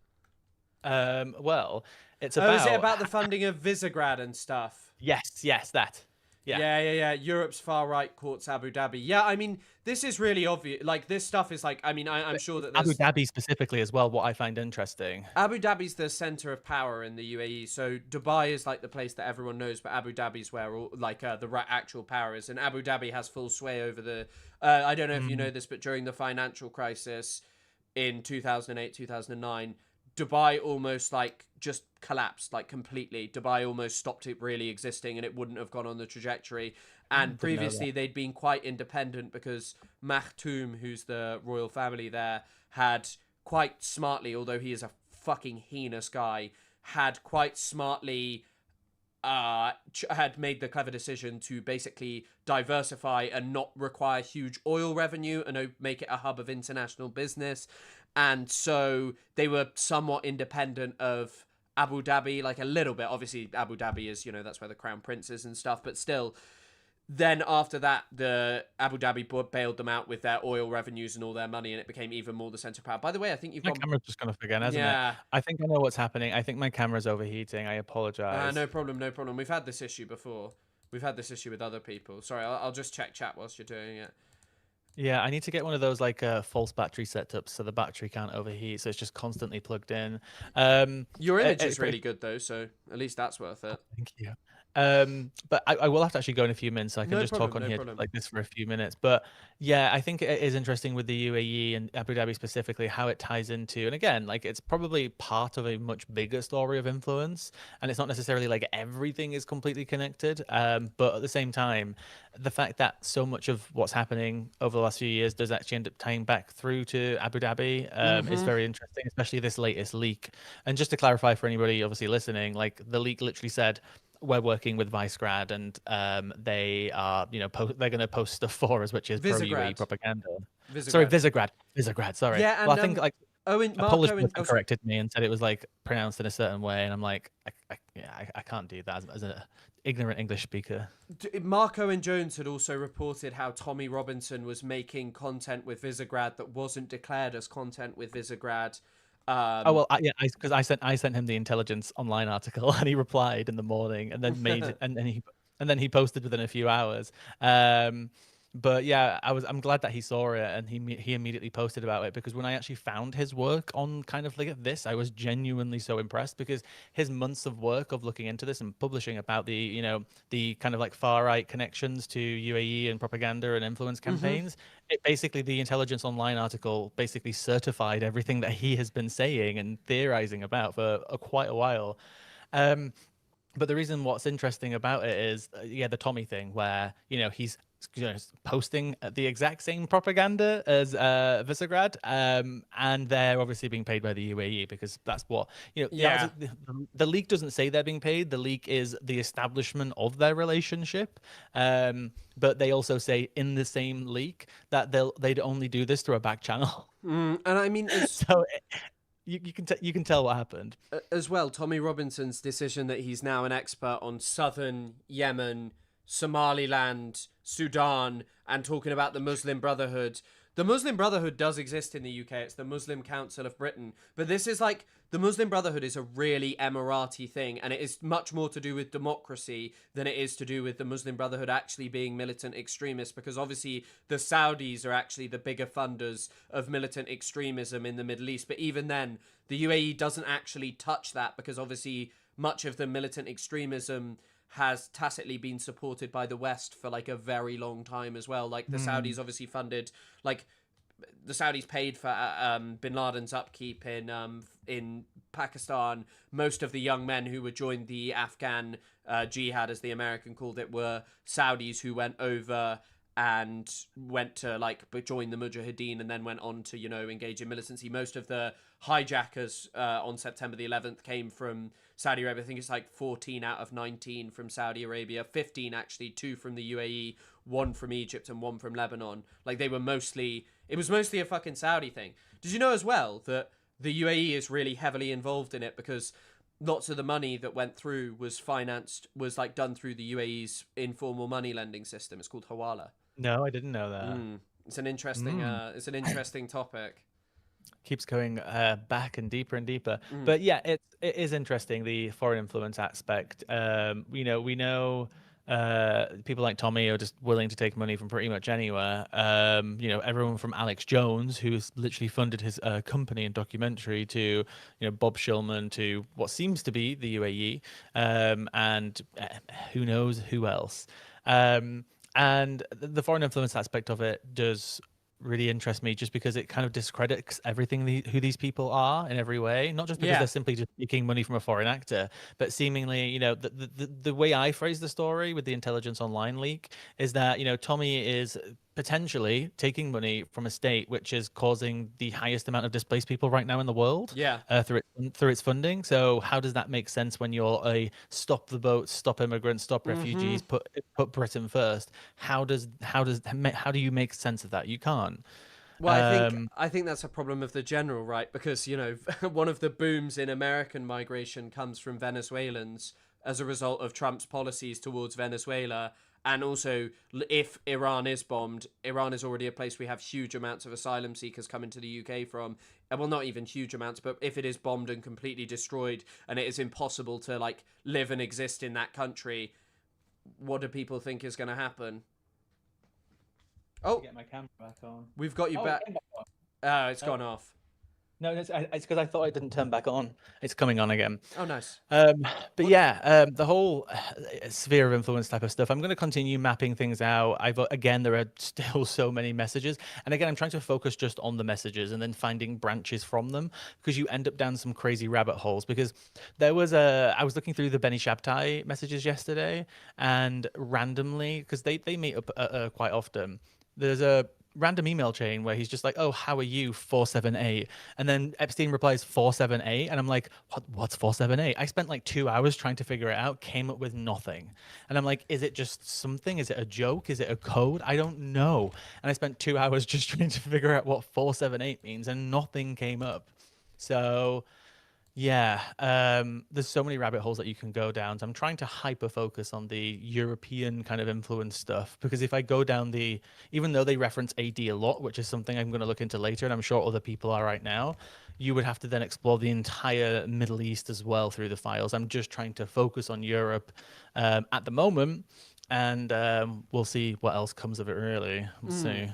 Well, it's Oh, about. is it about the funding of Visegrad and stuff? Yes, that. Yeah. Yeah. Europe's far right courts Abu Dhabi. Yeah, I mean, this is really obvious. Like, this stuff is like, I mean, I'm sure that Abu there's... Dhabi specifically as well, what I find interesting. Abu Dhabi's the center of power in the UAE. So Dubai is like the place that everyone knows, but Abu Dhabi's where all, like the actual power is. And Abu Dhabi has full sway over the... I don't know if you know this, but during the financial crisis in 2008, 2009... Dubai almost like just collapsed like completely. Dubai almost stopped it really existing and it wouldn't have gone on the trajectory. And previously they'd been quite independent because Maktoum, who's the royal family there, had quite smartly, although he is a fucking heinous guy, had quite smartly had made the clever decision to basically diversify and not require huge oil revenue and make it a hub of international business. And so they were somewhat independent of Abu Dhabi, like a little bit. Obviously, Abu Dhabi is, that's where the crown prince is and stuff. But still, then after that, the Abu Dhabi bailed them out with their oil revenues and all their money, and it became even more the center of power. By the way, I think you've My got... camera's just gone off again, hasn't it? I think I know what's happening. I think my camera's overheating. I apologize. No problem. We've had this issue before. We've had this issue with other people. Sorry, I'll just check chat whilst you're doing it. Yeah, I need to get one of those like false battery setups so the battery can't overheat, so it's just constantly plugged in. Your image is really good though, so at least that's worth it. Thank you. But I will have to actually go in a few minutes, so I can talk on here like this for a few minutes. But yeah, I think it is interesting with the UAE and Abu Dhabi specifically how it ties into, and again, like it's probably part of a much bigger story of influence, and it's not necessarily like everything is completely connected. But at the same time, the fact that so much of what's happening over the last few years does actually end up tying back through to Abu Dhabi is very interesting, especially this latest leak. And just to clarify for anybody obviously listening, like the leak literally said, we're working with Visegrad and they are, they're going to post stuff for us, which is pro-UAE propaganda. Sorry, Visegrad, sorry. Yeah, and well, I think like a Polish person Owen corrected me and said it was like pronounced in a certain way, and I'm like, I can't do that as an ignorant English speaker. Mark Owen Jones had also reported how Tommy Robinson was making content with Visegrad that wasn't declared as content with Visegrad. Because I sent him the Intelligence Online article and he replied in the morning and then and then he posted within a few hours. But yeah, I'm glad that he saw it and he immediately posted about it, because when I actually found his work on kind of like this, I was genuinely so impressed, because his months of work of looking into this and publishing about the the kind of like far right connections to UAE and propaganda and influence campaigns, it basically, the Intelligence Online article basically certified everything that he has been saying and theorizing about for quite a while. But the reason what's interesting about it is, the Tommy thing, where, he's posting the exact same propaganda as Visegrad, and they're obviously being paid by the UAE, because that's what, the leak doesn't say they're being paid. The leak is the establishment of their relationship. But they also say in the same leak that they'd only do this through a back channel. And I mean, so... You can tell what happened. As well, Tommy Robinson's decision that he's now an expert on southern Yemen, Somaliland, Sudan, and talking about the Muslim Brotherhood. The Muslim Brotherhood does exist in the UK. It's the Muslim Council of Britain. But this is like, the Muslim Brotherhood is a really Emirati thing, and it is much more to do with democracy than it is to do with the Muslim Brotherhood actually being militant extremists, because obviously the Saudis are actually the bigger funders of militant extremism in the Middle East. But even then, the UAE doesn't actually touch that, because obviously much of the militant extremism has tacitly been supported by the West for like a very long time as well. Like the Saudis obviously funded, like the Saudis paid for bin Laden's upkeep in Pakistan. Most of the young men who would join the Afghan jihad, as the American called it, were Saudis who went over and went to join the Mujahideen and then went on to engage in militancy. Most of the hijackers on September the 11th came from Saudi Arabia. I think it's 14 out of 19 from Saudi Arabia, 15 actually, 2 from the UAE, 1 from Egypt and 1 from Lebanon. It was mostly a fucking Saudi thing. Did you know as well that the UAE is really heavily involved in it because lots of the money that went through was done through the UAE's informal money lending system. It's called Hawala. No, I didn't know that. It's an interesting topic. Keeps going back and deeper. But yeah, it is interesting, the foreign influence aspect. We know people like Tommy are just willing to take money from pretty much anywhere. Everyone from Alex Jones, who's literally funded his company and documentary, to Bob Shillman, to what seems to be the UAE, and who knows who else. And the foreign influence aspect of it does really interest me, just because it kind of discredits everything who these people are in every way. Not just because they're simply just taking money from a foreign actor, but seemingly, the way I phrase the story with the Intelligence Online leak is that Tommy is potentially taking money from a state which is causing the highest amount of displaced people right now in the world. Through its funding. So how does that make sense when you're a stop the boats, stop immigrants, stop refugees, put Britain first? How do you make sense of that? You can't. Well, I think that's a problem of the general, right? Because one of the booms in American migration comes from Venezuelans as a result of Trump's policies towards Venezuela. And also, if Iran is bombed, Iran is already a place we have huge amounts of asylum seekers coming to the UK from. Well, not even huge amounts, but if it is bombed and completely destroyed and it is impossible to live and exist in that country, what do people think is going to happen? Oh, get my camera back on. We've got you back. Oh, it's gone off. No, it's because I thought it didn't turn back on. It's coming on again. Oh, nice. But yeah, the whole sphere of influence type of stuff, I'm going to continue mapping things out. Again, there are still so many messages. And again, I'm trying to focus just on the messages and then finding branches from them, because you end up down some crazy rabbit holes. Because I was looking through the Benny Shabtai messages yesterday, and randomly, because they meet up quite often, there's a random email chain where he's just like, "Oh, how are you, 478?" And then Epstein replies 478, and I'm like, what's 478? I spent 2 hours trying to figure it out, came up with nothing. And I'm like, is it just something? Is it a joke? Is it a code? I don't know. And I spent 2 hours just trying to figure out what 478 means, and nothing came up. So yeah, there's so many rabbit holes that you can go down. So I'm trying to hyper focus on the European kind of influence stuff, because if I go down even though they reference AD a lot, which is something I'm going to look into later, and I'm sure other people are right now, you would have to then explore the entire Middle East as well through the files. I'm just trying to focus on Europe at the moment, and we'll see what else comes of it, really. We'll see.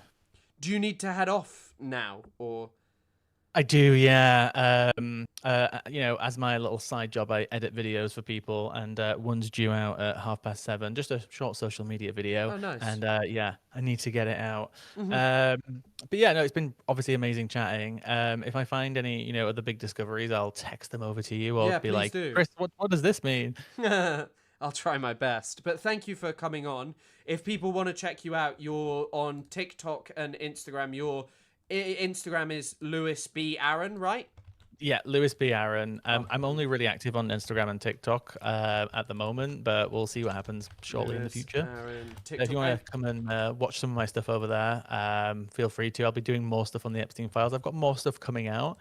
Do you need to head off now, or? I do, yeah. As my little side job, I edit videos for people, and one's due out at 7:30. Just a short social media video. Oh, nice. And I need to get it out. But yeah, no, it's been obviously amazing chatting. If I find any, other big discoveries, I'll text them over to you, or be like, do. Chris, what does this mean? I'll try my best. But thank you for coming on. If people want to check you out, you're on TikTok and Instagram. Your Instagram is Lewis B. Aaron, right? Yeah, Lewis B. Aaron. I'm only really active on Instagram and TikTok at the moment, but we'll see what happens shortly in the future. Aaron, If you want to come and watch some of my stuff over there, feel free to. I'll be doing more stuff on the Epstein files. I've got more stuff coming out.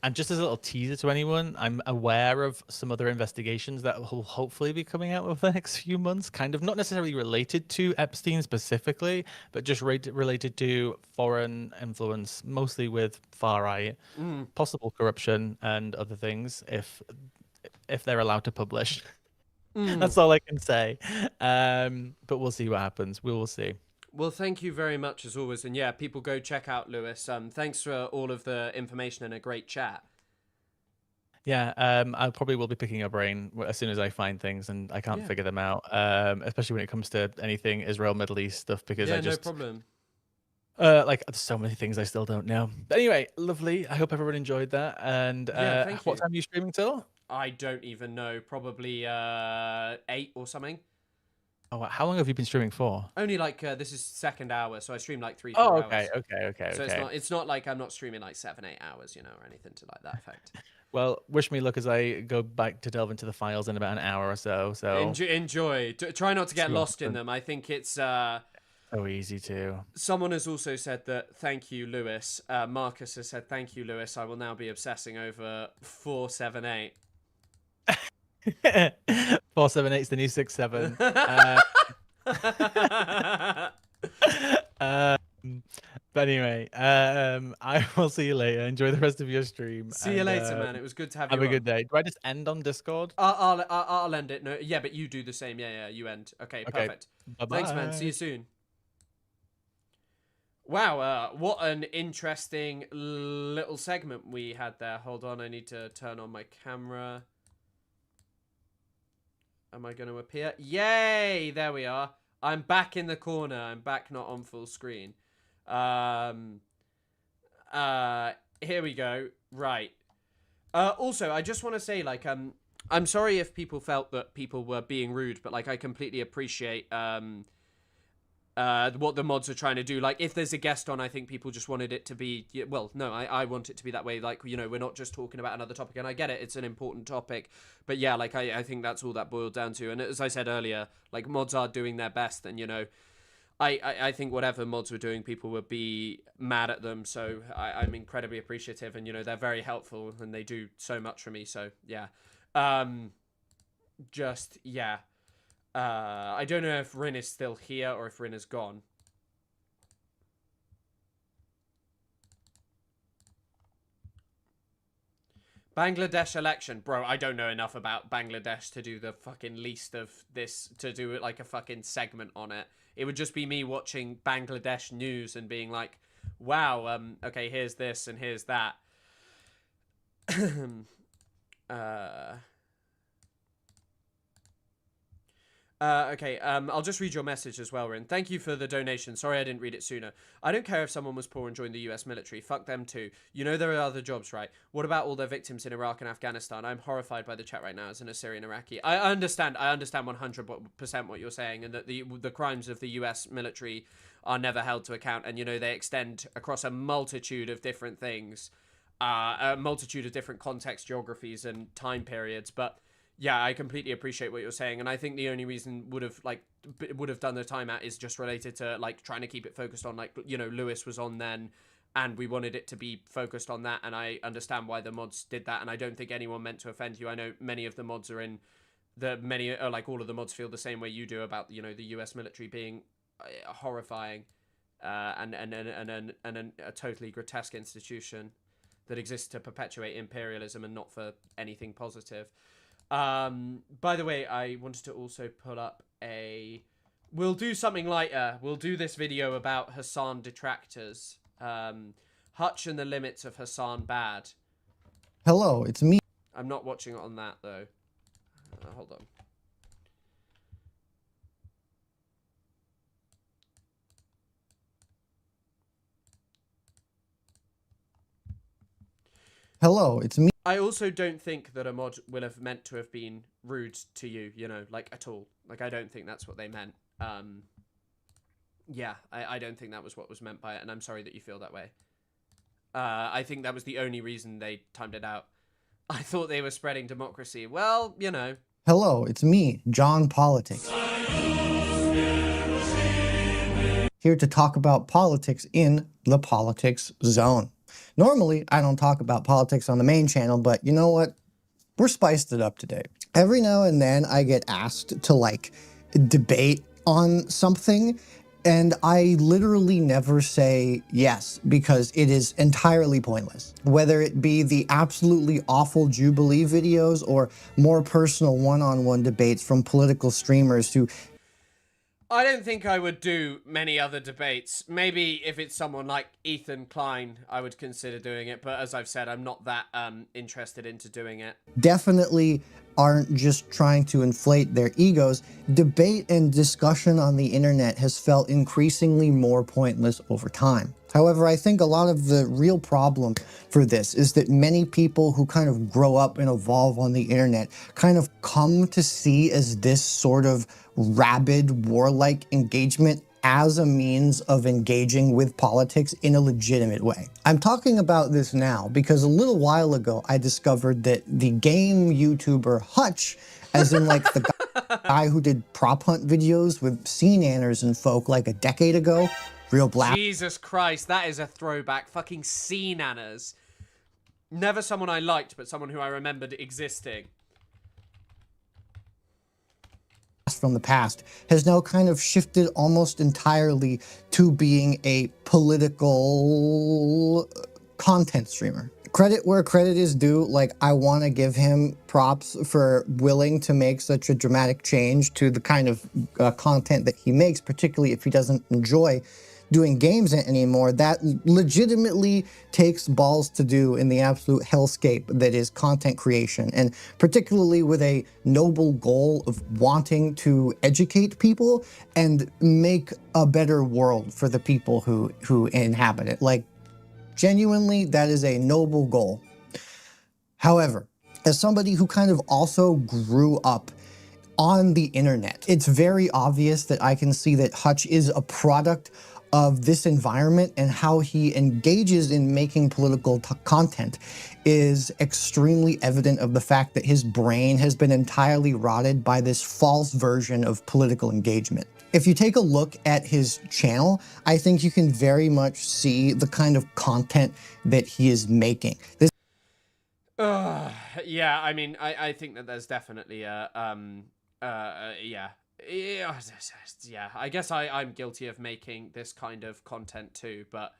And just as a little teaser to anyone, I'm aware of some other investigations that will hopefully be coming out over the next few months, kind of not necessarily related to Epstein specifically, but just related to foreign influence, mostly with far right, possible corruption and other things, if they're allowed to publish. That's all I can say. But we'll see what happens. We will see. Well, thank you very much as always, and yeah, people go check out Lewis. Thanks for all of the information and a great chat. Yeah, I probably will be picking your brain as soon as I find things, and I can't figure them out, especially when it comes to anything Israel, Middle East stuff, because no problem. There's so many things I still don't know. But anyway, lovely. I hope everyone enjoyed that. And what time are you streaming till? I don't even know. Probably 8 or something. Oh, how long have you been streaming for? Only like this is second hour, so I stream like 3-4 Oh, hours. okay. So it's not like I'm not streaming like 7-8 hours, you know, or anything to like that effect. Well, wish me luck as I go back to delve into the files in about an hour or so. So Enjoy. Try not to get lost in them. I think it's so easy to. Someone has also said that thank you, Lewis. Marcus has said thank you, Lewis. I will now be obsessing over 478. 478 is the new 67. But anyway, I will see you later. Enjoy the rest of your stream. See you later, man. It was good to have you. Have a good day. Do I just end on Discord? I'll end it. No, yeah, but you do the same. Yeah, you end. Okay, perfect. Bye-bye. Thanks, man. See you soon. Wow, what an interesting little segment we had there. Hold on, I need to turn on my camera. Am I going to appear? Yay! There we are. I'm back in the corner. I'm back not on full screen. Here we go. Right. Also, I just want to say, like, I'm sorry if people felt that people were being rude, but, like, I completely appreciate, what the mods are trying to do. Like, if there's a guest on, I think people just wanted it to be, well, no, I want it to be that way. Like, you know, we're not just talking about another topic, and I get it, it's an important topic, but yeah, like, I think that's all that boiled down to. And as I said earlier, like, mods are doing their best, and, you know, I think whatever mods were doing, people would be mad at them, so I'm incredibly appreciative, and, you know, they're very helpful, and they do so much for me, so, yeah. Yeah. I don't know if Rin is still here or if Rin is gone. Bangladesh election. Bro, I don't know enough about Bangladesh to do the fucking least of this, to do it like a fucking segment on it. It would just be me watching Bangladesh news and being like, wow, okay, here's this and here's that. Okay, I'll just read your message as well, Rin. Thank you for the donation. Sorry I didn't read it sooner. I don't care if someone was poor and joined the US military. Fuck them too. You know there are other jobs, right? What about all their victims in Iraq and Afghanistan? I'm horrified by the chat right now as an Assyrian Iraqi. I understand 100% what you're saying, and that the crimes of the US military are never held to account, and, you know, they extend across a multitude of different things, a multitude of different contexts, geographies, and time periods, but... Yeah, I completely appreciate what you're saying, and I think the only reason would have done the timeout is just related to, like, trying to keep it focused on, like, you know, Lewis was on then, and we wanted it to be focused on that, and I understand why the mods did that, and I don't think anyone meant to offend you. I know many of the mods are in like, all of the mods feel the same way you do about, you know, the US military being horrifying, and a totally grotesque institution that exists to perpetuate imperialism and not for anything positive. By the way, I wanted to also pull up we'll do something lighter. We'll do this video about Hassan detractors. Hutch and the limits of Hassan bad. Hello, it's me. I'm not watching it on that, though. Hold on. Hello, it's me. I also don't think that a mod will have meant to have been rude to you, you know, like, at all. Like, I don't think that's what they meant. Yeah, I don't think that was what was meant by it, and I'm sorry that you feel that way. I think that was the only reason they timed it out. I thought they were spreading democracy. Well, you know. Hello, it's me, John Politics. Here to talk about politics in the politics zone. Normally, I don't talk about politics on the main channel, but you know what? We're spiced it up today. Every now and then I get asked to, like, debate on something, and I literally never say yes because it is entirely pointless. Whether it be the absolutely awful Jubilee videos or more personal one-on-one debates from political streamers who... I don't think I would do many other debates. Maybe if it's someone like Ethan Klein, I would consider doing it. But as I've said, I'm not that interested into doing it. Definitely aren't just trying to inflate their egos. Debate and discussion on the internet has felt increasingly more pointless over time. However, I think a lot of the real problem for this is that many people who kind of grow up and evolve on the internet kind of come to see as this sort of rabid, warlike engagement as a means of engaging with politics in a legitimate way. I'm talking about this now because a little while ago I discovered that the game YouTuber Hutch, as in like the guy who did prop hunt videos with sea nanners and folk like a decade ago, real black. Jesus Christ, that is a throwback. Fucking sea nanners. Never someone I liked, but someone who I remembered existing. From the past has now kind of shifted almost entirely to being a political content streamer. Credit where credit is due, like I want to give him props for willing to make such a dramatic change to the kind of content that he makes, particularly if he doesn't enjoy doing games anymore. That legitimately takes balls to do in the absolute hellscape that is content creation, and particularly with a noble goal of wanting to educate people and make a better world for the people who inhabit it. Like, genuinely, that is a noble goal. However, as somebody who kind of also grew up on the internet, it's very obvious that I can see that Hutch is a product of this environment, and how he engages in making political content is extremely evident of the fact that his brain has been entirely rotted by this false version of political engagement. If you take a look at his channel, I think you can very much see the kind of content that he is making. This Yeah, I mean, I think that there's definitely a, yeah, I guess I'm guilty of making this kind of content too, but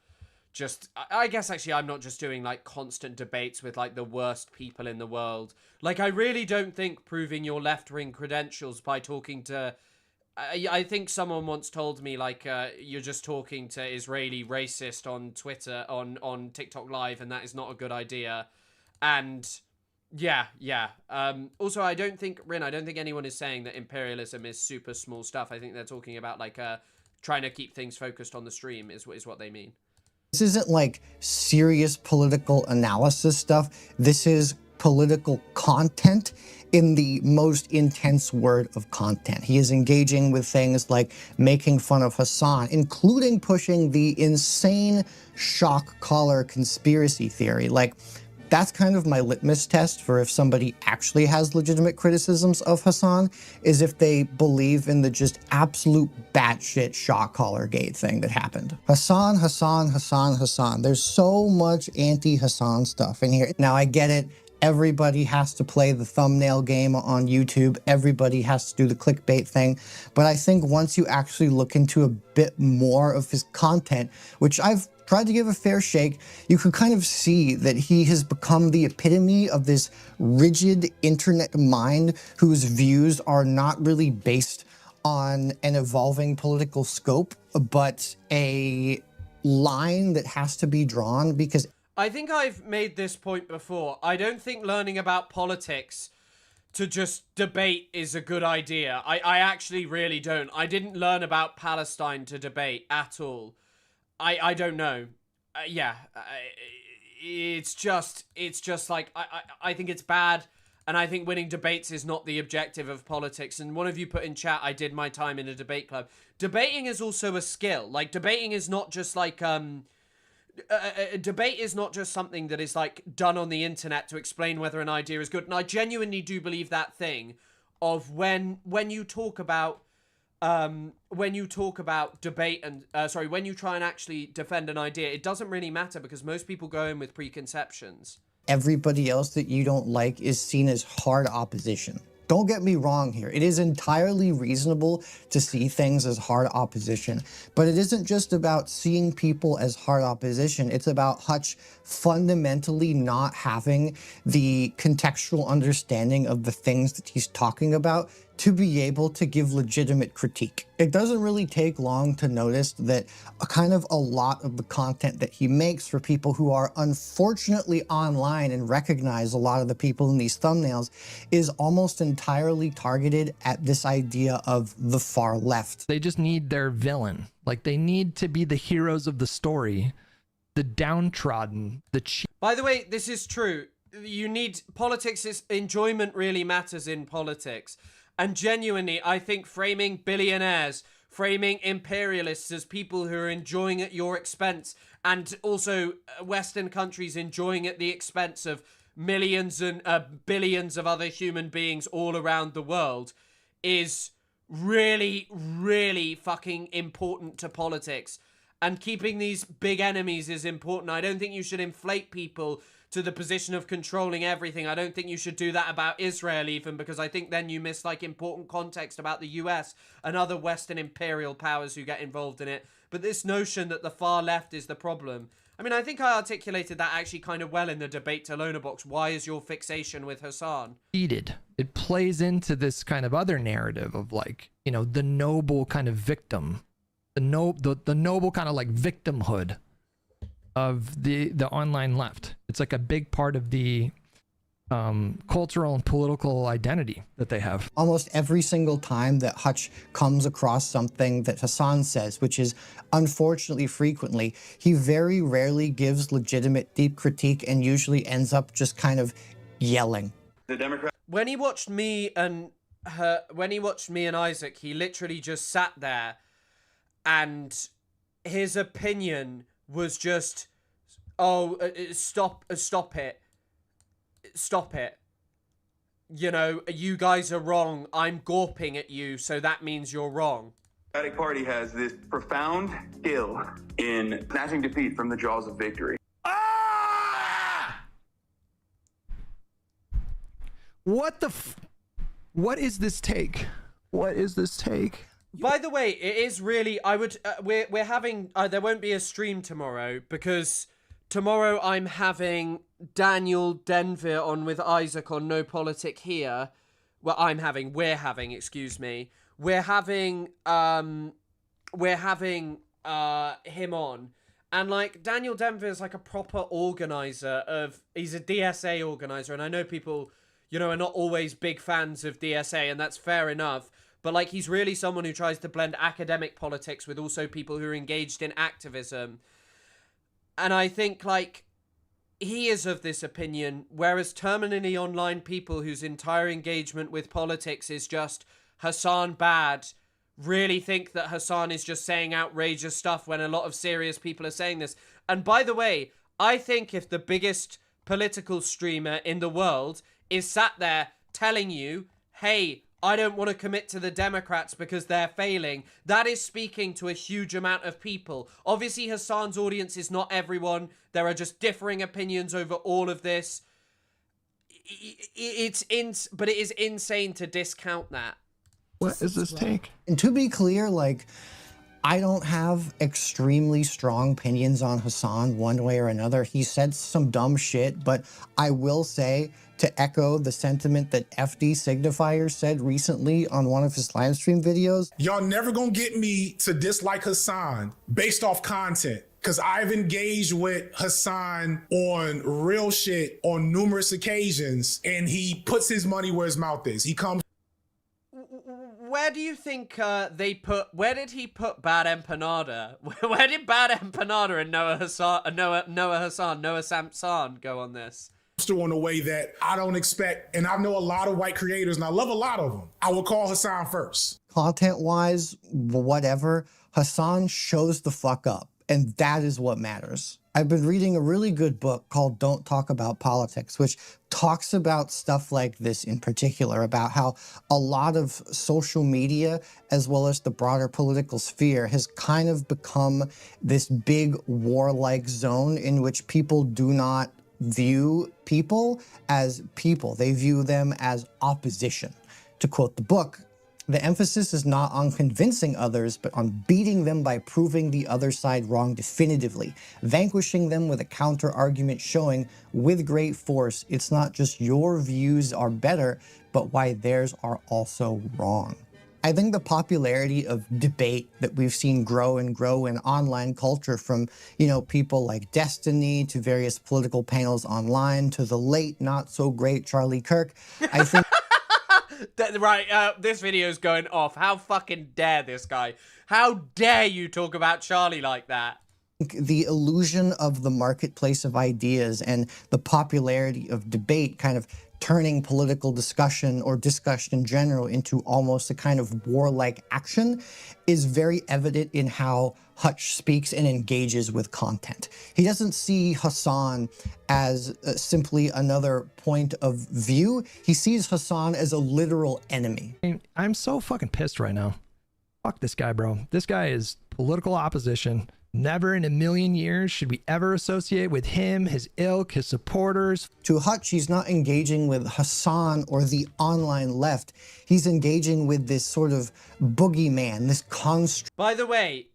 just, I guess actually I'm not just doing like constant debates with like the worst people in the world. Like, I really don't think proving your left-wing credentials by talking to, I think someone once told me like, you're just talking to Israeli racist on Twitter, on TikTok Live, and that is not a good idea. And yeah. Also, I don't think anyone is saying that imperialism is super small stuff. I think they're talking about like trying to keep things focused on the stream is what they mean. This isn't like serious political analysis stuff. This is political content in the most intense word of content. He is engaging with things like making fun of Hassan, including pushing the insane shock collar conspiracy theory. Like, that's kind of my litmus test for if somebody actually has legitimate criticisms of Hassan, is if they believe in the just absolute batshit shock collar gate thing that happened. Hassan. There's so much anti-Hassan stuff in here. Now, I get it. Everybody has to play the thumbnail game on YouTube. Everybody has to do the clickbait thing. But I think once you actually look into a bit more of his content, which I've tried to give a fair shake, you can kind of see that he has become the epitome of this rigid internet mind whose views are not really based on an evolving political scope, but a line that has to be drawn because I think I've made this point before. I don't think learning about politics to just debate is a good idea. I actually really don't. I didn't learn about Palestine to debate at all. I don't know. It's just like, I think it's bad, and I think winning debates is not the objective of politics. And one of you put in chat, I did my time in a debate club. Debating is also a skill. Like, debating is not just like, a debate is not just something that is like done on the internet to explain whether an idea is good. And I genuinely do believe that thing of when you talk about debate and when you try and actually defend an idea, it doesn't really matter because most people go in with preconceptions. Everybody else that you don't like is seen as hard opposition. Don't get me wrong here. It is entirely reasonable to see things as hard opposition, but it isn't just about seeing people as hard opposition. It's about Hutch fundamentally not having the contextual understanding of the things that he's talking about to be able to give legitimate critique. It doesn't really take long to notice that a lot of the content that he makes for people who are unfortunately online and recognize a lot of the people in these thumbnails is almost entirely targeted at this idea of the far left. They just need their villain. Like, they need to be the heroes of the story, the downtrodden, the cheap. By the way, this is true. You need politics. Enjoyment really matters in politics. And genuinely, I think framing billionaires, framing imperialists as people who are enjoying at your expense, and also Western countries enjoying at the expense of millions and billions of other human beings all around the world, is really, really fucking important to politics. And keeping these big enemies is important. I don't think you should inflate people to the position of controlling everything. I don't think you should do that about Israel even, because I think then you miss like important context about the US and other Western imperial powers who get involved in it. But this notion that the far left is the problem, I mean, I think I articulated that actually kind of well in the debate to Loner Box. Why is your fixation with Hassan? It plays into this kind of other narrative of like, you know, the noble kind of victim, the noble kind of like victimhood of the online left. It's like a big part of the cultural and political identity that they have. Almost every single time that Hutch comes across something that Hassan says, which is unfortunately frequently, he very rarely gives legitimate deep critique and usually ends up just kind of yelling. The Democrat. When he watched me and Isaac, he literally just sat there, and his opinion was just, stop it. You know, you guys are wrong. I'm gawping at you, so that means you're wrong. The Democratic Party has this profound skill in snatching defeat from the jaws of victory. What is this take? What is this take? By the way, it is really, we're having, there won't be a stream tomorrow because tomorrow I'm having Daniel Denvir on with Isaac on No Politic Here. Well, we're having, excuse me. We're having him on. And like Daniel Denvir is like a proper organizer he's a DSA organizer. And I know people, you know, are not always big fans of DSA, and that's fair enough. But like, he's really someone who tries to blend academic politics with also people who are engaged in activism. And I think like, he is of this opinion, whereas terminally online people whose entire engagement with politics is just Hassan bad, really think that Hassan is just saying outrageous stuff when a lot of serious people are saying this. And by the way, I think if the biggest political streamer in the world is sat there telling you, hey, I don't want to commit to the Democrats because they're failing, that is speaking to a huge amount of people. Obviously, Hassan's audience is not everyone. There are just differing opinions over all of this. But it is insane to discount that. What is this take? And to be clear, like, I don't have extremely strong opinions on Hassan one way or another. He said some dumb shit, but I will say, to echo the sentiment that FD Signifier said recently on one of his live stream videos. Y'all never gonna get me to dislike Hassan based off content, because I've engaged with Hassan on real shit on numerous occasions, and he puts his money where his mouth is. He comes. Where do you think where did he put Bad Empanada? Where did Bad Empanada and Noah Samson go on this? In a way that I don't expect, and I know a lot of white creators, and I love a lot of them. I would call Hassan first. Content-wise, whatever, Hassan shows the fuck up, and that is what matters. I've been reading a really good book called Don't Talk About Politics, which talks about stuff like this in particular, about how a lot of social media, as well as the broader political sphere, has kind of become this big warlike zone in which people do not view people as people. They view them as opposition. To quote the book, the emphasis is not on convincing others, but on beating them by proving the other side wrong definitively, vanquishing them with a counter-argument showing with great force it's not just your views are better, but why theirs are also wrong. I think the popularity of debate that we've seen grow and grow in online culture, from, people like Destiny to various political panels online to the late not so great Charlie Kirk, I think This video's going off. How fucking dare this guy? How dare you talk about Charlie like that? the illusion of the marketplace of ideas and the popularity of debate kind of turning political discussion or discussion in general into almost a kind of warlike action is very evident in how Hutch speaks and engages with content. He doesn't see Hassan as simply another point of view. He sees Hassan as a literal enemy. I'm so fucking pissed right now. Fuck this guy, bro. This guy is political opposition. Never in a million years should we ever associate with him, his ilk, his supporters. To Hutch, he's not engaging with Hassan or the online left. He's engaging with this sort of boogeyman, this construct. By the way,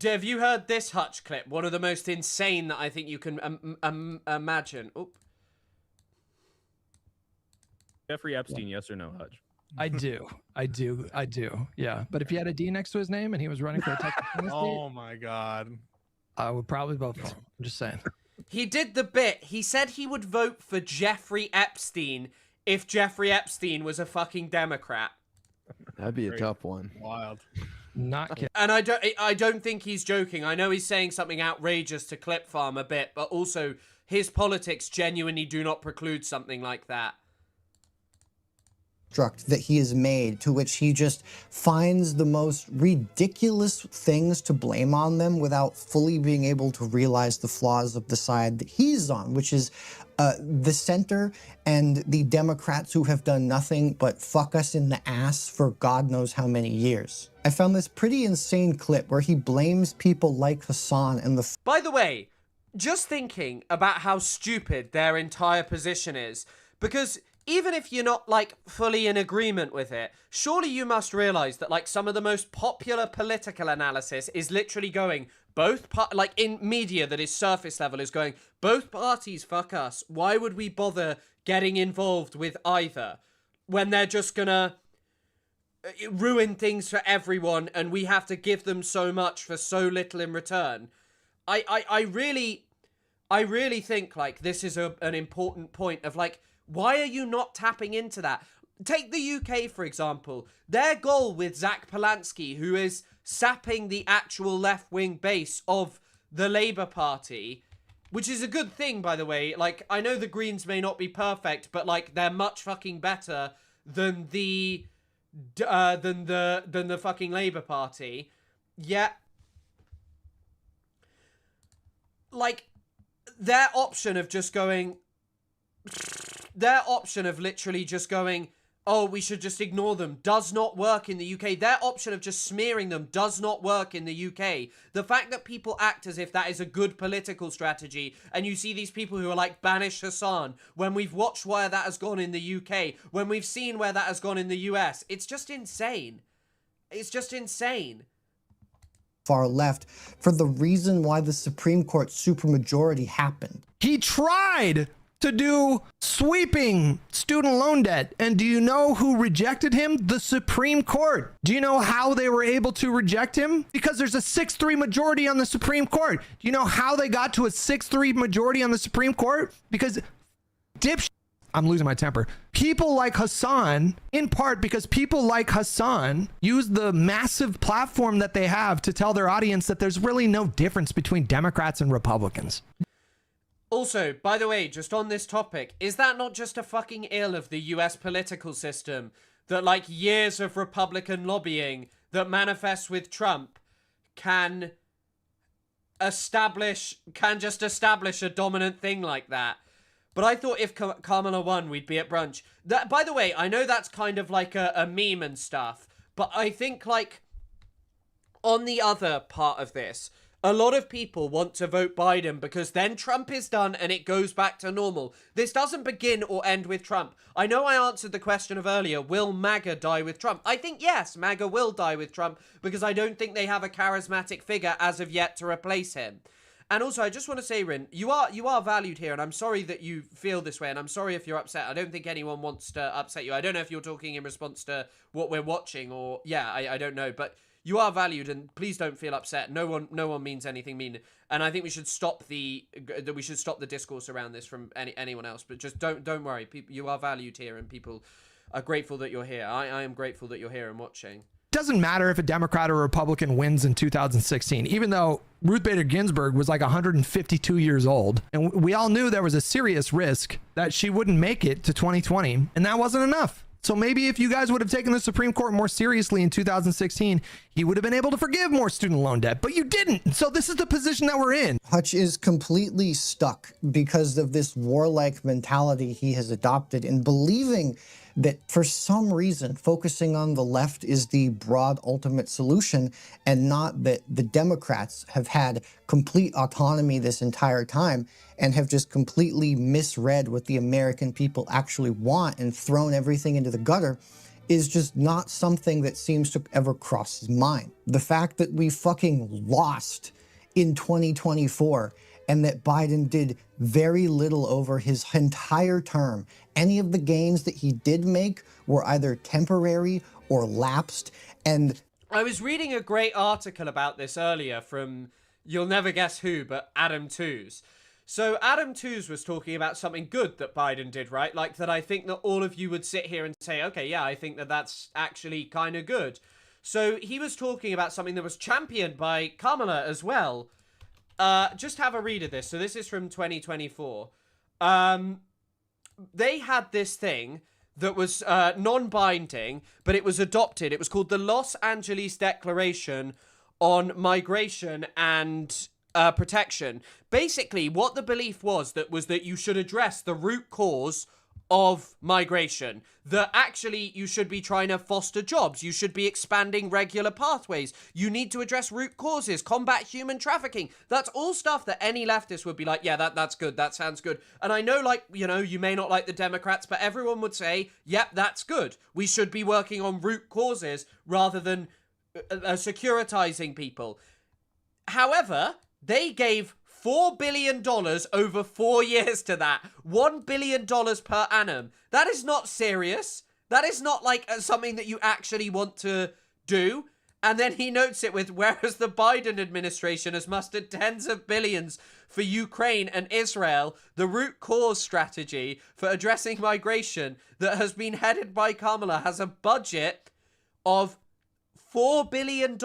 have you heard this Hutch clip? One of the most insane that I think you can imagine. Oop. Jeffrey Epstein, yes or no, Hutch? I do. Yeah. But if he had a D next to his name and he was running for a Texas Senate seat, Oh my God. I would probably vote for him. I'm just saying. He did the bit. He said he would vote for Jeffrey Epstein if Jeffrey Epstein was a fucking Democrat. That'd be a tough one. Wild. Not kidding. And I don't think he's joking. I know he's saying something outrageous to clip farm a bit, but also his politics genuinely do not preclude something like that. That he has made, to which he just finds the most ridiculous things to blame on them without fully being able to realize the flaws of the side that he's on, which is the center and the Democrats who have done nothing but fuck us in the ass for God knows how many years. I found this pretty insane clip where he blames people like Hassan and the... By the way, just thinking about how stupid their entire position is, because even if you're not, like, fully in agreement with it, surely you must realize that, like, some of the most popular political analysis is literally going, like, in media that is surface level, is going, both parties fuck us. Why would we bother getting involved with either when they're just gonna ruin things for everyone and we have to give them so much for so little in return? I really think, like, this is an important point of, like, why are you not tapping into that? Take the UK, for example. Their goal with Zach Polanski, who is sapping the actual left-wing base of the Labour Party, which is a good thing, by the way. Like, I know the Greens may not be perfect, but, like, they're much fucking better than the fucking Labour Party. Yet, like, their option of literally just going, oh, we should just ignore them, does not work in the UK. Their option of just smearing them does not work in the UK. The fact that people act as if that is a good political strategy, and you see these people who are like, banish Hassan, when we've watched where that has gone in the UK, when we've seen where that has gone in the US, it's just insane. It's just insane. Far left for the reason why the Supreme Court supermajority happened. He tried to do sweeping student loan debt. And do you know who rejected him? The Supreme Court. Do you know how they were able to reject him? Because there's a 6-3 majority on the Supreme Court. Do you know how they got to a 6-3 majority on the Supreme Court? Because I'm losing my temper. People like Hassan, in part because people like Hassan use the massive platform that they have to tell their audience that there's really no difference between Democrats and Republicans. Also, by the way, just on this topic, is that not just a fucking ill of the US political system that, like, years of Republican lobbying that manifests with Trump can just establish a dominant thing like that? But I thought if Kamala won, we'd be at brunch. That, by the way, I know that's kind of like a meme and stuff, but I think, like, on the other part of this, a lot of people want to vote Biden because then Trump is done and it goes back to normal. This doesn't begin or end with Trump. I know I answered the question of earlier, will MAGA die with Trump? I think yes, MAGA will die with Trump because I don't think they have a charismatic figure as of yet to replace him. And also, I just want to say, Rin, you are valued here, and I'm sorry that you feel this way, and I'm sorry if you're upset. I don't think anyone wants to upset you. I don't know if you're talking in response to what we're watching, or I don't know, but you are valued, and please don't feel upset. No one means anything mean, and I think we should stop the discourse around this from anyone else. But just don't worry. People, you are valued here, and people are grateful that you're here. I am grateful that you're here and watching. Doesn't matter if a Democrat or a Republican wins in 2016, even though Ruth Bader Ginsburg was like 152 years old. And we all knew there was a serious risk that she wouldn't make it to 2020. And that wasn't enough. So maybe if you guys would have taken the Supreme Court more seriously in 2016, he would have been able to forgive more student loan debt. But you didn't. So this is the position that we're in. Hutch is completely stuck because of this warlike mentality he has adopted in believing that for some reason focusing on the left is the broad ultimate solution, and not that the Democrats have had complete autonomy this entire time and have just completely misread what the American people actually want and thrown everything into the gutter, is just not something that seems to ever cross his mind. The fact that we fucking lost in 2024 and that Biden did very little over his entire term. Any of the gains that he did make were either temporary or lapsed. And I was reading a great article about this earlier from, you'll never guess who, but Adam Tooze. So Adam Tooze was talking about something good that Biden did, right? Like that I think that all of you would sit here and say, okay, yeah, I think that that's actually kind of good. So he was talking about something that was championed by Kamala as well. Just have a read of this. So this is from 2024. They had this thing that was non-binding, but it was adopted. It was called the Los Angeles Declaration on Migration and Protection. Basically, what the belief was that you should address the root cause of migration, that actually you should be trying to foster jobs, you should be expanding regular pathways, you need to address root causes, combat human trafficking. That's all stuff that any leftist would be like, yeah, that's good, that sounds good. And I know, like, you know, you may not like the Democrats, but everyone would say, yep, that's good. We should be working on root causes rather than securitizing people. However, they gave $4 billion over 4 years to that. $1 billion per annum. That is not serious. That is not like something that you actually want to do. And then he notes it with, whereas the Biden administration has mustered tens of billions for Ukraine and Israel, the root cause strategy for addressing migration that has been headed by Kamala has a budget of $4 billion.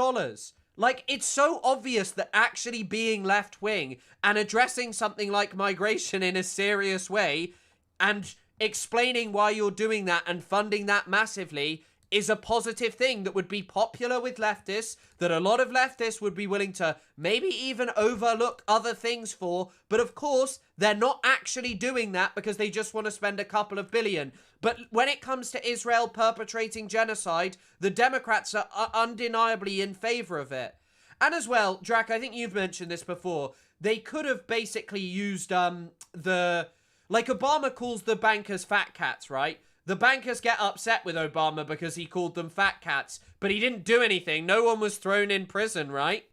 Like, it's so obvious that actually being left-wing and addressing something like migration in a serious way and explaining why you're doing that and funding that massively is a positive thing that would be popular with leftists, that a lot of leftists would be willing to maybe even overlook other things for. But of course, they're not actually doing that because they just want to spend a couple of billion. But when it comes to Israel perpetrating genocide, the Democrats are undeniably in favor of it. And as well, Drac, I think you've mentioned this before, they could have basically used like Obama calls the bankers fat cats, right? The bankers get upset with Obama because he called them fat cats, but he didn't do anything. No one was thrown in prison, right?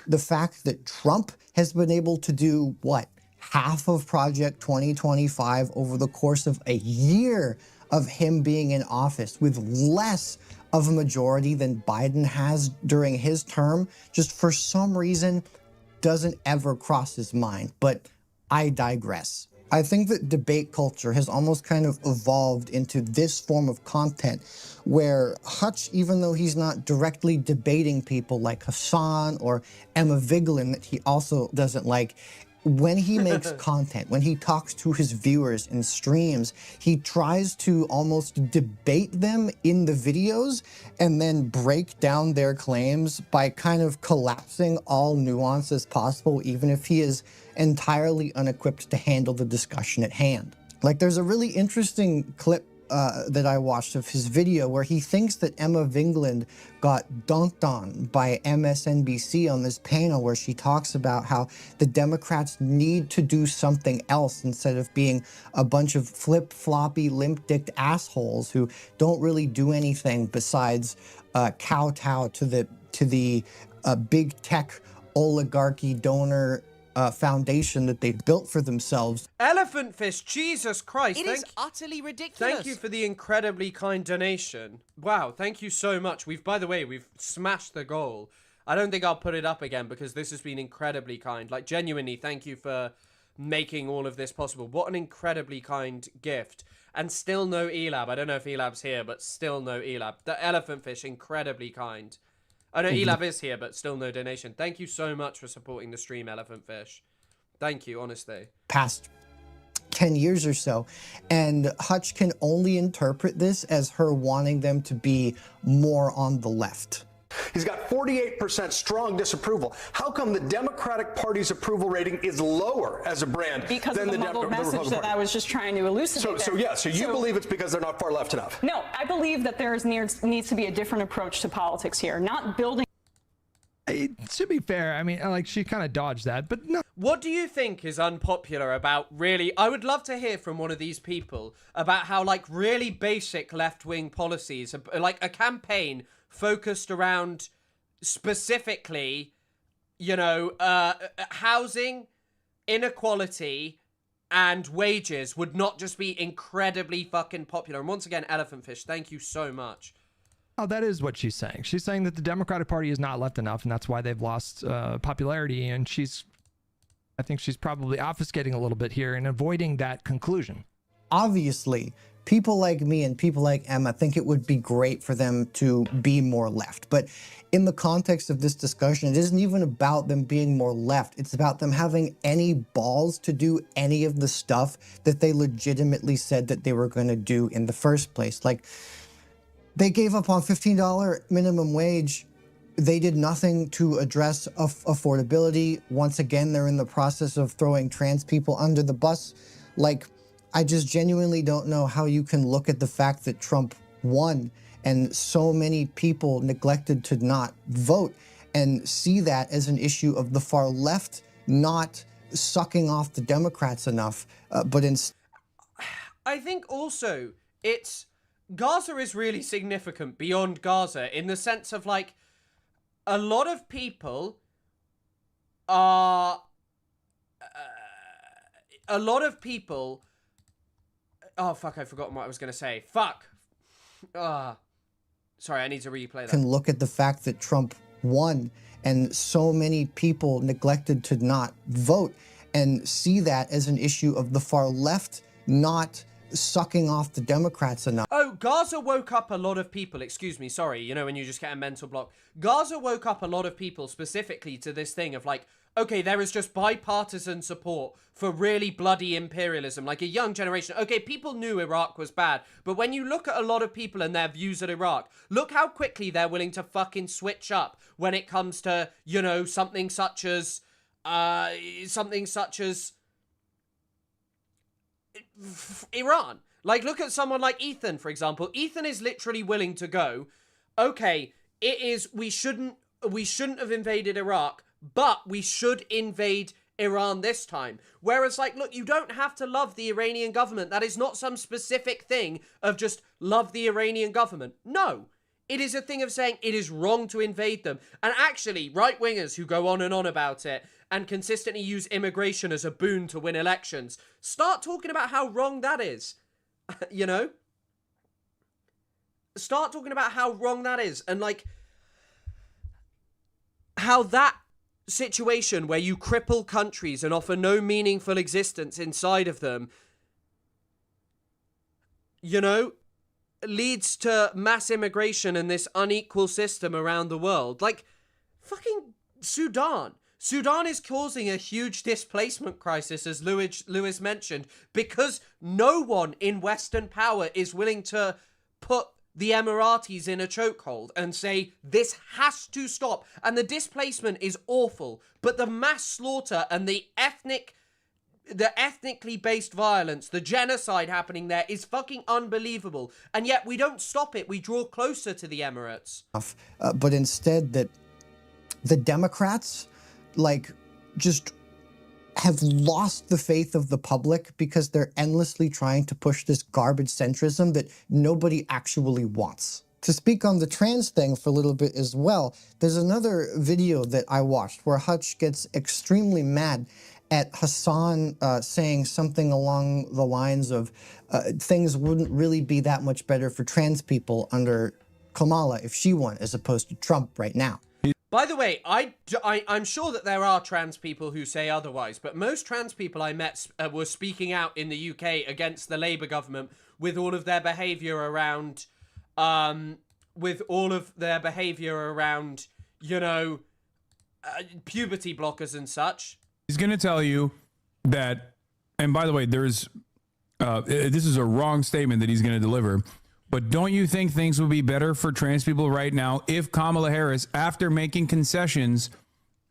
The fact that Trump has been able to do, what, half of Project 2025 over the course of a year of him being in office with less of a majority than Biden has during his term, just for some reason doesn't ever cross his mind. But I digress. I think that debate culture has almost kind of evolved into this form of content where Hutch, even though he's not directly debating people like Hassan or Emma Vigeland that he also doesn't like, when he makes content, when he talks to his viewers in streams, he tries to almost debate them in the videos and then break down their claims by kind of collapsing all nuance as possible, even if he is entirely unequipped to handle the discussion at hand. Like, there's a really interesting clip that I watched of his video where he thinks that Emma Vigeland got dunked on by MSNBC on this panel where she talks about how the Democrats need to do something else instead of being a bunch of flip-floppy, limp-dicked assholes who don't really do anything besides kowtow to the big tech oligarchy donor foundation that they built for themselves. Elephant Fish, Jesus Christ. It is utterly ridiculous. Thank you for the incredibly kind donation. Wow, thank you so much. By the way, we've smashed the goal. I don't think I'll put it up again because this has been incredibly kind. Like, genuinely, thank you for making all of this possible. What an incredibly kind gift. And still no Elab. I don't know if Elab's here, but still no Elab. The Elephant Fish, incredibly kind. I know Elab is here, but still no donation. Thank you so much for supporting the stream, Elephant Fish. Thank you, honestly. Past 10 years or so. And Hutch can only interpret this as her wanting them to be more on the left. He's got 48% strong disapproval. How come the Democratic Party's approval rating is lower as a brand because than of the the muddled Republican message that Party? I was just trying to elucidate. So you believe it's because they're not far left enough? No, I believe that there needs to be a different approach to politics here, not building. To be fair, I mean, like, she kind of dodged that, but no. What do you think is unpopular about really... I would love to hear from one of these people about how, like, really basic left-wing policies, like a campaign focused around specifically, you know, housing, inequality, and wages would not just be incredibly fucking popular. And once again, Elephant Fish, thank you so much. Oh, that is what she's saying. She's saying that the Democratic Party is not left enough, and that's why they've lost popularity. And I think she's probably obfuscating a little bit here and avoiding that conclusion. Obviously, people like me and people like Emma think it would be great for them to be more left. But in the context of this discussion, it isn't even about them being more left. It's about them having any balls to do any of the stuff that they legitimately said that they were going to do in the first place. Like, they gave up on $15 minimum wage. They did nothing to address affordability. Once again, they're in the process of throwing trans people under the bus. Like, I just genuinely don't know how you can look at the fact that Trump won and so many people neglected to not vote and see that as an issue of the far left not sucking off the Democrats enough, but instead... I think also it's... Gaza is really significant beyond Gaza in the sense of, like, a lot of people are... Oh, fuck, I've forgotten what I was going to say. Fuck. Sorry, I need to replay that. Can look at the fact that Trump won and so many people neglected to not vote and see that as an issue of the far left not sucking off the Democrats enough. Oh, Gaza woke up a lot of people, excuse me, sorry, you know, when you just get a mental block. Gaza woke up a lot of people specifically to this thing of, like, okay, there is just bipartisan support for really bloody imperialism, like a young generation. Okay, people knew Iraq was bad, but when you look at a lot of people and their views at Iraq, look how quickly they're willing to fucking switch up when it comes to, you know, something such as Iran. Like, look at someone like Ethan, for example. Ethan is literally willing to go, okay, we shouldn't have invaded Iraq, but we should invade Iran this time. Whereas, like, look, you don't have to love the Iranian government. That is not some specific thing of just love the Iranian government. No. It is a thing of saying it is wrong to invade them. And actually, right-wingers who go on and on about it and consistently use immigration as a boon to win elections, start talking about how wrong that is. You know? Start talking about how wrong that is. And, like, how that situation where you cripple countries and offer no meaningful existence inside of them, you know, leads to mass immigration and this unequal system around the world. Like, fucking Sudan. Sudan is causing a huge displacement crisis, as Lewis mentioned, because no one in Western power is willing to put the Emiratis in a chokehold and say, this has to stop. And the displacement is awful, but the mass slaughter and the ethnically based violence, the genocide happening there is fucking unbelievable. And yet we don't stop it. We draw closer to the Emirates. But instead that the Democrats, like, just have lost the faith of the public because they're endlessly trying to push this garbage centrism that nobody actually wants. to speak on the trans thing for a little bit as well, there's another video that I watched where Hutch gets extremely mad at Hassan saying something along the lines of things wouldn't really be that much better for trans people under Kamala if she won, as opposed to Trump right now. By the way, I'm sure that there are trans people who say otherwise, but most trans people I met were speaking out in the UK against the Labour government with all of their behaviour around, you know, puberty blockers and such. He's going to tell you that, and by the way, this is a wrong statement that he's going to deliver, but don't you think things would be better for trans people right now if Kamala Harris, after making concessions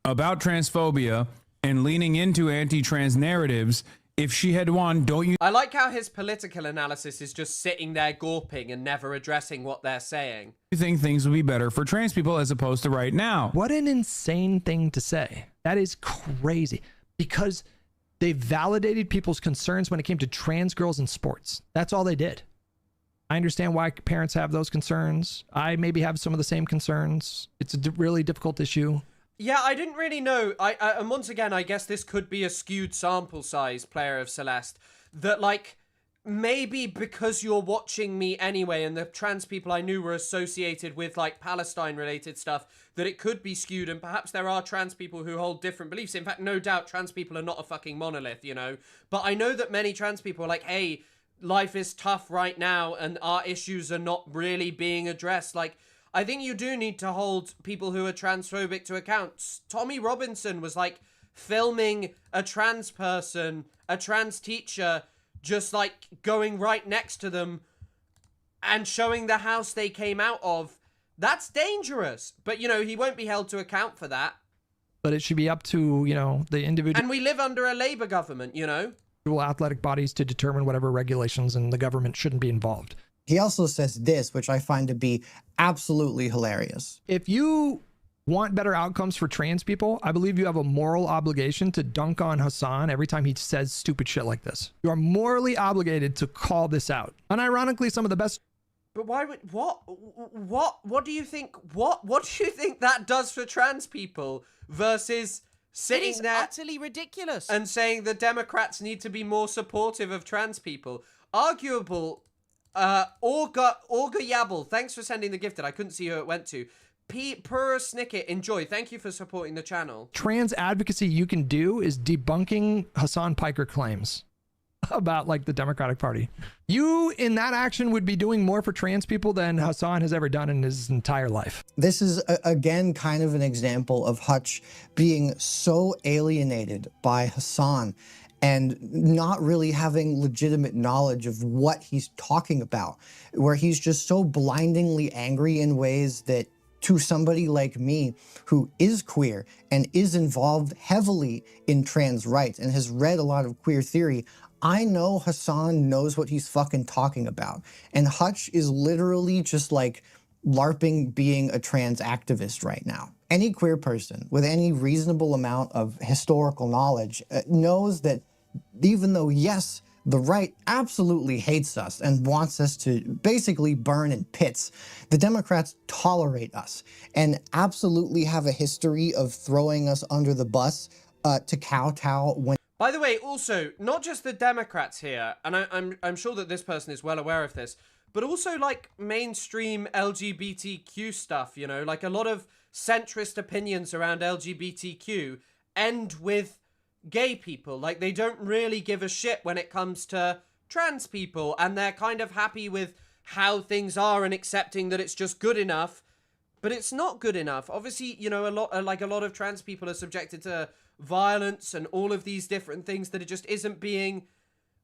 about transphobia and leaning into anti-trans narratives, if she had won, don't you... I like how his political analysis is just sitting there gawping and never addressing what they're saying. You think things would be better for trans people as opposed to right now? What an insane thing to say. That is crazy, because they validated people's concerns when it came to trans girls in sports. That's all they did. I understand why parents have those concerns. I maybe have some of the same concerns. It's a really difficult issue. Yeah, I didn't really know. And once again, I guess this could be a skewed sample size, Player of Celeste, that like maybe because you're watching me anyway and the trans people I knew were associated with like Palestine related stuff, that it could be skewed, and perhaps there are trans people who hold different beliefs. In fact, no doubt trans people are not a fucking monolith, you know, but I know that many trans people are like, hey, life is tough right now and our issues are not really being addressed. Like, I think you do need to hold people who are transphobic to account. Tommy Robinson was like filming a trans person, a trans teacher, just like going right next to them and showing the house they came out of. That's dangerous. But, you know, he won't be held to account for that. But it should be up to, you know, the individual... And we live under a Labour government, you know? Athletic bodies to determine whatever regulations, and the government shouldn't be involved. He also says this, which I find to be absolutely hilarious. If you want better outcomes for trans people, I believe you have a moral obligation to dunk on Hassan every time he says stupid shit like this. You are morally obligated to call this out. Unironically, some of the best... But why would... What do you think... What do you think that does for trans people versus... sitting there utterly ridiculous and saying the Democrats need to be more supportive of trans people? Arguable. Olga Yabble, thanks for sending the gifted. I couldn't see who it went to. Per Snicket, enjoy. Thank you for supporting the channel. Trans advocacy you can do is debunking Hassan Piker claims about like the Democratic Party. You in that action would be doing more for trans people than Hassan has ever done in his entire life. This is again kind of an example of Hutch being so alienated by Hassan and not really having legitimate knowledge of what he's talking about, where he's just so blindingly angry in ways that to somebody like me who is queer and is involved heavily in trans rights and has read a lot of queer theory, I know Hassan knows what he's fucking talking about. And Hutch is literally just like LARPing being a trans activist right now. Any queer person with any reasonable amount of historical knowledge knows that even though, yes, the right absolutely hates us and wants us to basically burn in pits, the Democrats tolerate us and absolutely have a history of throwing us under the bus to kowtow when... By the way, also, not just the Democrats here, and I'm sure that this person is well aware of this, but also like mainstream LGBTQ stuff, you know, like a lot of centrist opinions around LGBTQ end with gay people. Like they don't really give a shit when it comes to trans people, and they're kind of happy with how things are and accepting that it's just good enough, but it's not good enough. Obviously, you know, a lot of trans people are subjected to violence and all of these different things that it just isn't being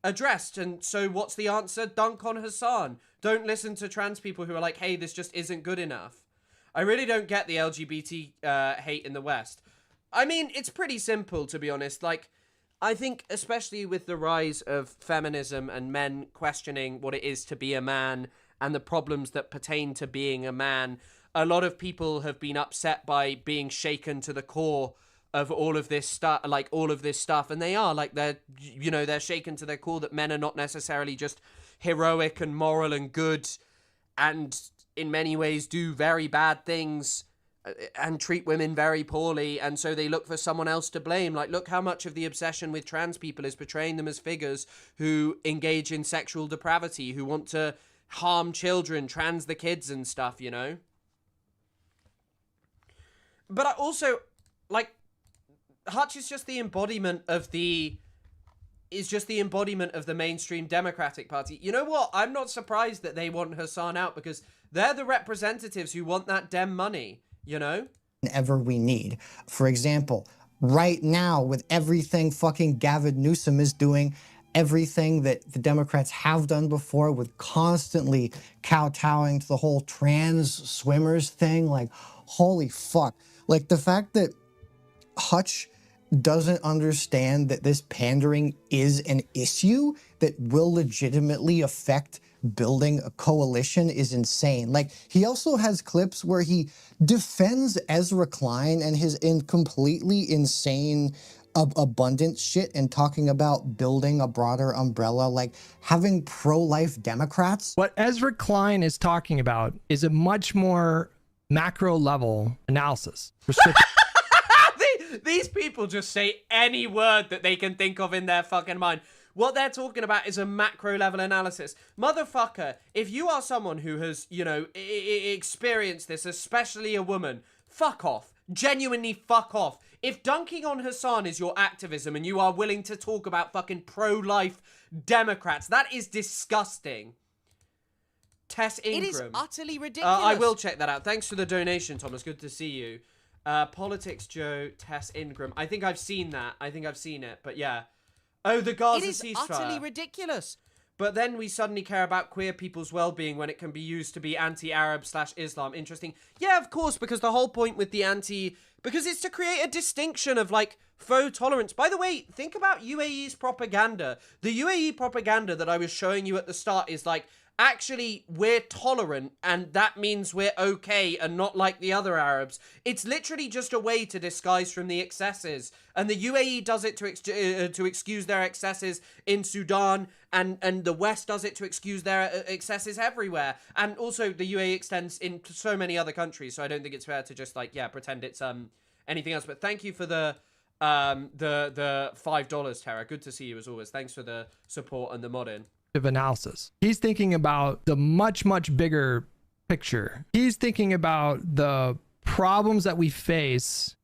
addressed. And so what's the answer? Dunk on Hassan. Don't listen to trans people who are like, hey, this just isn't good enough. I really don't get the LGBT hate in the West. I mean, it's pretty simple, to be honest. Like, I think especially with the rise of feminism and men questioning what it is to be a man and the problems that pertain to being a man, a lot of people have been upset by being shaken to the core of all of this stuff, and they are like, they're shaken to their core that men are not necessarily just heroic and moral and good, and in many ways do very bad things and treat women very poorly, and so they look for someone else to blame. Like, look how much of the obsession with trans people is portraying them as figures who engage in sexual depravity, who want to harm children, trans the kids and stuff, you know? But I also, like, Hutch is just the embodiment of the mainstream Democratic Party. You know what? I'm not surprised that they want Hassan out, because they're the representatives who want that Dem money, you know? Ever we need. For example, right now, with everything fucking Gavin Newsom is doing, everything that the Democrats have done before with constantly kowtowing to the whole trans swimmers thing, like, holy fuck. Like, the fact that Hutch doesn't understand that this pandering is an issue that will legitimately affect building a coalition is insane. Like, he also has clips where he defends Ezra Klein and his completely insane abundance shit and talking about building a broader umbrella, like having pro-life Democrats. What Ezra Klein is talking about is a much more macro level analysis. These people just say any word that they can think of in their fucking mind. What they're talking about is a macro level analysis. Motherfucker, if you are someone who has, you know, experienced this, especially a woman, fuck off. Genuinely fuck off. If dunking on Hassan is your activism and you are willing to talk about fucking pro-life Democrats, that is disgusting. Tess Ingram. It is utterly ridiculous. I will check that out. Thanks for the donation, Thomas. Good to see you. Politics Joe, Tess Ingram. I think I've seen that. I think I've seen it. But yeah. Oh, the Gaza ceasefire. It is utterly ridiculous. But then we suddenly care about queer people's well-being when it can be used to be anti-Arab/Islam. Interesting. Yeah, of course, because the whole point with the because it's to create a distinction of, like, faux tolerance. By the way, think about UAE's propaganda. The UAE propaganda that I was showing you at the start is like, actually, we're tolerant, and that means we're okay and not like the other Arabs. It's literally just a way to disguise from the excesses. And the UAE does it to excuse their excesses in Sudan, and the West does it to excuse their excesses everywhere. And also, the UAE extends in so many other countries, so I don't think it's fair to just, like, yeah, pretend it's anything else. But thank you for the $5, Tara. Good to see you as always. Thanks for the support and the mod-in. Analysis. He's thinking about the much bigger picture. He's thinking about the problems that we face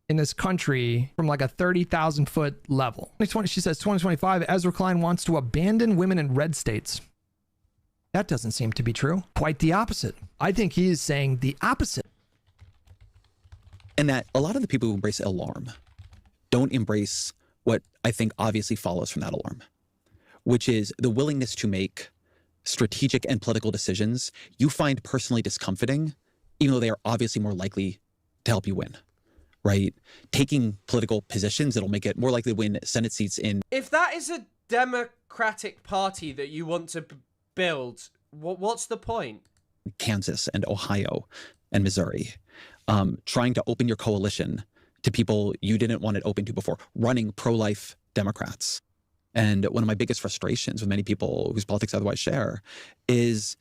in this country from like a 30,000 foot level. She says 2025, Ezra Klein wants to abandon women in red states. That doesn't seem to be true. Quite the opposite. I think he is saying the opposite. And that a lot of the people who embrace alarm don't embrace what I think obviously follows from that alarm, which is the willingness to make strategic and political decisions you find personally discomforting, even though they are obviously more likely to help you win, right? Taking political positions that'll make it more likely to win Senate seats in. If that is a Democratic Party that you want to build, what's the point? Kansas and Ohio and Missouri, trying to open your coalition to people you didn't want it open to before, running pro-life Democrats. And one of my biggest frustrations with many people whose politics I otherwise share is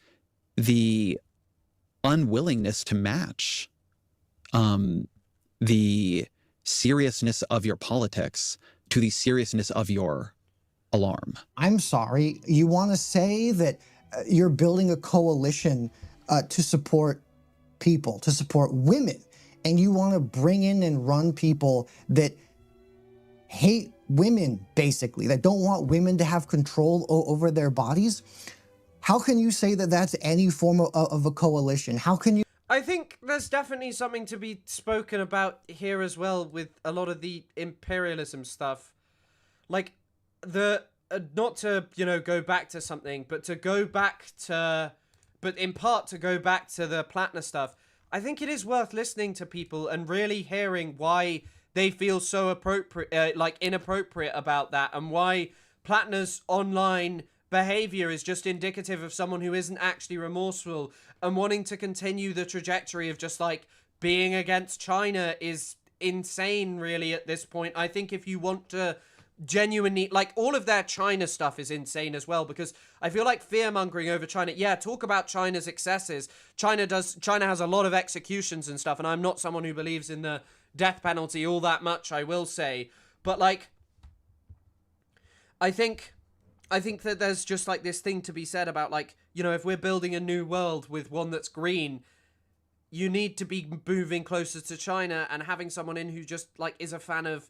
the unwillingness to match the seriousness of your politics to the seriousness of your alarm. I'm sorry. You want to say that you're building a coalition to support people, to support women, and you want to bring in and run people that hate women, basically, that don't want women to have control over their bodies? How can you say that that's any form of a coalition? How can you? I think there's definitely something to be spoken about here as well with a lot of the imperialism stuff. Like, not to, you know, go back to something, but to go back to, but in part to go back to the Platner stuff. I think it is worth listening to people and really hearing why they feel so appropriate, inappropriate about that, and why Platner's online behavior is just indicative of someone who isn't actually remorseful and wanting to continue the trajectory of just, like, being against China is insane, really, at this point. I think if you want to genuinely, like, all of their China stuff is insane as well, because I feel like fear-mongering over China, yeah, talk about China's excesses. China has a lot of executions and stuff, and I'm not someone who believes in the death penalty all that much, I will say. But, like, I think that there's just, like, this thing to be said about, like, you know, if we're building a new world with one that's green, you need to be moving closer to China, and having someone in who just, like, is a fan of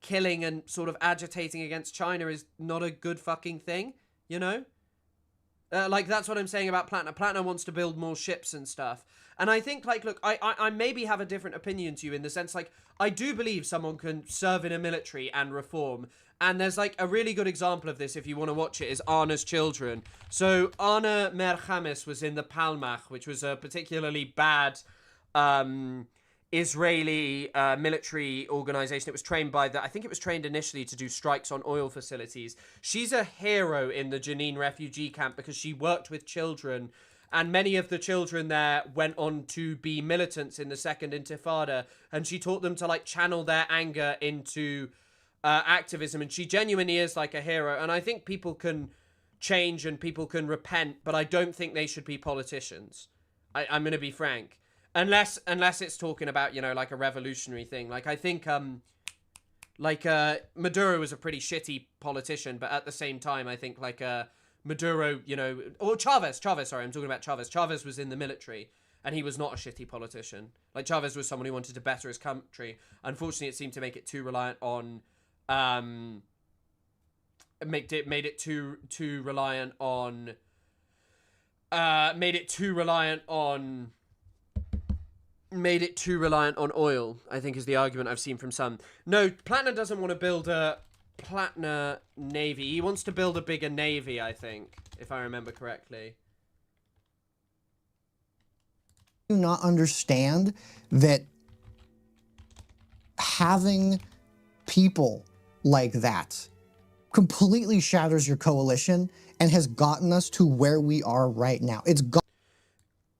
killing and sort of agitating against China is not a good fucking thing, you know? Like, that's what I'm saying about Plattner. Plattner wants to build more ships and stuff. And I think, like, look, I maybe have a different opinion to you in the sense, like, I do believe someone can serve in a military and reform. And there's, like, a really good example of this, if you want to watch it, is Anna's Children. So Anna Merhamis was in the Palmach, which was a particularly bad Israeli military organization. It was trained by I think it was trained initially to do strikes on oil facilities. She's a hero in the Jenin refugee camp because she worked with children, and many of the children there went on to be militants in the Second Intifada, and she taught them to, like, channel their anger into activism, and she genuinely is, like, a hero. And I think people can change and people can repent, but I don't think they should be politicians. I'm going to be frank. Unless it's talking about, you know, like, a revolutionary thing. Like, I think, Maduro was a pretty shitty politician, but at the same time, I think, like, Maduro, you know, or Chavez, sorry, I'm talking about Chavez. Chavez was in the military, and he was not a shitty politician. Like, Chavez was someone who wanted to better his country. Unfortunately, it seemed to make it too reliant on, made it too reliant on oil, I think, is the argument I've seen from some. No, Plattner doesn't want to build a Plattner navy. He wants to build a bigger navy, I think, if I remember correctly. Do not understand that having people like that completely shatters your coalition and has gotten us to where we are right now.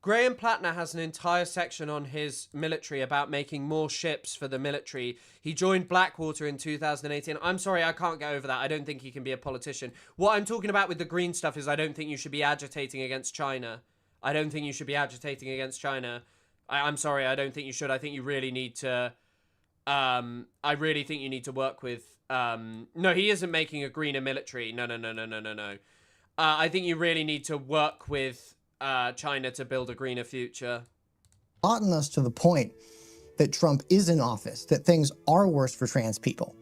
Graham Plattner has an entire section on his military about making more ships for the military. He joined Blackwater in 2018. I'm sorry, I can't get over that. I don't think he can be a politician. What I'm talking about with the green stuff is I don't think you should be agitating against China. I don't think you should be agitating against China. I'm sorry, I don't think you should. I think you really need to... I really think you need to work with... No, he isn't making a greener military. No. I think you really need to work with... China to build a greener future. Gotten us to the point that Trump is in office, that things are worse for trans people,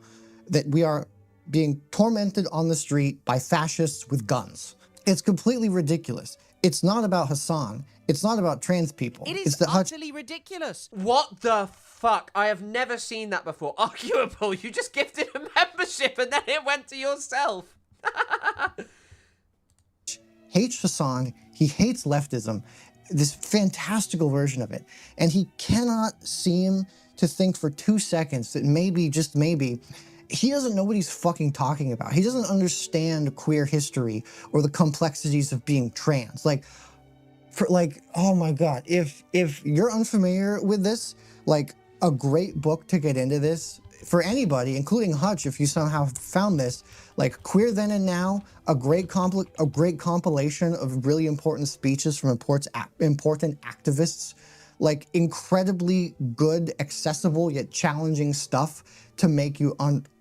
that we are being tormented on the street by fascists with guns. It's completely ridiculous. It's not about Hassan. It's not about trans people. It is utterly ridiculous. What the fuck? I have never seen that before. Arguable. You just gifted a membership and then it went to yourself. Hates Hassan, he hates leftism, this fantastical version of it, and he cannot seem to think for 2 seconds that maybe, just maybe, he doesn't know what he's fucking talking about. He doesn't understand queer history or the complexities of being trans. Oh my God, if you're unfamiliar with this, like, a great book to get into this for anybody, including Hutch, if you somehow found this, like Queer Then and Now, a great compilation of really important speeches from important activists, like incredibly good, accessible, yet challenging stuff to make you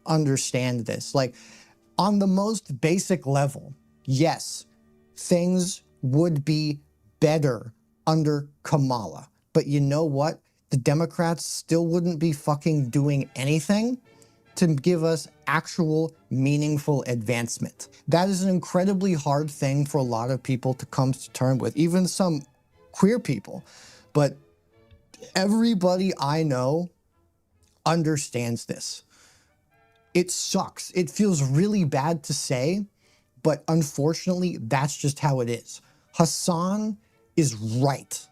understand this. Like, on the most basic level, yes, things would be better under Kamala. But you know what? The Democrats still wouldn't be fucking doing anything to give us actual meaningful advancement. That is an incredibly hard thing for a lot of people to come to terms with, even some queer people. But everybody I know understands this. It sucks. It feels really bad to say, but unfortunately, that's just how it is. Hassan is right.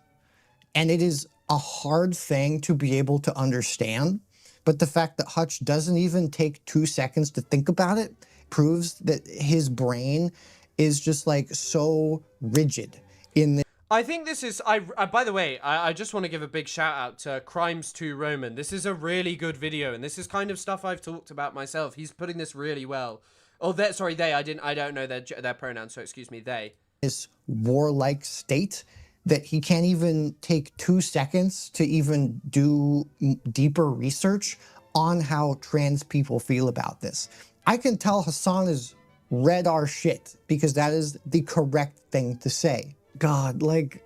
And it is a hard thing to be able to understand, but the fact that Hutch doesn't even take 2 seconds to think about it proves that his brain is just like so rigid in the... I think this is, by the way, I just want to give a big shout out to Crimes 2 Roman. This is a really good video, and this is kind of stuff I've talked about myself. He's putting this really well. Oh, sorry, they, I don't know their pronouns, so excuse me, they. This warlike state that he can't even take 2 seconds to even do deeper research on how trans people feel about this. I can tell Hassan has read our shit because that is the correct thing to say. God, like,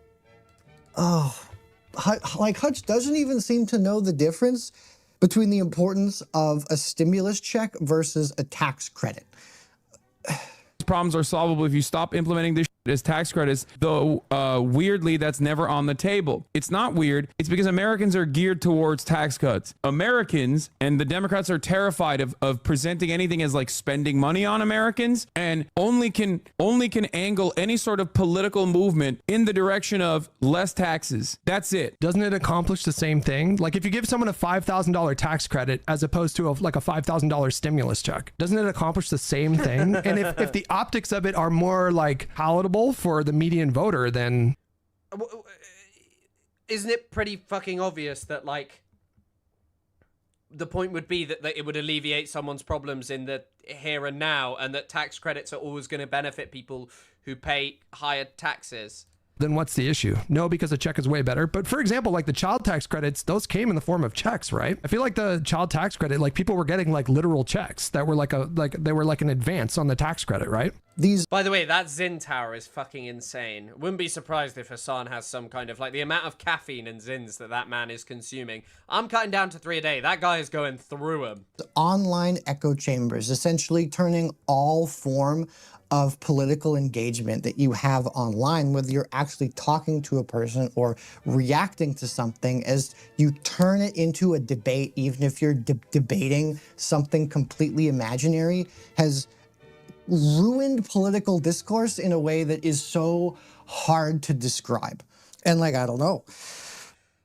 oh, like Hutch doesn't even seem to know the difference between the importance of a stimulus check versus a tax credit. Problems are solvable if you stop implementing this shit as tax credits, though weirdly that's never on the table. It's not weird. It's because Americans are geared towards tax cuts. Americans and the Democrats are terrified of presenting anything as like spending money on Americans, and only can angle any sort of political movement in the direction of less taxes. That's it. Doesn't it accomplish the same thing? Like if you give someone a $5,000 tax credit as opposed to like a $5,000 stimulus check, doesn't it accomplish the same thing? And if the optics of it are more like palatable for the median voter, then isn't it pretty fucking obvious that like the point would be that it would alleviate someone's problems in the here and now, and that tax credits are always going to benefit people who pay higher taxes? Then what's the issue? No, because a check is way better. But for example, like the child tax credits, those came in the form of checks, right? I feel like the child tax credit, like people were getting like literal checks that were they were like an advance on the tax credit, right? By the way, that Zyn tower is fucking insane. Wouldn't be surprised if Hassan has some kind of like the amount of caffeine and Zyns that man is consuming. I'm cutting down to 3 a day. That guy is going through them. Online echo chambers, essentially turning all form of political engagement that you have online, whether you're actually talking to a person or reacting to something, as you turn it into a debate, even if you're debating something completely imaginary, has ruined political discourse in a way that is so hard to describe. And like, I don't know.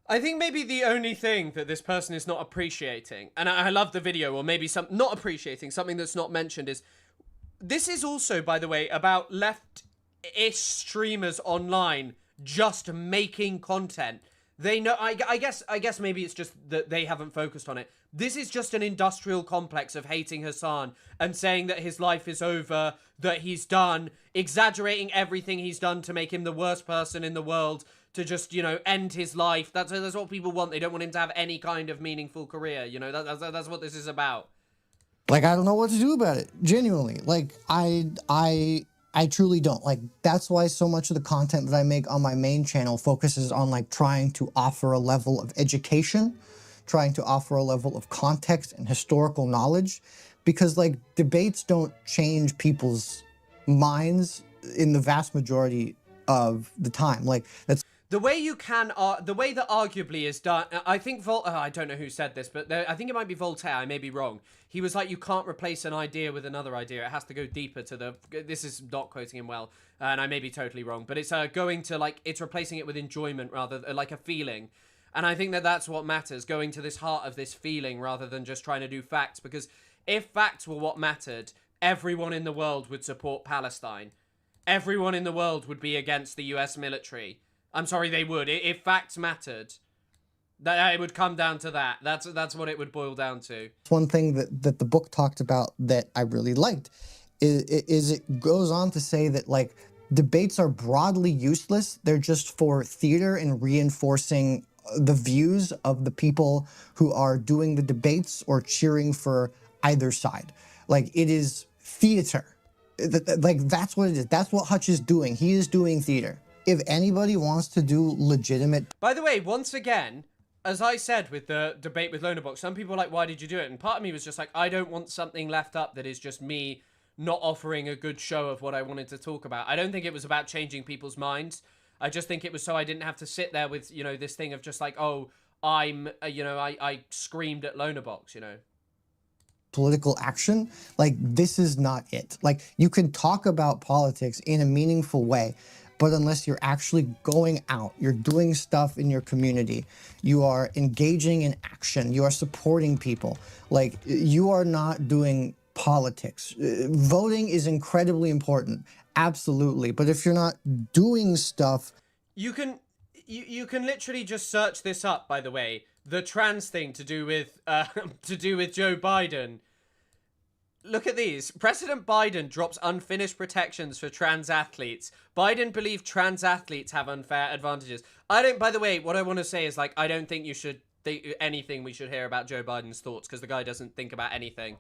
I think maybe the only thing that this person is not appreciating, and I love the video, or maybe not appreciating, something that's not mentioned is, this is also, by the way, about left-ish streamers online just making content. They know, I guess maybe it's just that they haven't focused on it. This is just an industrial complex of hating Hassan and saying that his life is over, that he's done, exaggerating everything he's done to make him the worst person in the world, to just, you know, end his life. That's what people want. They don't want him to have any kind of meaningful career. You know, that's what this is about. Like, I don't know what to do about it. Genuinely. Like, I truly don't. Like, that's why so much of the content that I make on my main channel focuses on, like, trying to offer a level of education, trying to offer a level of context and historical knowledge, because, like, debates don't change people's minds in the vast majority of the time. Like, that's... The way you can, the way that arguably is done, I think I don't know who said this, but I think it might be Voltaire, I may be wrong. He was like, you can't replace an idea with another idea. It has to go deeper to the, this is not quoting him well, and I may be totally wrong, but it's going to, like, it's replacing it with enjoyment rather, like a feeling. And I think that that's what matters, going to this heart of this feeling rather than just trying to do facts, because if facts were what mattered, everyone in the world would support Palestine. Everyone in the world would be against the US military. I'm sorry, they would. If facts mattered, that it would come down to that. That's what it would boil down to. One thing that the book talked about that I really liked is it goes on to say that, like, debates are broadly useless. They're just for theater and reinforcing the views of the people who are doing the debates or cheering for either side. Like, it is theater. Like, that's what it is. That's what Hutch is doing. He is doing theater. If anybody wants to do legitimate... By the way, once again, as I said with the debate with Lonerbox, some people were like, why did you do it? And part of me was just like, I don't want something left up that is just me not offering a good show of what I wanted to talk about. I don't think it was about changing people's minds. I just think it was so I didn't have to sit there with, you know, this thing of just like, oh, I'm, you know, I screamed at Lonerbox, you know. Political action, like, this is not it. Like, you can talk about politics in a meaningful way, but unless you're actually going out, you're doing stuff in your community, you are engaging in action, you are supporting people, like, you are not doing politics. Voting is incredibly important, absolutely, but if you're not doing stuff... You can literally just search this up, by the way. The trans thing to do with Joe Biden. Look at these. President Biden drops unfinished protections for trans athletes. Biden believed trans athletes have unfair advantages. By the way, what I want to say is, like, I don't think you should think anything we should hear about Joe Biden's thoughts, because the guy doesn't think about anything.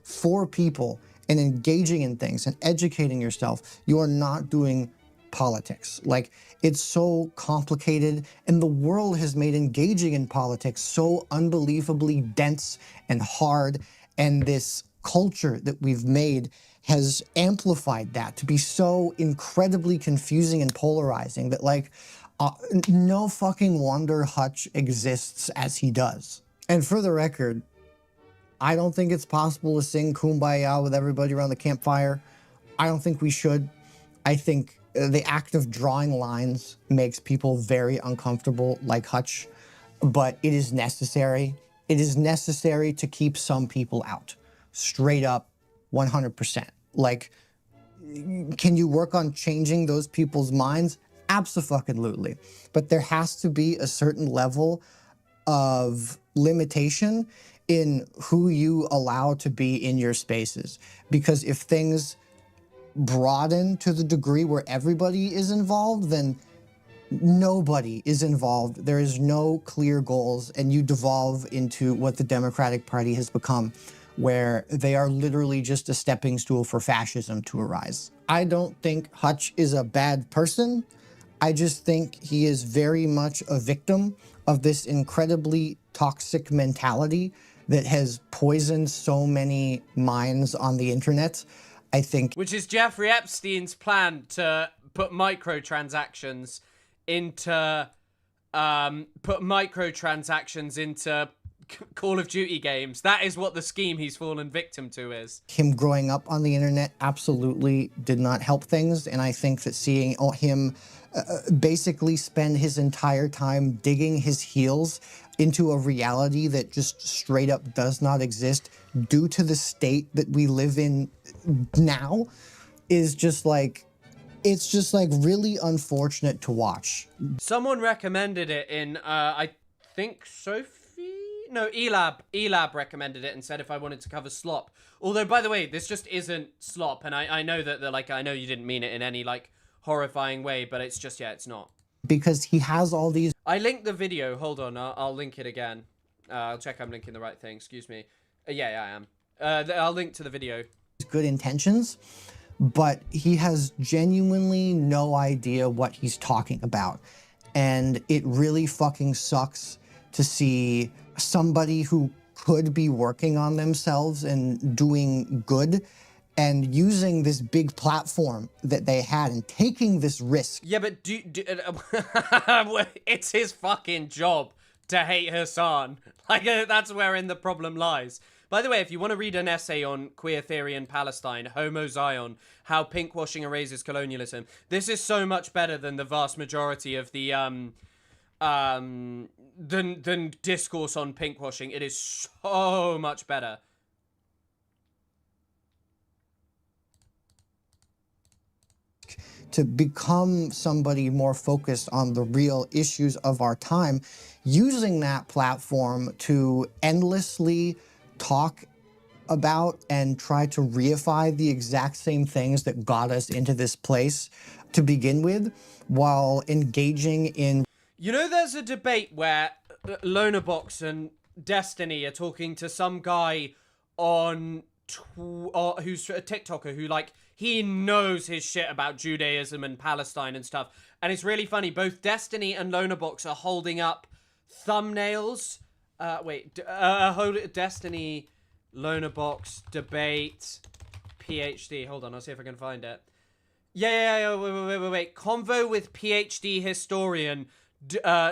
For people and engaging in things and educating yourself, you are not doing politics. Like, it's so complicated, and the world has made engaging in politics so unbelievably dense and hard, and this culture that we've made has amplified that to be so incredibly confusing and polarizing that, like, no fucking wonder Hutch exists as he does. And for the record, I don't think it's possible to sing Kumbaya with everybody around the campfire. I don't think we should. I think the act of drawing lines makes people very uncomfortable, like Hutch, but it is necessary. It is necessary to keep some people out. Straight up, 100%. Like, can you work on changing those people's minds? Abso-fucking-lutely. But there has to be a certain level of limitation in who you allow to be in your spaces. Because if things broaden to the degree where everybody is involved, then nobody is involved. There is no clear goals, and you devolve into what the Democratic Party has become, where they are literally just a stepping stool for fascism to arise. I don't think Hutch is a bad person. I just think he is very much a victim of this incredibly toxic mentality that has poisoned so many minds on the internet. I think, which is Jeffrey Epstein's plan to put microtransactions into Call of Duty games. That is what the scheme he's fallen victim to is. Him growing up on the internet absolutely did not help things, and I think that seeing him basically spend his entire time digging his heels into a reality that just straight up does not exist due to the state that we live in now is just like, it's just like really unfortunate to watch. Someone recommended it in, I think Elab recommended it and said if I wanted to cover slop. Although, by the way, this just isn't slop, and I know that I know you didn't mean it in any like horrifying way, but it's just, yeah, it's not. Because he has all these... I linked the video. Hold on, I'll link it again. I'll check I'm linking the right thing. Excuse me. Yeah, I am. I'll link to the video. Good intentions, but he has genuinely no idea what he's talking about. And it really fucking sucks to see somebody who could be working on themselves and doing good and using this big platform that they had and taking this risk. Yeah, but it's his fucking job to hate Hassan. Like, that's wherein the problem lies. By the way, if you want to read an essay on queer theory in Palestine, Homo Zion, how pinkwashing erases colonialism, this is so much better than the vast majority of the than discourse on pinkwashing. It is so much better. To become somebody more focused on the real issues of our time, using that platform to endlessly talk about and try to reify the exact same things that got us into this place to begin with, while engaging in... You know, there's a debate where Lonerbox and Destiny are talking to some guy on who's a TikToker who, like, he knows his shit about Judaism and Palestine and stuff. And it's really funny. Both Destiny and Lonerbox are holding up thumbnails. Destiny, Lonerbox, debate, PhD. Hold on, I'll see if I can find it. Yeah, wait. Convo with PhD historian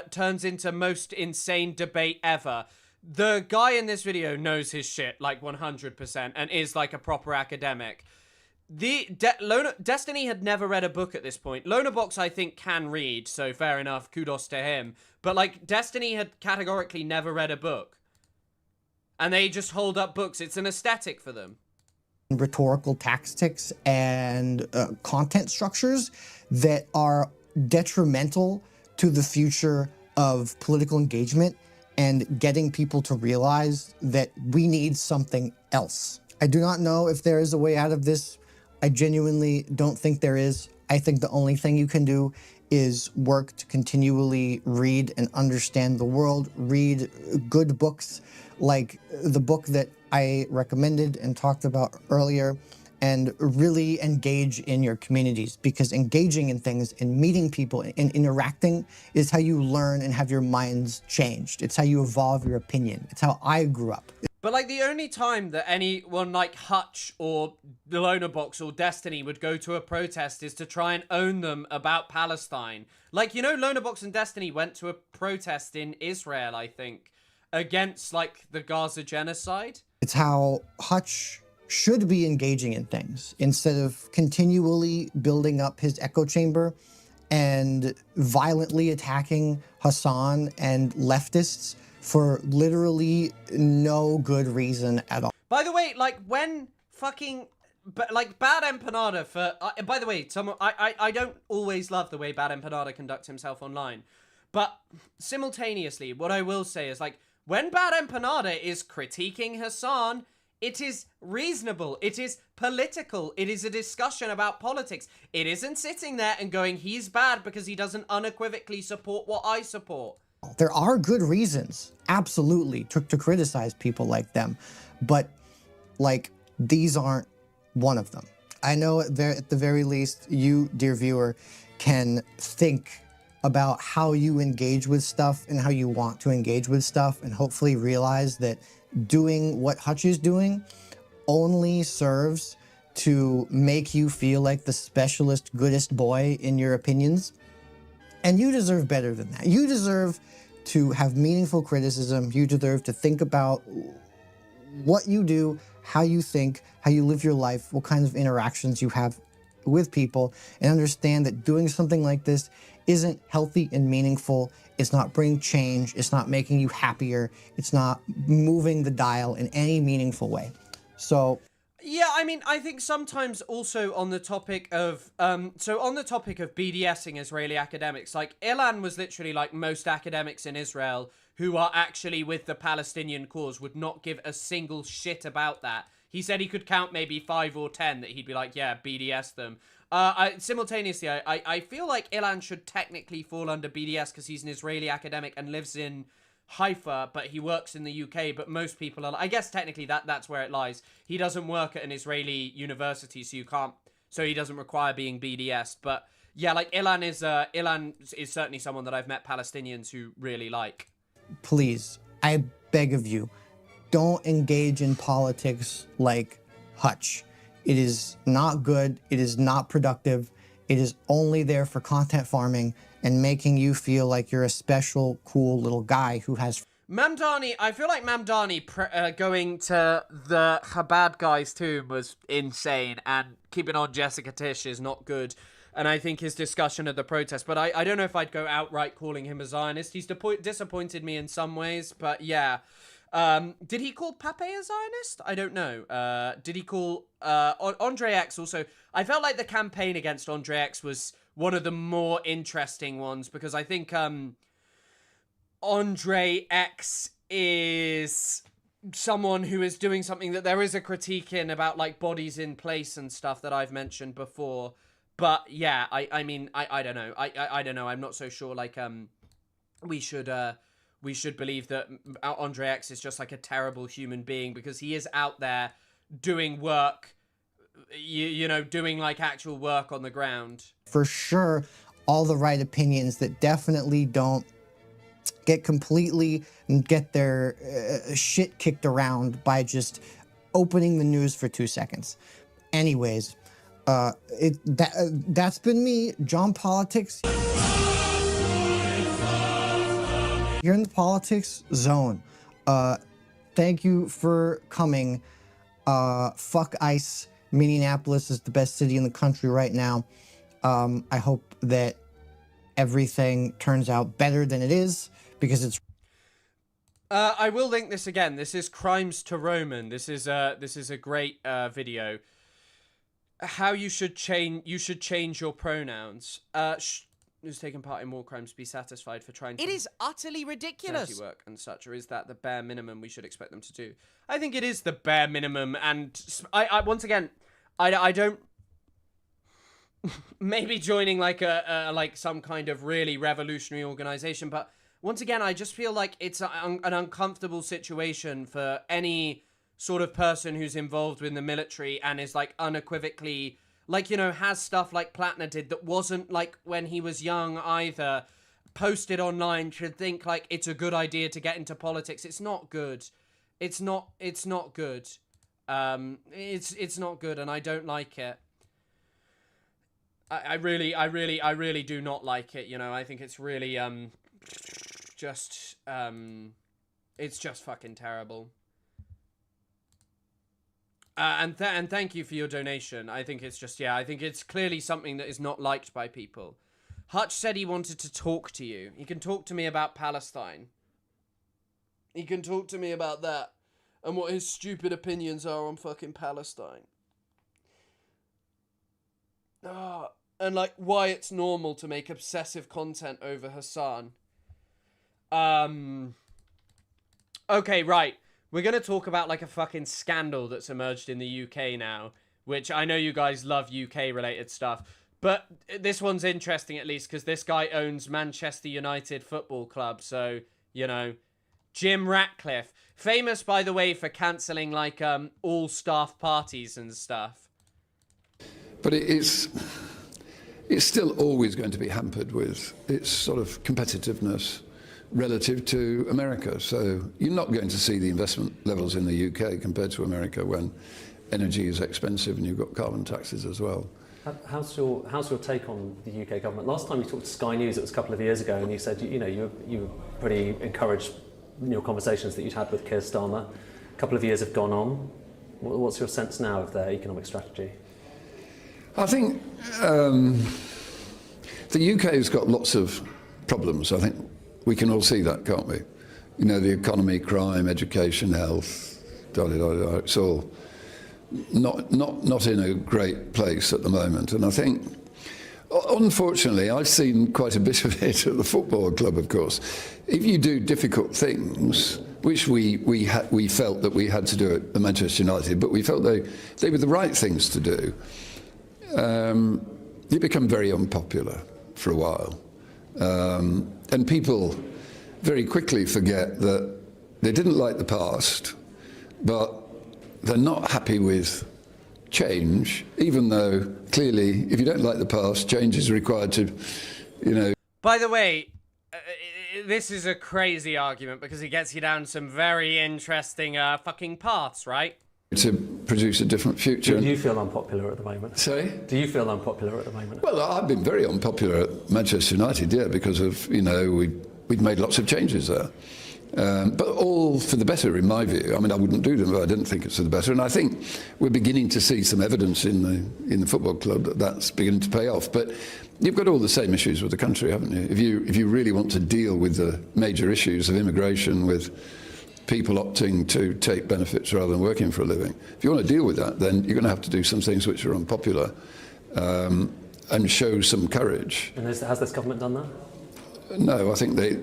turns into most insane debate ever. The guy in this video knows his shit, like 100%, and is like a proper academic. Destiny had never read a book at this point. Lonerbox, I think, can read, so fair enough, kudos to him. But, like, Destiny had categorically never read a book. And they just hold up books. It's an aesthetic for them. Rhetorical tactics and content structures that are detrimental to the future of political engagement and getting people to realize that we need something else. I do not know if there is a way out of this. I genuinely don't think there is. I think the only thing you can do is work to continually read and understand the world, read good books like the book that I recommended and talked about earlier, and really engage in your communities, because engaging in things and meeting people and interacting is how you learn and have your minds changed. It's how you evolve your opinion. It's how I grew up. But like the only time that anyone like Hutch or the Loner Box or Destiny would go to a protest is to try and own them about Palestine. Like, you know, Loner Box and Destiny went to a protest in Israel, I think, against like the Gaza genocide. It's how Hutch should be engaging in things instead of continually building up his echo chamber and violently attacking Hassan and leftists for literally no good reason at all. By the way, like when fucking like Bad Empanada for by the way, I don't always love the way Bad Empanada conducts himself online, but simultaneously what I will say is like when Bad Empanada is critiquing Hassan, it is reasonable. It is political. It is a discussion about politics. It isn't sitting there and going, he's bad because he doesn't unequivocally support what I support. There are good reasons, absolutely, to criticize people like them. But, like, these aren't one of them. I know at the very least, you, dear viewer, can think about how you engage with stuff and how you want to engage with stuff, and hopefully realize that doing what Hutch is doing only serves to make you feel like the specialist, goodest boy in your opinions. And you deserve better than that. You deserve to have meaningful criticism. You deserve to think about what you do, how you think, how you live your life, what kinds of interactions you have with people, and understand that doing something like this isn't healthy and meaningful. It's not bringing change. It's not making you happier. It's not moving the dial in any meaningful way. So yeah, I mean, I think sometimes also on the topic of, BDSing Israeli academics, like Ilan was literally like most academics in Israel who are actually with the Palestinian cause would not give a single shit about that. He said he could count maybe 5 or 10 that he'd be like, yeah, BDS them. Simultaneously, I feel like Ilan should technically fall under BDS because he's an Israeli academic and lives in Haifa, but he works in the UK, but most people are, I guess technically that's where it lies. He doesn't work at an Israeli university, so he doesn't require being BDS. But yeah, like Ilan is certainly someone that I've met Palestinians who really like. Please, I beg of you, don't engage in politics like Hutch. It is not good. It is not productive. It is only there for content farming and making you feel like you're a special, cool little guy who has... Mamdani, I feel like Mamdani going to the Chabad guy's tomb was insane, and keeping on Jessica Tish is not good. And I think his discussion of the protest, but I don't know if I'd go outright calling him a Zionist. He's disappointed me in some ways, but yeah. Did he call Pape a Zionist? I don't know. Did he call Andre X also? I felt like the campaign against Andre X was one of the more interesting ones because I think Andre X is someone who is doing something that there is a critique in about like bodies in place and stuff that I've mentioned before. But yeah, I mean, I don't know. I don't know. I'm not so sure. Like, we should believe that Andre X is just like a terrible human being because he is out there doing work, you know, doing like actual work on the ground. For sure, all the right opinions that definitely don't get completely and get their shit kicked around by just opening the news for 2 seconds. Anyways, that's been me, John Politics. You're in the politics zone. Thank you for coming. Fuck ICE. Minneapolis is the best city in the country right now. I hope that everything turns out better than it is because it's... I will link this again. This is Crimes to Roman. This is a great video. How you should change your pronouns. who's taken part in war crimes be satisfied for trying to It is utterly ridiculous. dirty work and such, or is that the bare minimum we should expect them to do? I think it is the bare minimum, and I once again, I don't. Maybe joining like like some kind of really revolutionary organization, but once again, I just feel like it's an uncomfortable situation for any sort of person who's involved with the military and is like unequivocally, like, you know, has stuff like Platner did that wasn't like when he was young either, posted online, should think like it's a good idea to get into politics. It's not good. It's not good. It's not good, and I don't like it. I really do not like it, you know. I think it's really it's just fucking terrible. And thank you for your donation. I think it's just, I think it's clearly something that is not liked by people. Hutch said he wanted to talk to you. He can talk to me about Palestine. He can talk to me about that and what his stupid opinions are on fucking Palestine. And like why it's normal to make obsessive content over Hassan. Okay, right. We're going to talk about like a fucking scandal that's emerged in the UK now, which I know you guys love UK related stuff, but this one's interesting at least because this guy owns Manchester United Football Club. So, you know, Jim Ratcliffe, famous by the way for cancelling like all staff parties and stuff. But it's still always going to be hampered with its sort of competitiveness relative to America. So you're not going to see the investment levels in the UK compared to America when energy is expensive and you've got carbon taxes as well. How's your take on the UK government? Last time you talked to Sky News, it was a couple of years ago, and you said you were pretty encouraged in your conversations that you'd had with Keir Starmer. A couple of years have gone on. What's your sense now of their economic strategy? I think the UK has got lots of problems. I think we can all see that, can't we? You know, the economy, crime, education, health, it's all not in a great place at the moment. And I think, unfortunately, I've seen quite a bit of it at the football club, of course. If you do difficult things, which we felt that we had to do at Manchester United, but we felt they were the right things to do, you become very unpopular for a while. And people very quickly forget that they didn't like the past, but they're not happy with change, even though clearly if you don't like the past, change is required to, you know. By the way, this is a crazy argument because it gets you down some very interesting fucking paths, right? To produce a different future. Do you feel unpopular at the moment? Sorry? Do you feel unpopular at the moment? Well, I've been very unpopular at Manchester United, because of, we'd made lots of changes there. But all for the better, in my view. I mean, I wouldn't do them, but I didn't think it's for the better. And I think we're beginning to see some evidence in the football club that that's beginning to pay off. But you've got all the same issues with the country, haven't you? If you really want to deal with the major issues of immigration, with people opting to take benefits rather than working for a living, if you want to deal with that, then you're going to have to do some things which are unpopular and show some courage. And has this government done that? No, I think they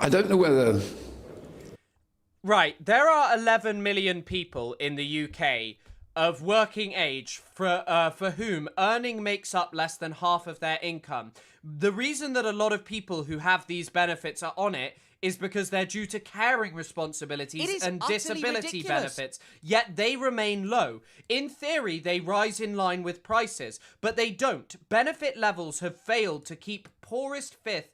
I don't know whether. Right, there are 11 million people in the UK of working age for whom earning makes up less than half of their income. The reason that a lot of people who have these benefits are on it is because they're due to caring responsibilities and disability benefits, yet they remain low. In theory, they rise in line with prices, but they don't. Benefit levels have failed to keep poorest fifth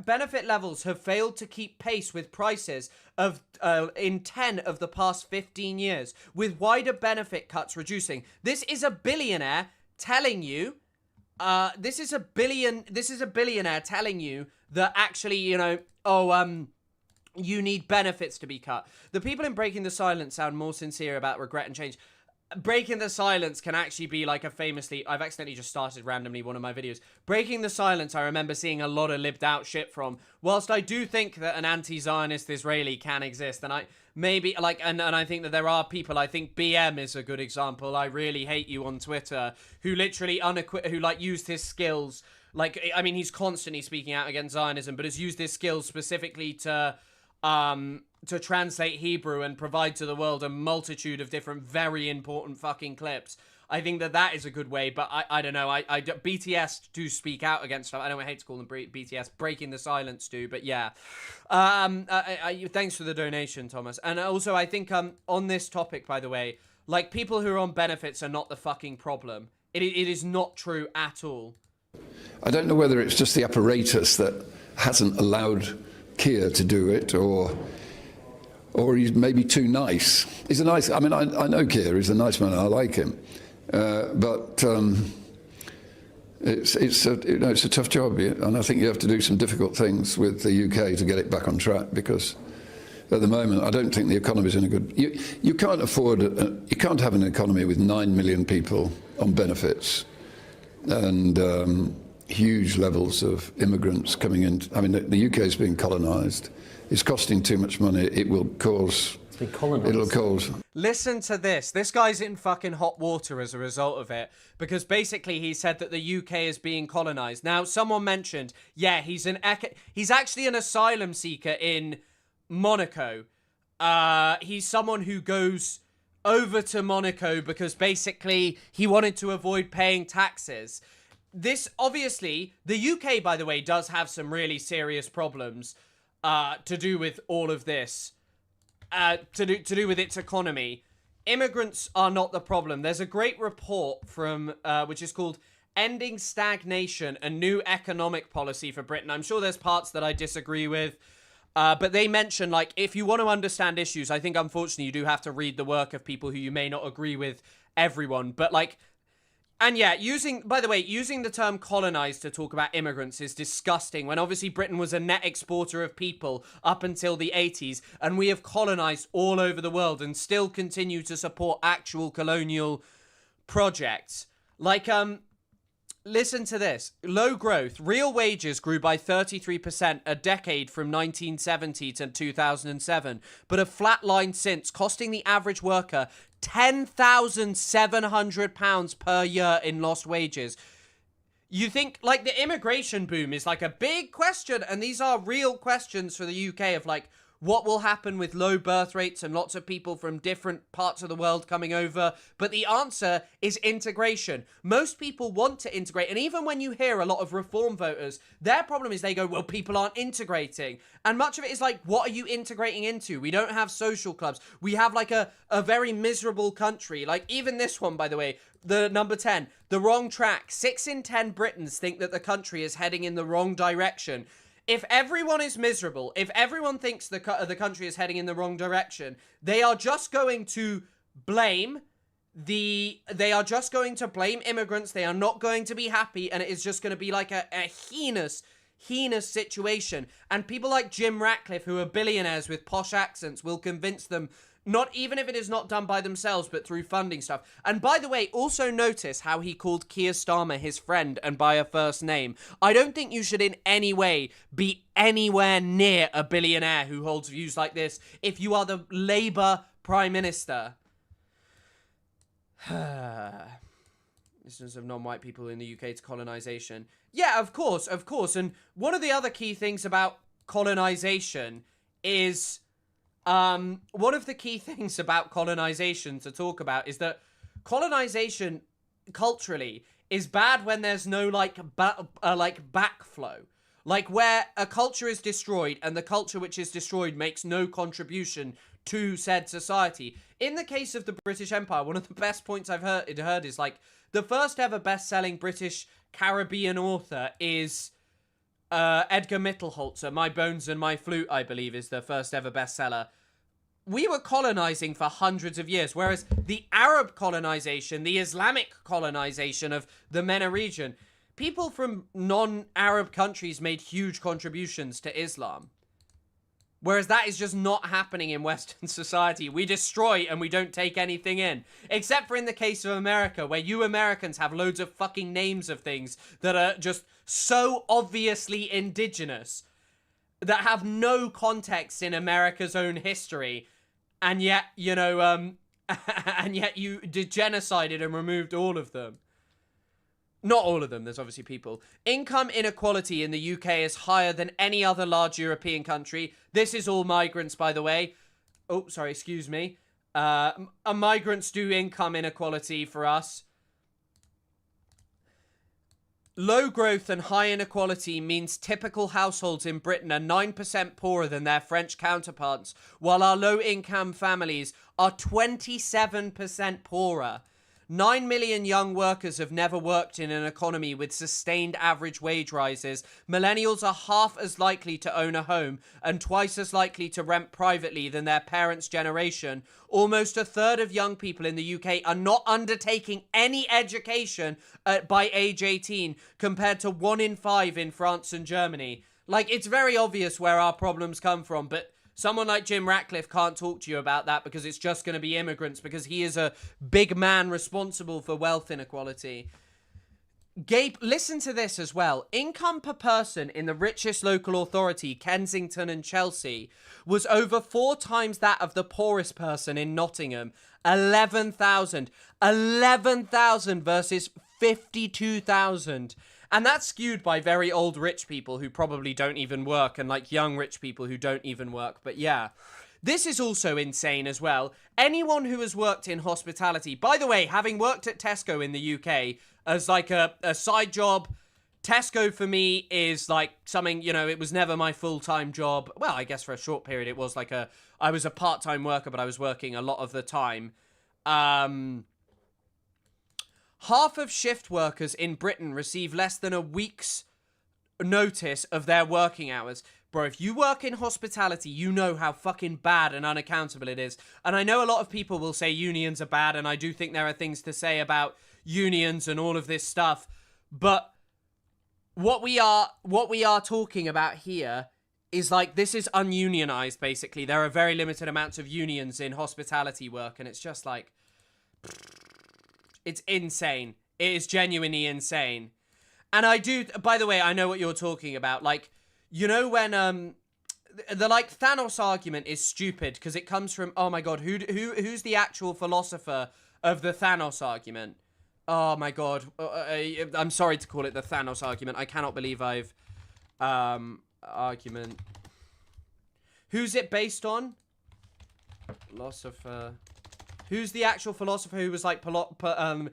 benefit levels have failed to keep pace with prices of in 10 of the past 15 years, with wider benefit cuts reducing. This is a billionaire telling you this is a billionaire telling you that actually, you need benefits to be cut. The people in Breaking the Silence sound more sincere about regret and change. breaking the silence can actually be like a famously... I've accidentally just started randomly one of my videos. Breaking the silence, I remember seeing a lot of lived out shit from. Whilst I do think that an anti-Zionist Israeli can exist, and I maybe like, and I think that there are people, I think BM is a good example. I really hate you on Twitter, who literally who like used his skills. Like, I mean, he's constantly speaking out against Zionism, but has used his skills specifically to translate Hebrew and provide to the world a multitude of different very important fucking clips. I think that that is a good way, but I don't know. BTS do speak out against stuff. I don't hate to call them BTS. Breaking the silence do, but yeah. Thanks for the donation, Thomas. And also, I think on this topic, by the way, like, people who are on benefits are not the fucking problem. It is not true at all. I don't know whether it's just the apparatus that hasn't allowed Keir to do it, or he's maybe too nice. He's a nice... I mean, I know Keir. He's a nice man. I like him. But it's a tough job, and I think you have to do some difficult things with the UK to get it back on track, because at the moment I don't think the economy is in a good... You can't afford... you can't have an economy with 9 million people on benefits and huge levels of immigrants coming in. I mean, the UK is being colonised. It's costing too much money. It will cause... It'll cause... Listen to this. This guy's in fucking hot water as a result of it, because basically he said that the UK is being colonised. Now, someone mentioned, yeah, he's actually an asylum seeker in Monaco. He's someone who goes over to Monaco because basically he wanted to avoid paying taxes. This, obviously, the UK, by the way, does have some really serious problems to do with all of this. To do with its economy. Immigrants are not the problem. There's a great report from which is called Ending Stagnation, a New Economic Policy for Britain. I'm sure there's parts that I disagree with, but they mention, like, if you want to understand issues, I think unfortunately you do have to read the work of people who you may not agree with everyone, but like... And yeah, by the way, using the term colonized to talk about immigrants is disgusting, when obviously Britain was a net exporter of people up until the 80s, and we have colonized all over the world and still continue to support actual colonial projects. Like, listen to this. Low growth. Real wages grew by 33% a decade from 1970 to 2007, but have flatlined since, costing the average worker £10,700 per year in lost wages. You think, like, the immigration boom is like a big question, and these are real questions for the UK of, like, what will happen with low birth rates and lots of people from different parts of the world coming over. But the answer is integration. Most people want to integrate. And even when you hear a lot of reform voters, their problem is they go, well, people aren't integrating. And much of it is like, what are you integrating into? We don't have social clubs. We have like a very miserable country. Like even this one, by the way, the number 10, the wrong track. 6 in 10 Britons think that the country is heading in the wrong direction. If everyone is miserable, if everyone thinks the country is heading in the wrong direction, they are just going to blame immigrants. They are not going to be happy, and it is just going to be like a heinous situation. And people like Jim Ratcliffe, who are billionaires with posh accents, will convince them, not even if it is not done by themselves, but through funding stuff. And by the way, also notice how he called Keir Starmer his friend and by a first name. I don't think you should in any way be anywhere near a billionaire who holds views like this if you are the Labour Prime Minister. Instance of non-white people in the UK to colonisation. Yeah, of course. And one of the other key things about colonisation is... one of the key things about colonization to talk about is that colonization culturally is bad when there's no like backflow, like where a culture is destroyed and the culture which is destroyed makes no contribution to said society. In the case of the British Empire, one of the best points I've heard is like the first ever best-selling British Caribbean author is Edgar Mittelholzer. My Bones and My Flute, I believe, is the first ever bestseller. We were colonizing for hundreds of years, whereas the Arab colonization, the Islamic colonization of the MENA region, people from non-Arab countries made huge contributions to Islam. Whereas that is just not happening in Western society. We destroy and we don't take anything in. Except for in the case of America, where you Americans have loads of fucking names of things that are just so obviously indigenous, that have no context in America's own history, and yet, you know, and yet you genocided and removed all of them. Not all of them, there's obviously people. Income inequality in the UK is higher than any other large European country. This is all migrants, by the way. Oh, sorry, excuse me. Migrants do income inequality for us. Low growth and high inequality means typical households in Britain are 9% poorer than their French counterparts, while our low-income families are 27% poorer. 9 million young workers have never worked in an economy with sustained average wage rises. Millennials are half as likely to own a home and twice as likely to rent privately than their parents' generation. Almost a third of young people in the UK are not undertaking any education by age 18, compared to 1 in 5 in France and Germany. Like, it's very obvious where our problems come from, but someone like Jim Ratcliffe can't talk to you about that because it's just going to be immigrants, because he is a big man responsible for wealth inequality. Gabe, listen to this as well. Income per person in the richest local authority, Kensington and Chelsea, was over 4 times that of the poorest person in Nottingham. 11,000. 11,000 versus 52,000. And that's skewed by very old rich people who probably don't even work, and like young rich people who don't even work. But yeah, this is also insane as well. Anyone who has worked in hospitality, by the way, having worked at Tesco in the UK as like a side job, Tesco for me is like something, you know, it was never my full-time job. Well, I guess for a short period it was like I was a part-time worker, but I was working a lot of the time. Half of shift workers in Britain receive less than a week's notice of their working hours. Bro, if you work in hospitality, you know how fucking bad and unaccountable it is. And I know a lot of people will say unions are bad, and I do think there are things to say about unions and all of this stuff. But what we are talking about here is like, this is ununionized, basically. There are very limited amounts of unions in hospitality work, and it's just like, it's insane. It is genuinely insane. And I do, by the way, I know what you're talking about. Like, you know when, the like Thanos argument is stupid because it comes from, oh my god, who's the actual philosopher of the Thanos argument? Oh my god, I'm sorry to call it the Thanos argument. I cannot believe I've, argument. Who's it based on? Philosopher. Who's the actual philosopher who was like, like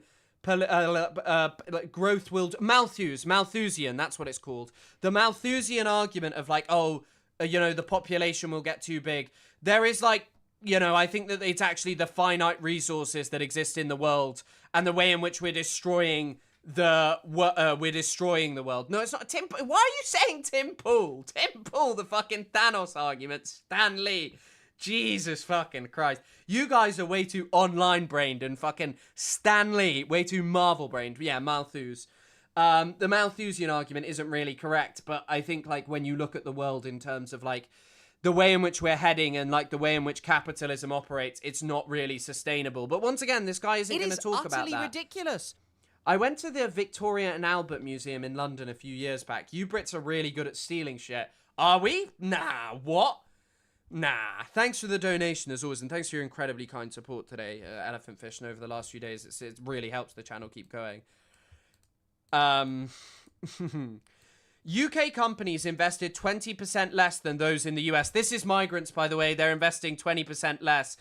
growth will... Malthusian, that's what it's called. The Malthusian argument of like, oh, you know, the population will get too big. There is like, you know, I think that it's actually the finite resources that exist in the world and the way in which we're destroying the world. No, it's not Tim. Why are you saying Tim Pool? Tim Pool, the fucking Thanos argument. Stan Lee. Jesus fucking Christ. You guys are way too online-brained, and fucking Stan Lee, way too Marvel-brained. Yeah, Malthus. The Malthusian argument isn't really correct, but I think, like, when you look at the world in terms of, like, the way in which we're heading and, like, the way in which capitalism operates, it's not really sustainable. But once again, this guy isn't going to talk about that. It is utterly ridiculous. I went to the Victoria and Albert Museum in London a few years back. You Brits are really good at stealing shit. Are we? Nah, what? Nah. Thanks for the donation as always, and thanks for your incredibly kind support today, Elephant Fish, and over the last few days. It really helps the channel keep going. UK companies invested 20% less than those in the US. This is migrants, by the way. They're investing 20% less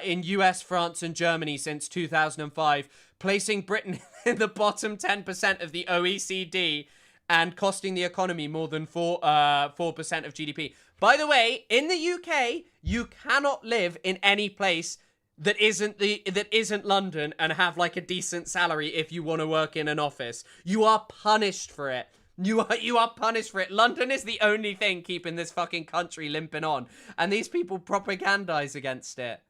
in US, France, and Germany since 2005, placing Britain in the bottom 10% of the OECD and costing the economy more than 4% of GDP. By the way, in the UK, you cannot live in any place that isn't London and have like a decent salary if you want to work in an office. You are punished for it. You are punished for it. London is the only thing keeping this fucking country limping on, and these people propagandize against it.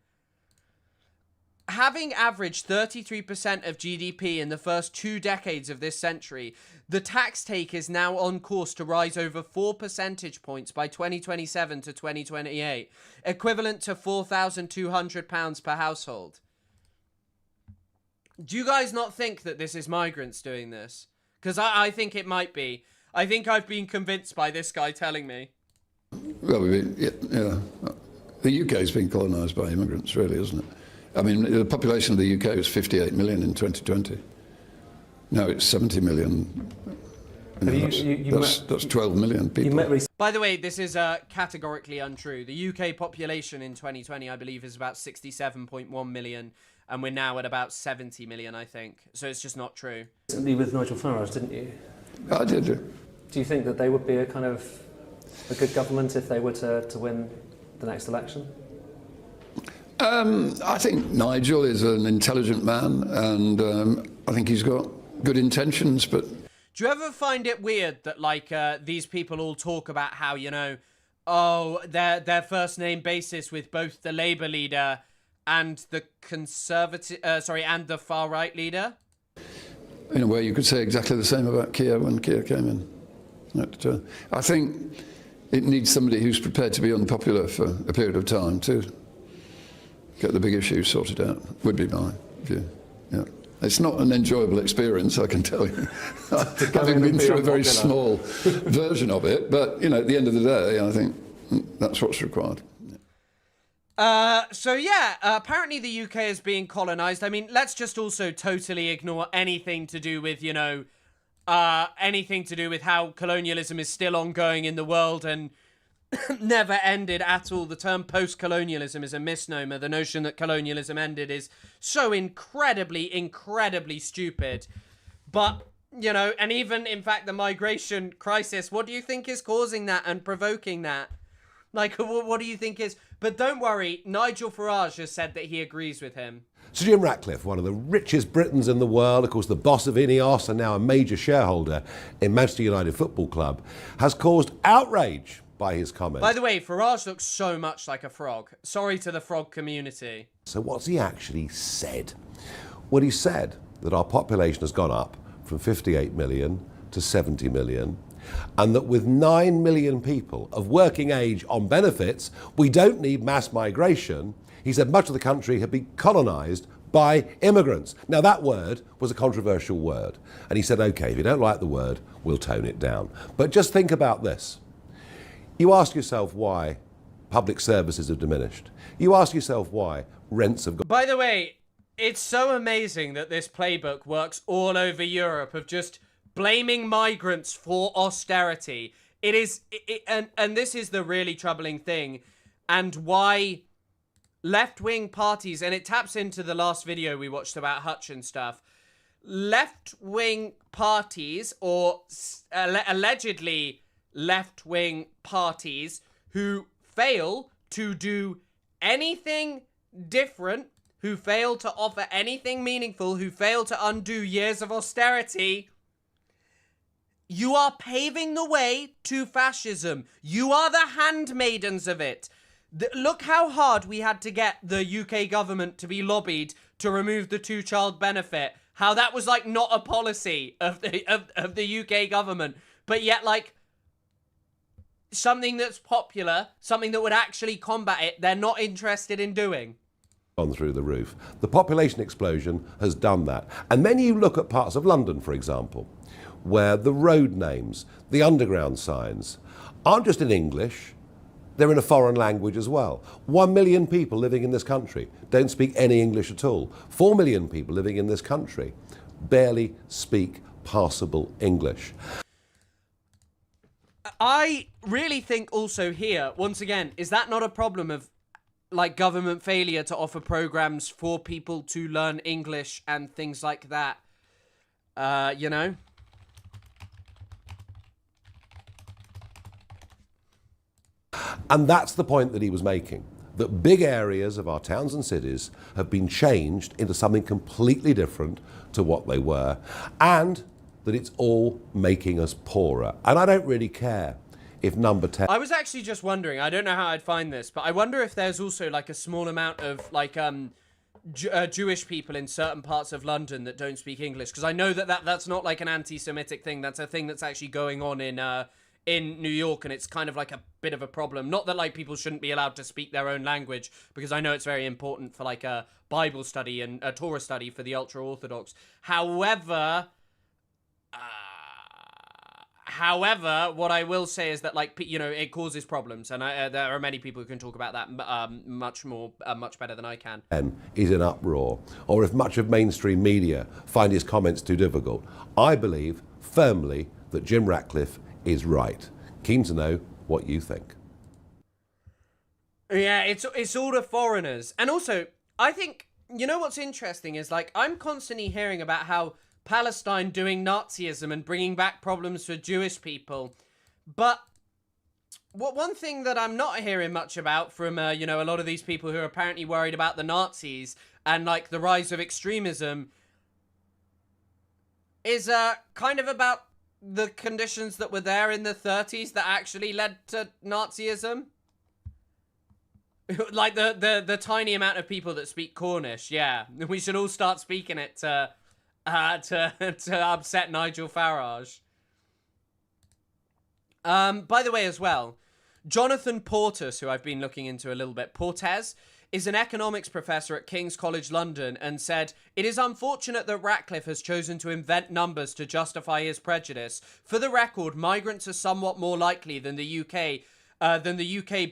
having averaged 33% of GDP in the first 2 decades of this century, the tax take is now on course to rise over 4 percentage points by 2027 to 2028, equivalent to £4,200 per household. Do you guys not think that this is migrants doing this? Because I think it might be. I think I've been convinced by this guy telling me. Well, yeah. The UK has been colonised by immigrants, really, isn't it? I mean, the population of the UK was 58 million in 2020. Now it's 70 million. That's 12 million people. By the way, this is categorically untrue. The UK population in 2020, I believe, is about 67.1 million, and we're now at about 70 million, I think. So it's just not true. Recently with Nigel Farage, didn't you? I did. Do you think that they would be a kind of a good government if they were to win the next election? I think Nigel is an intelligent man, and I think he's got good intentions, but... Do you ever find it weird that, like, these people all talk about how, you know, oh, their first name basis with both the Labour leader and the and the far right leader? In a way, you could say exactly the same about Keir when Keir came in. But, I think it needs somebody who's prepared to be unpopular for a period of time to get the big issues sorted out, would be my view. Yeah. It's not an enjoyable experience, I can tell you. Having been through a very small version of it, but, you know, at the end of the day, I think that's what's required. Apparently the UK is being colonised. I mean, let's just also totally ignore anything to do with, you know, anything to do with how colonialism is still ongoing in the world and never ended at all. The term post-colonialism is a misnomer. The notion that colonialism ended is so incredibly, incredibly stupid. But, you know, and even, in fact, the migration crisis, what do you think is causing that and provoking that? Like, what do you think is... But don't worry, Nigel Farage has said that he agrees with him. Sir Jim Ratcliffe, one of the richest Britons in the world, of course the boss of Ineos and now a major shareholder in Manchester United Football Club, has caused outrage by his comments. By the way, Farage looks so much like a frog. Sorry to the frog community. So what's he actually said? Well, he said that our population has gone up from 58 million to 70 million, and that with 9 million people of working age on benefits, we don't need mass migration. He said much of the country had been colonised by immigrants. Now, that word was a controversial word. And he said, OK, if you don't like the word, we'll tone it down. But just think about this. You ask yourself why public services have diminished. You ask yourself why rents have gone... By the way, it's so amazing that this playbook works all over Europe of just blaming migrants for austerity. It is... and this is the really troubling thing. And why... left-wing parties, and it taps into the last video we watched about Hutch and stuff, left-wing parties, or allegedly left-wing parties, who fail to do anything different, who fail to offer anything meaningful, who fail to undo years of austerity, you are paving the way to fascism. You are the handmaidens of it. Look how hard we had to get the UK government to be lobbied to remove the two-child benefit. How that was, like, not a policy of the UK government. But yet, like, something that's popular, something that would actually combat it, they're not interested in doing. Gone through the roof. The population explosion has done that. And then you look at parts of London, for example, where the road names, the underground signs, aren't just in English, they're in a foreign language as well. 1 million people living in this country don't speak any English at all. 4 million people living in this country barely speak passable English. I really think also here, once again, is that not a problem of, like, government failure to offer programs for people to learn English and things like that? You know? And that's the point that he was making, that big areas of our towns and cities have been changed into something completely different to what they were, and that it's all making us poorer. And I don't really care if number 10... I was actually just wondering, I don't know how I'd find this, but I wonder if there's also, like, a small amount of, like, Jewish people in certain parts of London that don't speak English, because I know that's not like an anti-Semitic thing. That's a thing that's actually going on in New York, and it's kind of like a bit of a problem. Not that like people shouldn't be allowed to speak their own language, because I know it's very important for like a Bible study and a Torah study for the ultra-Orthodox. However, what I will say is that, like, you know, it causes problems, and there are many people who can talk about that much better than I can. Is in uproar, or if much of mainstream media find his comments too difficult. I believe firmly that Jim Ratcliffe is right. Keen to know what you think. Yeah, it's all the foreigners. And also, I think, you know what's interesting is, like, I'm constantly hearing about how Palestine doing Nazism and bringing back problems for Jewish people. But one thing that I'm not hearing much about from, you know, a lot of these people who are apparently worried about the Nazis and, like, the rise of extremism is kind of about the conditions that were there in the 30s that actually led to Nazism. Like the tiny amount of people that speak Cornish. Yeah, we should all start speaking it to upset Nigel Farage. By the way, as well, Jonathan Portes, who I've been looking into a little bit, Portes is an economics professor at King's College London, and said, "It is unfortunate that Ratcliffe has chosen to invent numbers to justify his prejudice. For the record, migrants are somewhat more likely than the UK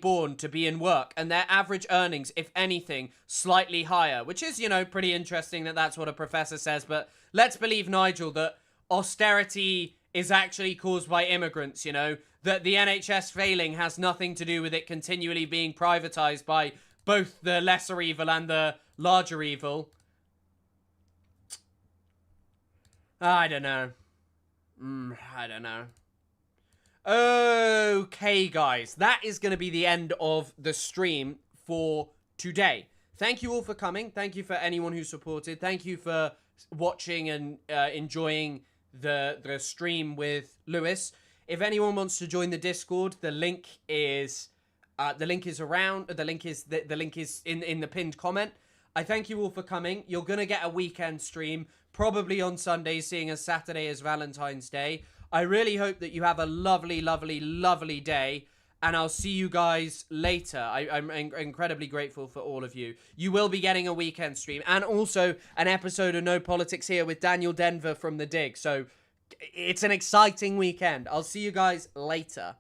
born to be in work, and their average earnings, if anything, slightly higher," which is, you know, pretty interesting that that's what a professor says. But let's believe Nigel that austerity is actually caused by immigrants, you know, that the NHS failing has nothing to do with it continually being privatized by both the lesser evil and the larger evil. I don't know. I don't know. Okay, guys, that is going to be the end of the stream for today. Thank you all for coming. Thank you for anyone who supported. Thank you for watching and enjoying the stream with Lewis. If anyone wants to join the Discord, the link is around. The link is in the pinned comment. I thank you all for coming. You're gonna get a weekend stream, probably on Sunday, seeing as Saturday is Valentine's Day. I really hope that you have a lovely, lovely, lovely day, and I'll see you guys later. I'm incredibly grateful for all of you. You will be getting a weekend stream, and also an episode of No Politics Here with Daniel Denver from The Dig. So it's an exciting weekend. I'll see you guys later.